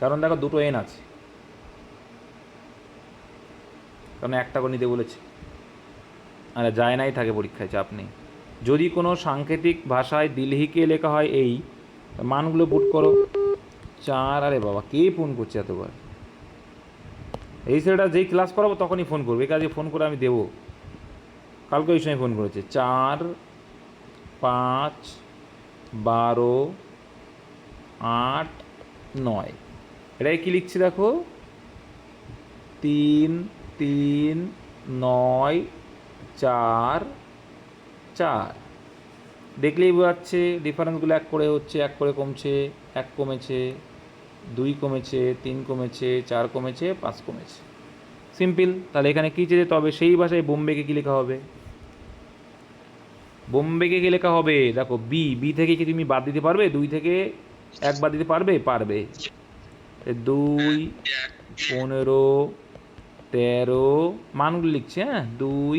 কারণ দেখো দুটো এন আছে, কারণ একটা করে নিতে বলেছে। আরে যায় নাই থাকে পরীক্ষায়, চাপ নেই। যদি কোনো সাংকেতিক ভাষায় দিল্লিকে লেখা হয় এই মানগুলো পুট করো। 4, আরে বাবা কে ফোন করছে এতবার? এই ছেলেটা যেই ক্লাস করাবো তখনই ফোন করবে, এই কাজে ফোন করে আমি দেবো। কালকে ওই সময় ফোন করেছে। 4, 5, 12, 8, 9। এটাই কী লিখছি দেখো, 3, 3, 9, 4, 4। দেখলেই বোঝাচ্ছে ডিফারেন্সগুলো এক করে হচ্ছে, এক করে কমছে, 1 কমেছে, 2 কমেছে, 3 কমেছে, 4 কমেছে, 5 কমেছে। সিম্পল। তাহলে এখানে কী চেয়ে, তবে সেই ভাষায় বোম্বেকে কী লেখা হবে? বোম্বেকে কী লেখা হবে? দেখো বি, বি থেকে কি তুমি বাদ দিতে পারবে? 2 থেকে 1 বাদ দিতে পারবে? পারবে। 2, 15, 13, মানগুলো লিখছে, হ্যাঁ, 2,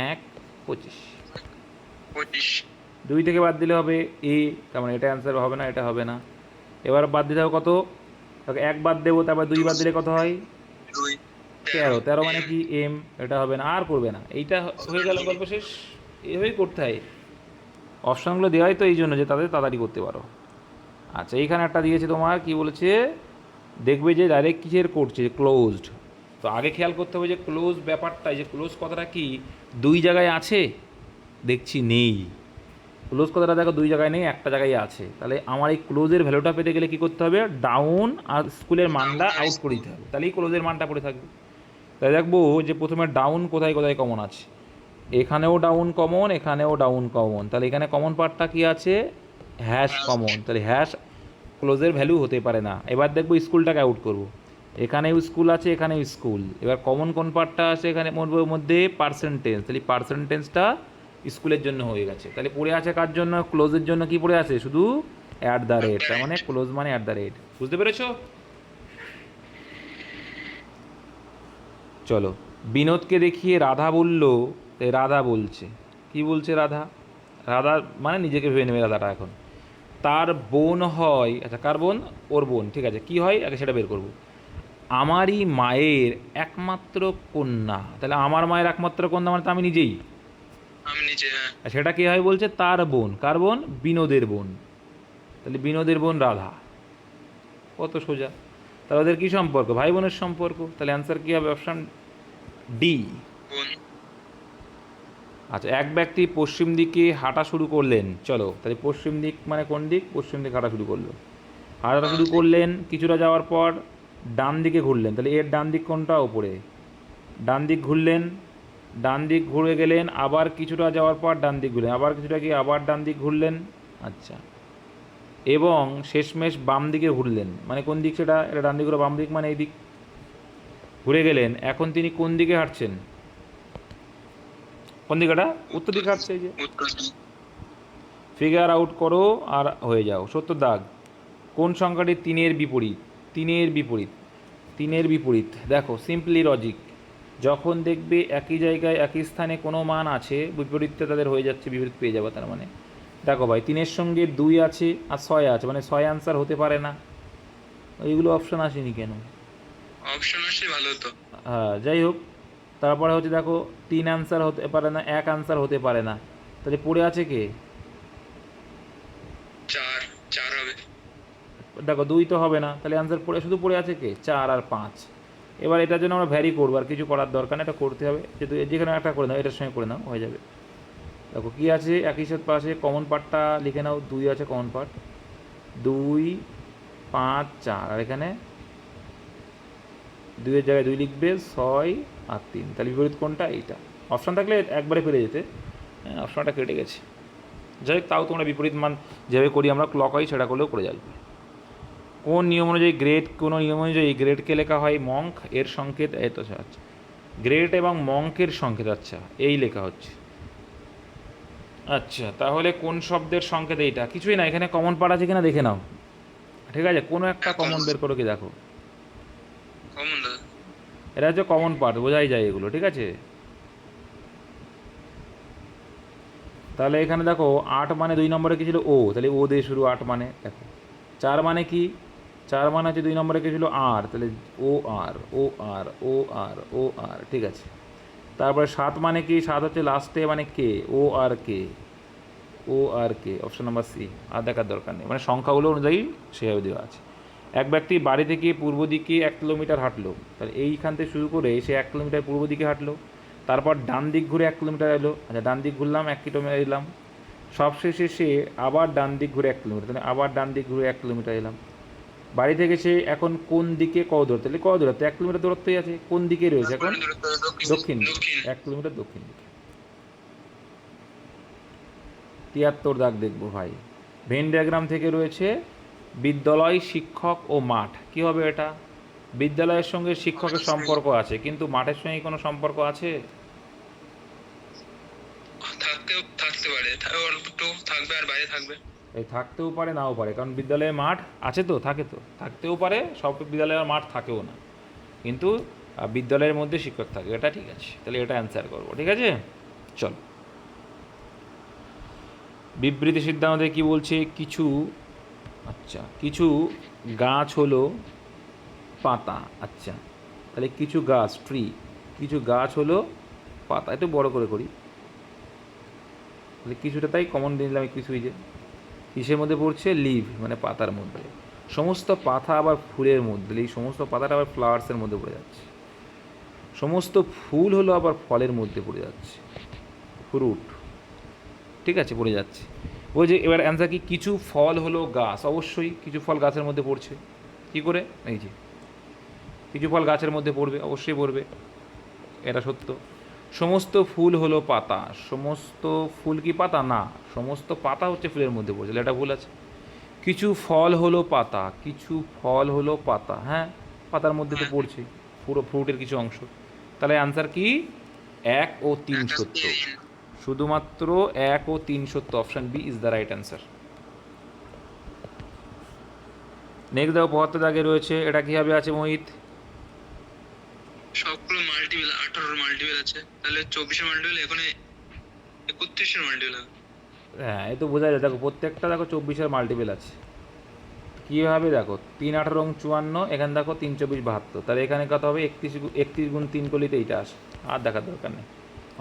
1, 25। 25। 2 থেকে বাদ দিলে হবে এ, তার মানে এটা অ্যান্সার হবে না, এটা হবে না। এবার বাদ দিতে হবে কত? 1 বাদ দেবো, তারপর 2 বাদ দিলে কত হয়? 2, 13। 13 মানে কি? এম। এটা হবে না, আর করবে না। এইটা হয়ে গেল, গল্প শেষ। এভাবেই করতে হয়। অপশানগুলো দেওয়াই তো এই জন্য যে তাদের তাড়াতাড়ি করতে পারো। আচ্ছা, এইখানে একটা দিয়েছে তোমার, কি বলেছে? দেখবে যে ডাইরেক্ট কিসের করছে, ক্লোজড। তো আগে খেয়াল করতে হবে যে ক্লোজ ব্যাপারটা, যে ক্লোজ কথাটা কি 2 জায়গায় আছে? দেখছি নেই। ক্লোজ কথাটা দেখো 2 জায়গায় নেই, একটা জায়গায় আছে। তাহলে আমার এই ক্লোজের ভ্যালুটা পেতে গেলে কী করতে হবে? ডাউন আর স্কুলের মানটা আউট করে দিতে হবে, তাহলেই ক্লোজের মানটা পড়ে থাকবে। তাই দেখবো যে প্রথমে ডাউন কোথায় কোথায় কমন আছে। এখানেও ডাউন কমন, এখানেও ডাউন কমন। তাহলে এখানে কমন পার্টটা কী আছে? Hash common. তাহলে হ্যাশ ক্লোজের ভ্যালু হতে পারে না। এবার দেখবো স্কুলটাকে আউট করব। এখানেও স্কুল আছে, এখানেও স্কুল। এবার কমন কোন পার্টটা আছে এখানে মধ্যে? পার্সেন্টেজ। তাহলে পার্সেন্টেজটা স্কুলের জন্য হয়ে গেছে। তাহলে পড়ে আছে কার জন্য? ক্লোজের জন্য। কি পড়ে আছে? শুধু অ্যাট দ্য রেট। তার মানে ক্লোজ মানে অ্যাট দ্য রেট। বুঝতে পেরেছো? চলো, বিনোদকে দেখিয়ে রাধা বলল, তাই রাধা বলছে, কি বলছে রাধা? রাধা মানে নিজেকে ভেবে নেবে রাধাটা এখন। তার বোন হয়, আচ্ছা কার বোন? ওর বোন, ঠিক আছে। কি হয় আগে সেটা বের করব। আমারই মায়ের একমাত্র কন্যা। তাহলে আমার মায়ের একমাত্র কন্যা মানে তো আমি নিজেই। আমি নিচে, হ্যাঁ। আর সেটা কী হয় বলছে? তার বোন। কার বোন? বিনোদের বোন। তাহলে বিনোদের বোন রাধা। কত সোজা। তাহলে ওদের কী সম্পর্ক? ভাই বোনের সম্পর্ক। তাহলে অ্যান্সার কী হবে? Option D. বোন। আচ্ছা, এক ব্যক্তি পশ্চিম দিকে হাঁটা শুরু করলেন। চলো, তাহলে পশ্চিম দিক মানে কোন দিক? পশ্চিম দিকে হাঁটা শুরু করলো। হাঁটা শুরু করলেন, কিছুটা যাওয়ার পর ডান দিকে ঘুরলেন। তাহলে এর ডান দিক কোনটা? ওপরে। ডান দিক ঘুরলেন, ডান দিক ঘুরে গেলেন, আবার কিছুটা যাওয়ার পর ডান দিক ঘুরলেন, আবার কিছুটা গিয়ে আবার ডান দিক ঘুরলেন। আচ্ছা, এবং শেষমেশ বাম দিকে ঘুরলেন। মানে কোন দিক সেটা? এটা ডান দিক ঘুরে বাম দিক মানে এই দিক ঘুরে গেলেন। এখন তিনি কোন দিকে হাঁটছেন? কোন দিকেটা? উত্তর দিকে হাঁটছে। এই যে উত্তর। ফিগার আউট করো আর হয়ে যাও। 70 দাগ। কোন সংখ্যাটি 3-এর বিপরীত? 3-এর বিপরীত, 3-এর বিপরীত। দেখো সিম্পলি লজিক, যখন দেখবে একই জায়গায় একই স্থানে কোনো মান আছে, বিপরীতটা তাদের হয়ে যাচ্ছে, বিপরীত পেয়ে যাবে। তার মানে দেখো ভাই, 3-এর সঙ্গে 2 আছে আর 6 আছে, মানে 6 অ্যান্সার হতে পারে না। এইগুলো অপশান আসেনি কেন? অপশন আসলে ভালো হতো। হ্যাঁ, যাই হোক। তারপরে হচ্ছে দেখো 3 অ্যান্সার হতে পারে না, 1 অ্যান্সার হতে পারে না। তাহলে পড়ে আছে কে? 4, 4 হবে। দেখো 2 তো হবে না, তাহলে অ্যান্সার শুধু পড়ে আছে কে? 4 আর 5। এবার এটার জন্য আমরা ভ্যারি করবো, আর কিছু করার দরকার নেই, এটা করতে হবে, যেহেতু যেখানে একটা করে নাও, এটার সঙ্গে করে নাও, হয়ে যাবে। দেখো কী আছে, একই সাথে পাশে কমন পার্টটা লিখে নাও, 2 আছে কমন পার্ট, 2 5 4, আর এখানে 2-এর জায়গায় 2 লিখবে, 6 আর 3, তাহলে বিপরীত কোনটা? এইটা। অপশান থাকলে একবারে পেরে যেতে, হ্যাঁ অপশানটা কেটে গেছে। যাই হোক, তাও তোমরা বিপরীত মান যেভাবে করি আমরা ক্লকওয়াইজ সেটা করলেও করে যাবে। কোন নিয়ম অনুযায়ী গ্রেড, কোনো নিয়ম অনুযায়ী গ্রেডকে লেখা হয় মঙ্ক, এর সংকেত এত। আচ্ছা, গ্রেড এবং মঙ্কের সংকেত, আচ্ছা এই লেখা হচ্ছে। আচ্ছা, তাহলে কোন শব্দের সংকেত এইটা? কিছুই না, এখানে কমন পার্ট আছে কিনা দেখে নাও, ঠিক আছে? কোনো একটা কমন বের করো, কি দেখো, কমন দাদা। এটা হচ্ছে কমন পার্ট, বোঝাই যায় এগুলো, ঠিক আছে? তাহলে এখানে দেখো 8 মানে 2 নম্বরে কি ছিল? ও, তাহলে ও দিয়ে শুরু, 8 মানে দেখো। 4 মানে কি? 4 মানে হচ্ছে 2 নম্বরে কি ছিল? আর, তাহলে ও আর, ও আর, ও আর, ও আর, ঠিক আছে। তারপরে 7 মানে কি? 7 হচ্ছে লাস্টে মানে কে, ও আর কে, ও আর কে, অপশন নাম্বার সি। আর দেখার দরকার নেই, মানে সংখ্যাগুলো অনুযায়ী সেভাবে দেওয়া আছে। এক ব্যক্তি বাড়ি থেকে পূর্ব দিকে 1 কিলোমিটার হাঁটলো, তাহলে এইখান থেকে শুরু করে সে 1 কিলোমিটার পূর্ব দিকে হাঁটলো, তারপর ডান দিক ঘুরে 1 কিলোমিটার এলো, আচ্ছা ডান দিক ঘুরলাম 1 কিলোমিটার এলাম, সবশেষে সে আবার ডান দিক ঘুরে 1 কিলোমিটার, তাহলে আবার ডান দিক ঘুরে 1 কিলোমিটার এলাম। বাড়ি থেকে সে এখন কোন দিকে কত দূরত্ব? তাহলে কত দূরত্ব? 1 কিলোমিটার দূরত্বই আছে। কোন দিকে রয়েছে এখন? দক্ষিণ দিকে, 1 কিলোমিটার দক্ষিণ দিকে। 73 দাগ দেখবো ভাই। ভেন ডায়াগ্রাম থেকে রয়েছে বিদ্যালয়, শিক্ষক ও মাঠ। কি হবে এটা? বিদ্যালয়ের সঙ্গে শিক্ষকের সম্পর্ক আছে, কিন্তু মাঠের সঙ্গে কোনো সম্পর্ক আছে? থাকতে পারে, অল্প একটু থাকবে আর বাইরে থাকবে। এই থাকতেও পারে, নাও পারে, কারণ বিদ্যালয়ে মাঠ আছে তো, থাকে তো, থাকতেও পারে, সব বিদ্যালয়ের মাঠ থাকেও না, কিন্তু বিদ্যালয়ের মধ্যে শিক্ষক থাকে, এটা ঠিক আছে। তাহলে এটা অ্যান্সার করবো, ঠিক আছে? চলো, বিবৃতি সিদ্ধান্তে কি বলছে? কিছু, আচ্ছা কিছু গাছ হলো পাতা, আচ্ছা তাহলে কিছু গাছ, ট্রি, কিছু গাছ হলো পাতা, একটু বড় করে করি, তাহলে কিছুটা তাই কমন দিলাম, কিছুই যে কিসের মধ্যে পড়ছে? লিভ, মানে পাতার মধ্যে। সমস্ত পাতা আবার ফুলের মধ্যে, এই সমস্ত পাতাটা আবার ফ্লাওয়ার্সের মধ্যে পড়ে যাচ্ছে। সমস্ত ফুল হলো আবার ফলের মধ্যে পড়ে যাচ্ছে, ফ্রুট, ঠিক আছে, পড়ে যাচ্ছে। বলছে এবার অ্যান্সার কি? কিছু ফল হলো গাছ, অবশ্যই কিছু ফল গাছের মধ্যে পড়ছে। কি করে? এই যে কিছু ফল গাছের মধ্যে পড়বে, অবশ্যই পড়বে, এটা সত্য। সমস্ত ফুল হলো পাতা, সমস্ত ফুল কি পাতা? না, সমস্ত পাতা হচ্ছে ফুলের মধ্যে পড়ছে, এটা ভুল আছে। কিছু ফল হলো পাতা, কিছু ফল হলো পাতা, হ্যাঁ পাতার মধ্যে তো পড়ছে, পুরো ফ্রুটের কিছু অংশ। তাহলে অ্যান্সার কি? 1 ও 3 সত্য, শুধুমাত্র 1 ও 3 সত্য, option B is the right answer. Next দেখো 75 দাগে রয়েছে, এটা কীভাবে আছে মোহিত? সবগুলো মাল্টিপল, 18 মাল্টিপল আছে, তাহলে 24 মাল্টিপল, এখানে 31 মাল্টিপল হবে। হ্যাঁ, এই তো বোঝা যায়, দেখো প্রত্যেকটা দেখো 24-এর মাল্টিপল আছে। কীভাবে? দেখো 3 18 এবং 54, এখানে দেখো 3 24 72, তাহলে এখানে কত হবে? 31 গুণ 3 করলেই তো এইটা আসে, আর দেখার দরকার নেই,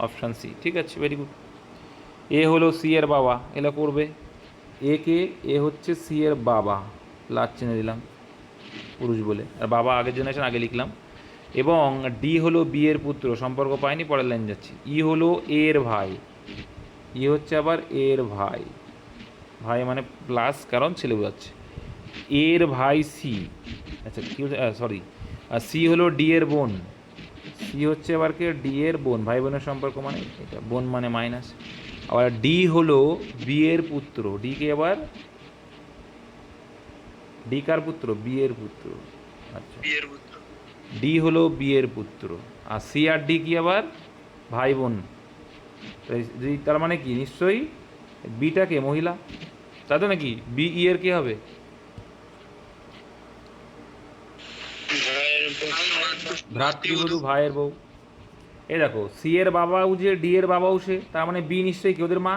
অপশান সি, ঠিক আছে, ভেরি গুড। এ হলো সি এর বাবা, এলা করবে, এ কে? এ হচ্ছে সি এর বাবা, লাচ চিনে দিলাম পুরুষ বলে, আর বাবা আগের জেনারেশন আগে লিখলাম। এবং ডি হলো বি এর পুত্র, সম্পর্ক পায়নি, পরের লাইন যাচ্ছি। ই হলো এ এর ভাই, ই হচ্ছে আবার এর ভাই, ভাই মানে প্লাস, কারণ ছেলে বোঝাচ্ছে। এর ভাই সি, আচ্ছা কী হচ্ছে, সরি, সি হলো ডি এর বোন, সি হচ্ছে আবার কে? ডি এর বোন, ভাই বোনের সম্পর্ক মানে এটা, বোন মানে মাইনাস। আবার ডি হলো বি এর পুত্র, ডি কে আবার, ডি কার পুত্র? বি এর পুত্র, আচ্ছা বিয়ের পুত্র। ডি হলো বি এর পুত্র, আর সি আর ডি কি আবার? ভাই বোন। তার মানে কি? নিশ্চয়ই বিটাকে মহিলা, তাই তো নাকি? বি ই এর কি হবে? ভ্রাতৃবধূ, ভাইয়ের বউ। এই দেখো সি এর বাবাও যে, ডি এর বাবাও সে, তার মানে বি নিশ্চয়ই কি? ওদের মা,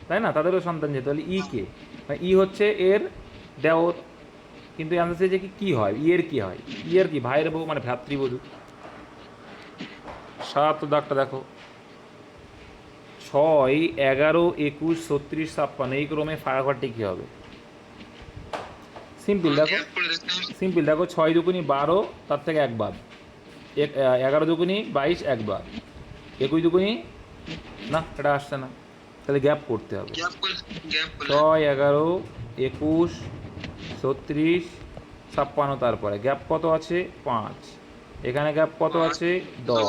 তাই না? তাদেরও সন্তান যেহেতু, তাহলে ই কে? মানে ই হচ্ছে এর দেওর, কিন্তু অ্যান্সার যে কি হয়? ই এর কি হয়? ই এর কি? ভাইয়ের বউ, মানে ভ্রাতৃবধূ। 7 দাগটা দেখো, 6 11 21 36 56, এই ক্রমে ফাটাফাটি কী হবে? সিম্পল দেখো, সিম্পল দেখো, 6 দুগুনি 12, তার থেকে 1 বাদ, 11 দুগুনি 22 একবার, 21 দুগুনি না এটা আসছে না, তাহলে গ্যাপ করতে হবে। গ্যাপ 6, 11, 21, 36, 56, তারপরে গ্যাপ কত আছে 5, এখানে গ্যাপ কত আছে 10,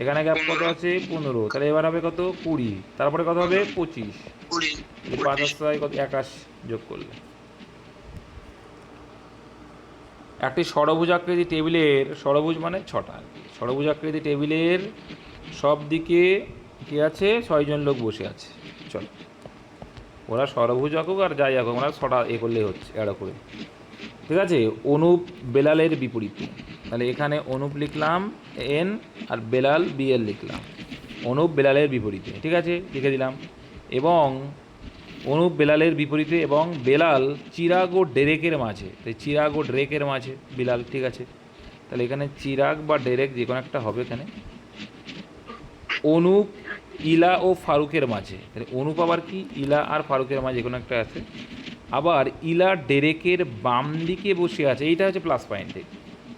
এখানে গ্যাপ কত আছে 15, তাহলে এবার হবে কত 20, তারপরে কত হবে 25, 20 5 আর 6 কত 21 যোগ করলে। একটি ষড়ভুজাকৃতি টেবিলের, ষড়ভুজ মানে 6টা আর কি, ষড়ভুজাকৃতি টেবিলের সব দিকে কি আছে 6 জন লোক বসে আছে। চলো ওরা ষড়ভুজ আঁকুক আর যাই আঁকুক, ওরা 6টা এ করলেই হচ্ছে এড়ো করে। ঠিক আছে, অনুপ বেলালের বিপরীতে, তাহলে এখানে অনুপ লিখলাম এন আর বেলাল বিএল লিখলাম, অনুপ বেলালের বিপরীতে, ঠিক আছে লিখে দিলাম। এবং অনুপ বেলালের বিপরীতে এবং বেলাল চিরাগ ও ডেরেকের মাঝে, তাই চিরাগ ও ডেরেকের মাঝে বিলাল, ঠিক আছে। তাহলে এখানে চিরাগ বা ডেরেক যে কোনো একটা হবে এখানে। অনুপ ইলা ও ফারুকের মাঝে, তাহলে অনুপ আবার কি ইলা আর ফারুকের মাঝে কোনো একটা আছে। আবার ইলা ডেরেকের বাম দিকে বসে আছে, এইটা হচ্ছে প্লাস পয়েন্টে।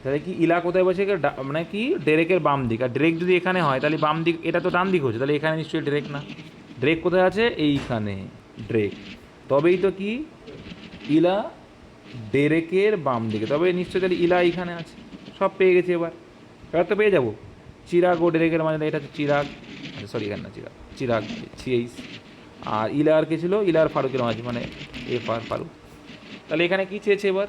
তাহলে কি ইলা কোথায় বসে, মানে কি ডেরেকের বাম দিক, আর ডেরেক যদি এখানে হয় তাহলে বাম দিক, এটা তো ডান দিক হচ্ছে, তাহলে এখানে নিশ্চয়ই ডেরেক না। ড্রেক কোথায় আছে, এইখানে ড্রেক, তবেই তো কি ইলা ডেরেকের বাম দিকে, তবে নিশ্চয়ই তাহলে ইলা এইখানে আছে। সব পেয়ে গেছি, এবার তো পেয়ে যাবো। চিরাগ ও ডেরেকের মাঝে, এটা হচ্ছে চিরাগ, সরি এখানে না চিরাগ, চিরাগ ছিয়েইস। আর ইলা আর কে ছিল, ইলা আর ফারুকের মাঝে, মানে এফ আর ফারুক। তাহলে এখানে কি চেয়েছে এবার,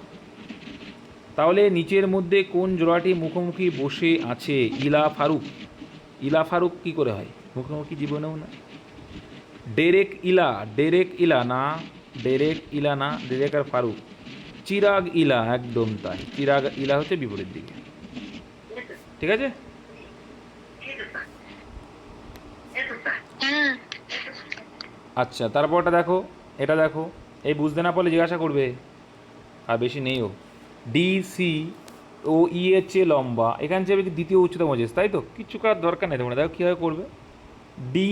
তাহলে নিচের মধ্যে কোন জোড়াটি মুখোমুখি বসে আছে ইলা ফারুক। ইলা ফারুক কি করে হয়, মুখোমুখি জীবনেও না। ডেরেক ইলা, ডেরেক ইলা না, ডেরেক ইলা না, ডেরেক আর ফারুক। চিরাগ ইলা, একদম তাই, চিরাগ ইলা হচ্ছে বিপরীত দিকে, ঠিক আছে। আচ্ছা তারপরটা দেখো, এটা দেখো, এই বুঝতে না পারলে জিজ্ঞাসা করবে, আর বেশি নেইও। ডি সি ও ই এর চেয়ে লম্বা, এখানে চেয়ে দ্বিতীয় উচ্চতম মজেস, তাই তো কিচ্ছু করার দরকার নেই তোমরা, দেখো কীভাবে করবে। ডি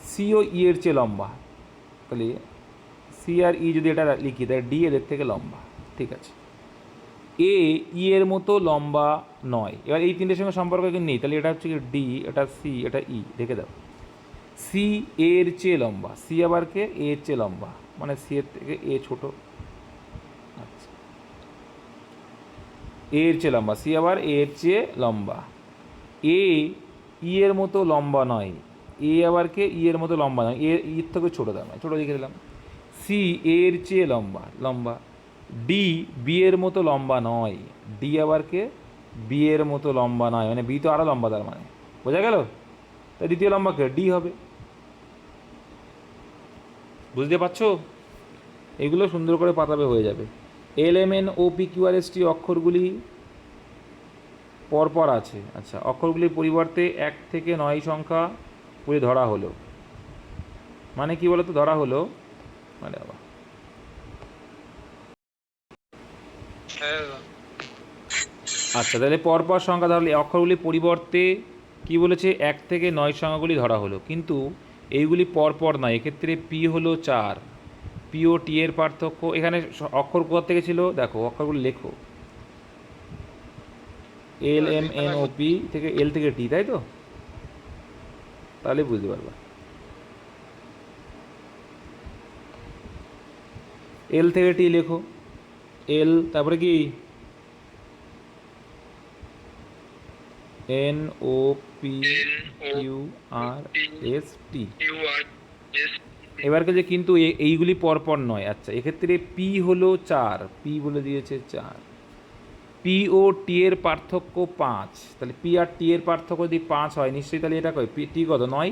সি ও ই এর চেয়ে লম্বা, তাহলে সি আর ই যদি এটা লিখি তাহলে ডি এদের থেকে লম্বা, ঠিক আছে। এ ই এর মতো লম্বা নয়, এবার এই তিনটের সঙ্গে সম্পর্ক কিন্তু নেই, তাহলে এটা হচ্ছে কি ডি, এটা সি, এটা ই, রেখে দাও। সি এর চেয়ে লম্বা, সি আবার কে এর চেয়ে লম্বা, মানে সি এর থেকে এ ছোট, আচ্ছা এর চেয়ে লম্বা, সি আবার এর চেয়ে লম্বা। এ ই এর মতো লম্বা নয়, এ আবার কে ই এর মতো লম্বা নয়, এর ইর থেকে ছোটো দাম, ছোটো লিখে দিলাম। সি এর চেয়ে লম্বা, লম্বা। ডি বি এর মতো লম্বা নয়, ডি আবার কে বি এর মতো লম্বা নয়, মানে বি তো আরও লম্বা, তার মানে বোঝা গেল। তাই দ্বিতীয় লম্বা কে ডি হবে, বুঝতে পারছো। এগুলো সুন্দর করে পাতাবে, হয়ে যাবে। L M N O P Q R S T অক্ষরগুলি পরপর আছে, আচ্ছা অক্ষরগুলির পরিবর্তে 1 থেকে 9 সংখ্যা করে ধরা হলো, মানে কি বলতো ধরা হলো, মানে বাবা আচ্ছা তাহলে পরপর সংখ্যা ধরলে অক্ষরগুলির পরিবর্তে কি বলেছে 1 থেকে 9 সংখ্যাগুলি ধরা হলো, কিন্তু এইগুলি পরপর নয়, এক্ষেত্রে পি হলো 4, পি ও টি এর পার্থক্য, এখানে অক্ষর কোথা থেকে ছিল দেখো, অক্ষরগুলি লেখো, L M N O P থেকে, এল থেকে টি, তাই তো, তাহলে বুঝতে পারবা। এল থেকে টি লেখো, এল তারপরে কি N O P Q R S টি, এবারকে যে কিন্তু এইগুলি পরপর নয়, আচ্ছা এক্ষেত্রে পি হলো 4, পি বলে দিয়েছে 4, পি ও টি এর পার্থক্য 5, তাহলে পি আর টি এর পার্থক্য যদি 5 হয় নিশ্চয়ই তাহলে এটা কয় পি টি কত 9,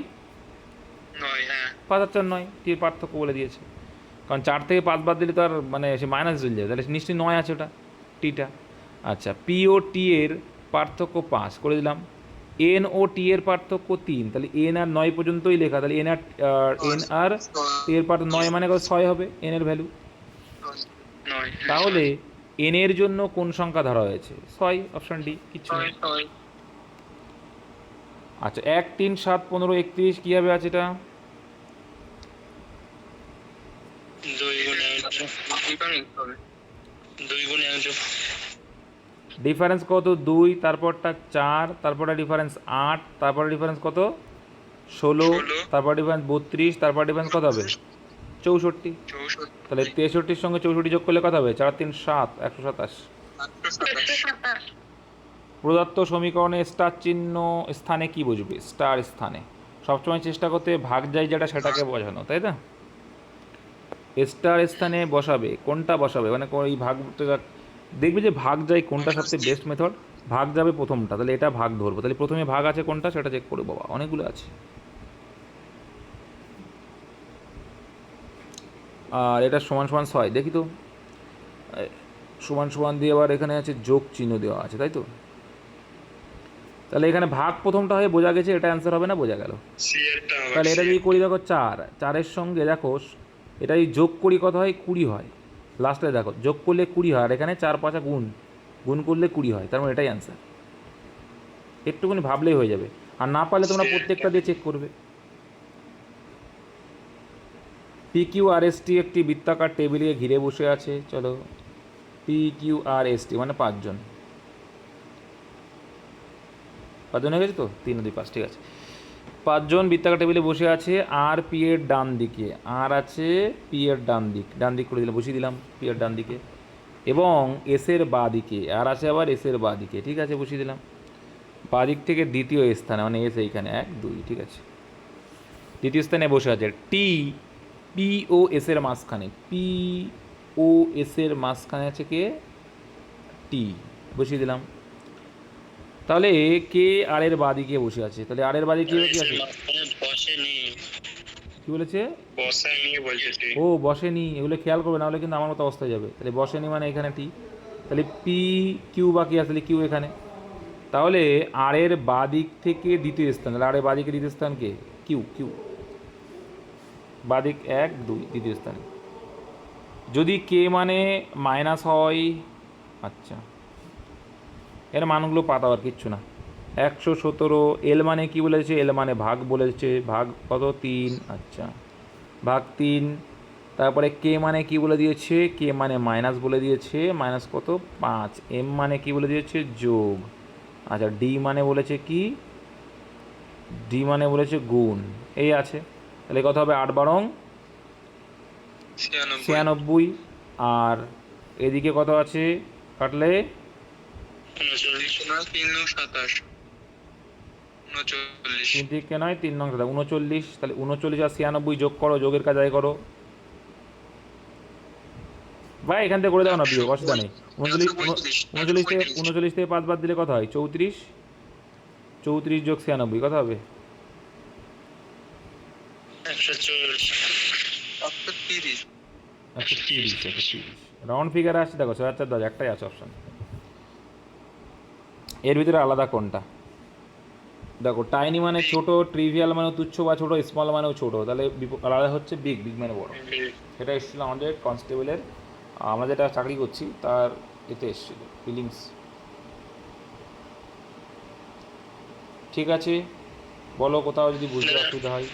5 আর 4 9, টি এর পার্থক্য বলে দিয়েছে, কারণ 4 থেকে 5 বাদ দিলে তো আর মানে সে মাইনাস চলে যাবে, তাহলে নিশ্চয়ই 9 আছে ওটা টিটা। আচ্ছা পি ও টি এর পার্থক্য 5 করে দিলাম, এন ও টি এর পার্থক্য 3, তাহলে এন আর 9 পর্যন্তই লেখা, তাহলে এন আর টি এর পার্থক্য 9 মানে কত 6 হবে এন এর ভ্যালু, তাহলে এন এর জন্য কোন সংখ্যা ধরা হয়েছে 6, অপশন ডি, কিচ্ছু নেই। আচ্ছা 1 3 7 15 31 কীভাবে আছে এটা, 2 গুণে 1 2 গুণে 1 ডিফারেন্স কত 2, তারপরটা 4, তারপরে ডিফারেন্স 8, তারপরে ডিফারেন্স কত 16, 16, তারপর ডিফারেন্স 32, তারপর ডিফারেন্স কত হবে 64। 64, তাহলে 63-র সঙ্গে 64 যোগ করলে কত হবে 4 3 7, 127। 127। প্রদত্ত সমীকরণে স্টার চিহ্ন স্থানে কি বুঝবে? স্টার স্থানে সবসময় চেষ্টা করতে হবে ভাগ যায় যেটা সেটাকে বোঝানো, তাই না? স্টার স্থানে বসাবে, কোনটা বসাবে মানে এই ভাগ দেখবে যে ভাগ যায় কোনটা সবচেয়ে বেস্ট মেথড, ভাগ যাবে প্রথমটা, তাহলে এটা ভাগ ধরবো, তাহলে প্রথমে ভাগ আছে কোনটা সেটা চেক করে বাবা, অনেকগুলো আছে। আর এটা সমান সমান 6, দেখি তো সমান সমান দিয়ে আবার এখানে আছে যোগ চিহ্ন দেওয়া আছে, তাই তো? তাহলে এখানে ভাগ প্রথমটা হয়ে বোঝা গেছে, এটা অ্যান্সার হবে না, বোঝা গেল। সি এরটা হবে। তাহলে এটা যদি করি দেখো 4, 4-এর সঙ্গে দেখো এটা যদি যোগ করি কত হয় 20 হয়, লাস্টে দেখো যোগ করলে 20 হয়, আর এখানে 4 5 গুণ, গুণ করলে 20 হয়, তার মানে এটাই অ্যান্সার। একটুখানি ভাবলেই হয়ে যাবে, আর না পারলে তোমরা প্রত্যেকটা দিয়ে চেক করবে। PQRST একটি বৃত্তাকার টেবিলে ঘিরে বসে আছে, চলো PQRST মানে 5 জন, 5 জন হয়ে গেছে তো, 3 2 5, ঠিক আছে। 5 জন বৃত্তাকার টেবিলে বসে আছে, আর পি এর ডান দিকে, আর আছে পি এর ডান দিক করে দিলাম, বসিয়ে দিলাম পি এর ডান দিকে, এবং এসের বাঁ দিকে, আর আছে আবার এসের বাঁ দিকে, ঠিক আছে, বসিয়ে দিলাম। বাঁ দিক থেকে দ্বিতীয় স্থানে মানে এস এইখানে 1 2, ঠিক আছে, দ্বিতীয় স্থানে বসে আছে টি, পি ও এসের মাঝখানে, পি ও এসের মাঝখানে আছে কে? টি, বসিয়ে দিলাম। তাহলে কে আর এর বাদিকে বসে আছে, তাহলে আর এর বাদিকে কি আছে? বসেনি, কি বলেছে? বসেনি বলছে। ও বসেনি, এগুলো খেয়াল করবে, নাহলে কিন্তু আমার মতো অবস্থায় যাবে। তাহলে বসেনি মানে এখানে টি, তাহলে পি কিউ বাকি আছে, তাহলে কিউ এখানে। তাহলে আর এর বাদিক থেকে দ্বিতীয় স্থান, তাহলে আর এর বাদিকে দ্বিতীয় স্থান কে? কিউ, কিউ বাদিক 1 2 দ্বিতীয় স্থানে। যদি কে মানে মাইনাস হয়, আচ্ছা এর মানগুলো পাতা আর কিচ্ছু না, 117। এল মানে কি বলেছে? এল মানে ভাগ বলেছে, ভাগ কত 3, আচ্ছা ভাগ 3। তারপরে কে মানে কি বলে দিয়েছে? কে মানে মাইনাস বলে দিয়েছে, মাইনাস কত 5। এম মানে কি বলে দিয়েছে? যোগ। আচ্ছা ডি মানে বলেছে কি? ডি মানে বলেছে গুণ, এই আছে। তাহলে কত হবে 8 বারং 96, আর এদিকে কত আছে কাটলে 3 থেকে নয় 3 নং 39, তাহলে 39 আর 96 যোগ করো, যোগের কাজ আয় করো ভাই, এখান থেকে করে দাও না বিয়োগ, অসুবিধা নেই। 39 থেকে 5 বাদ দিলে কত হয়? 34, 34 যোগ 96 কত হবে? 130। রাউন্ড ফিগার আসছে দেখো, 4 একটাই আছে অপশন। এর ভিতরে আলাদা কোনটা? দেখো টাইনি মানে ছোট, ট্রিভিয়াল মানে তুচ্ছ বা ছোট, স্মল মানেও ছোট, তাহলে আলাদা হচ্ছে বিগ, বিগ মানে বড়। সেটা এসেছিল আমাদের কনস্টেবলের, আমরা যেটা চাকরি করছি তার এতে এসেছিল ফিলিংস। ঠিক আছে বলো কোথাও যদি বুঝতে অসুবিধা হয়।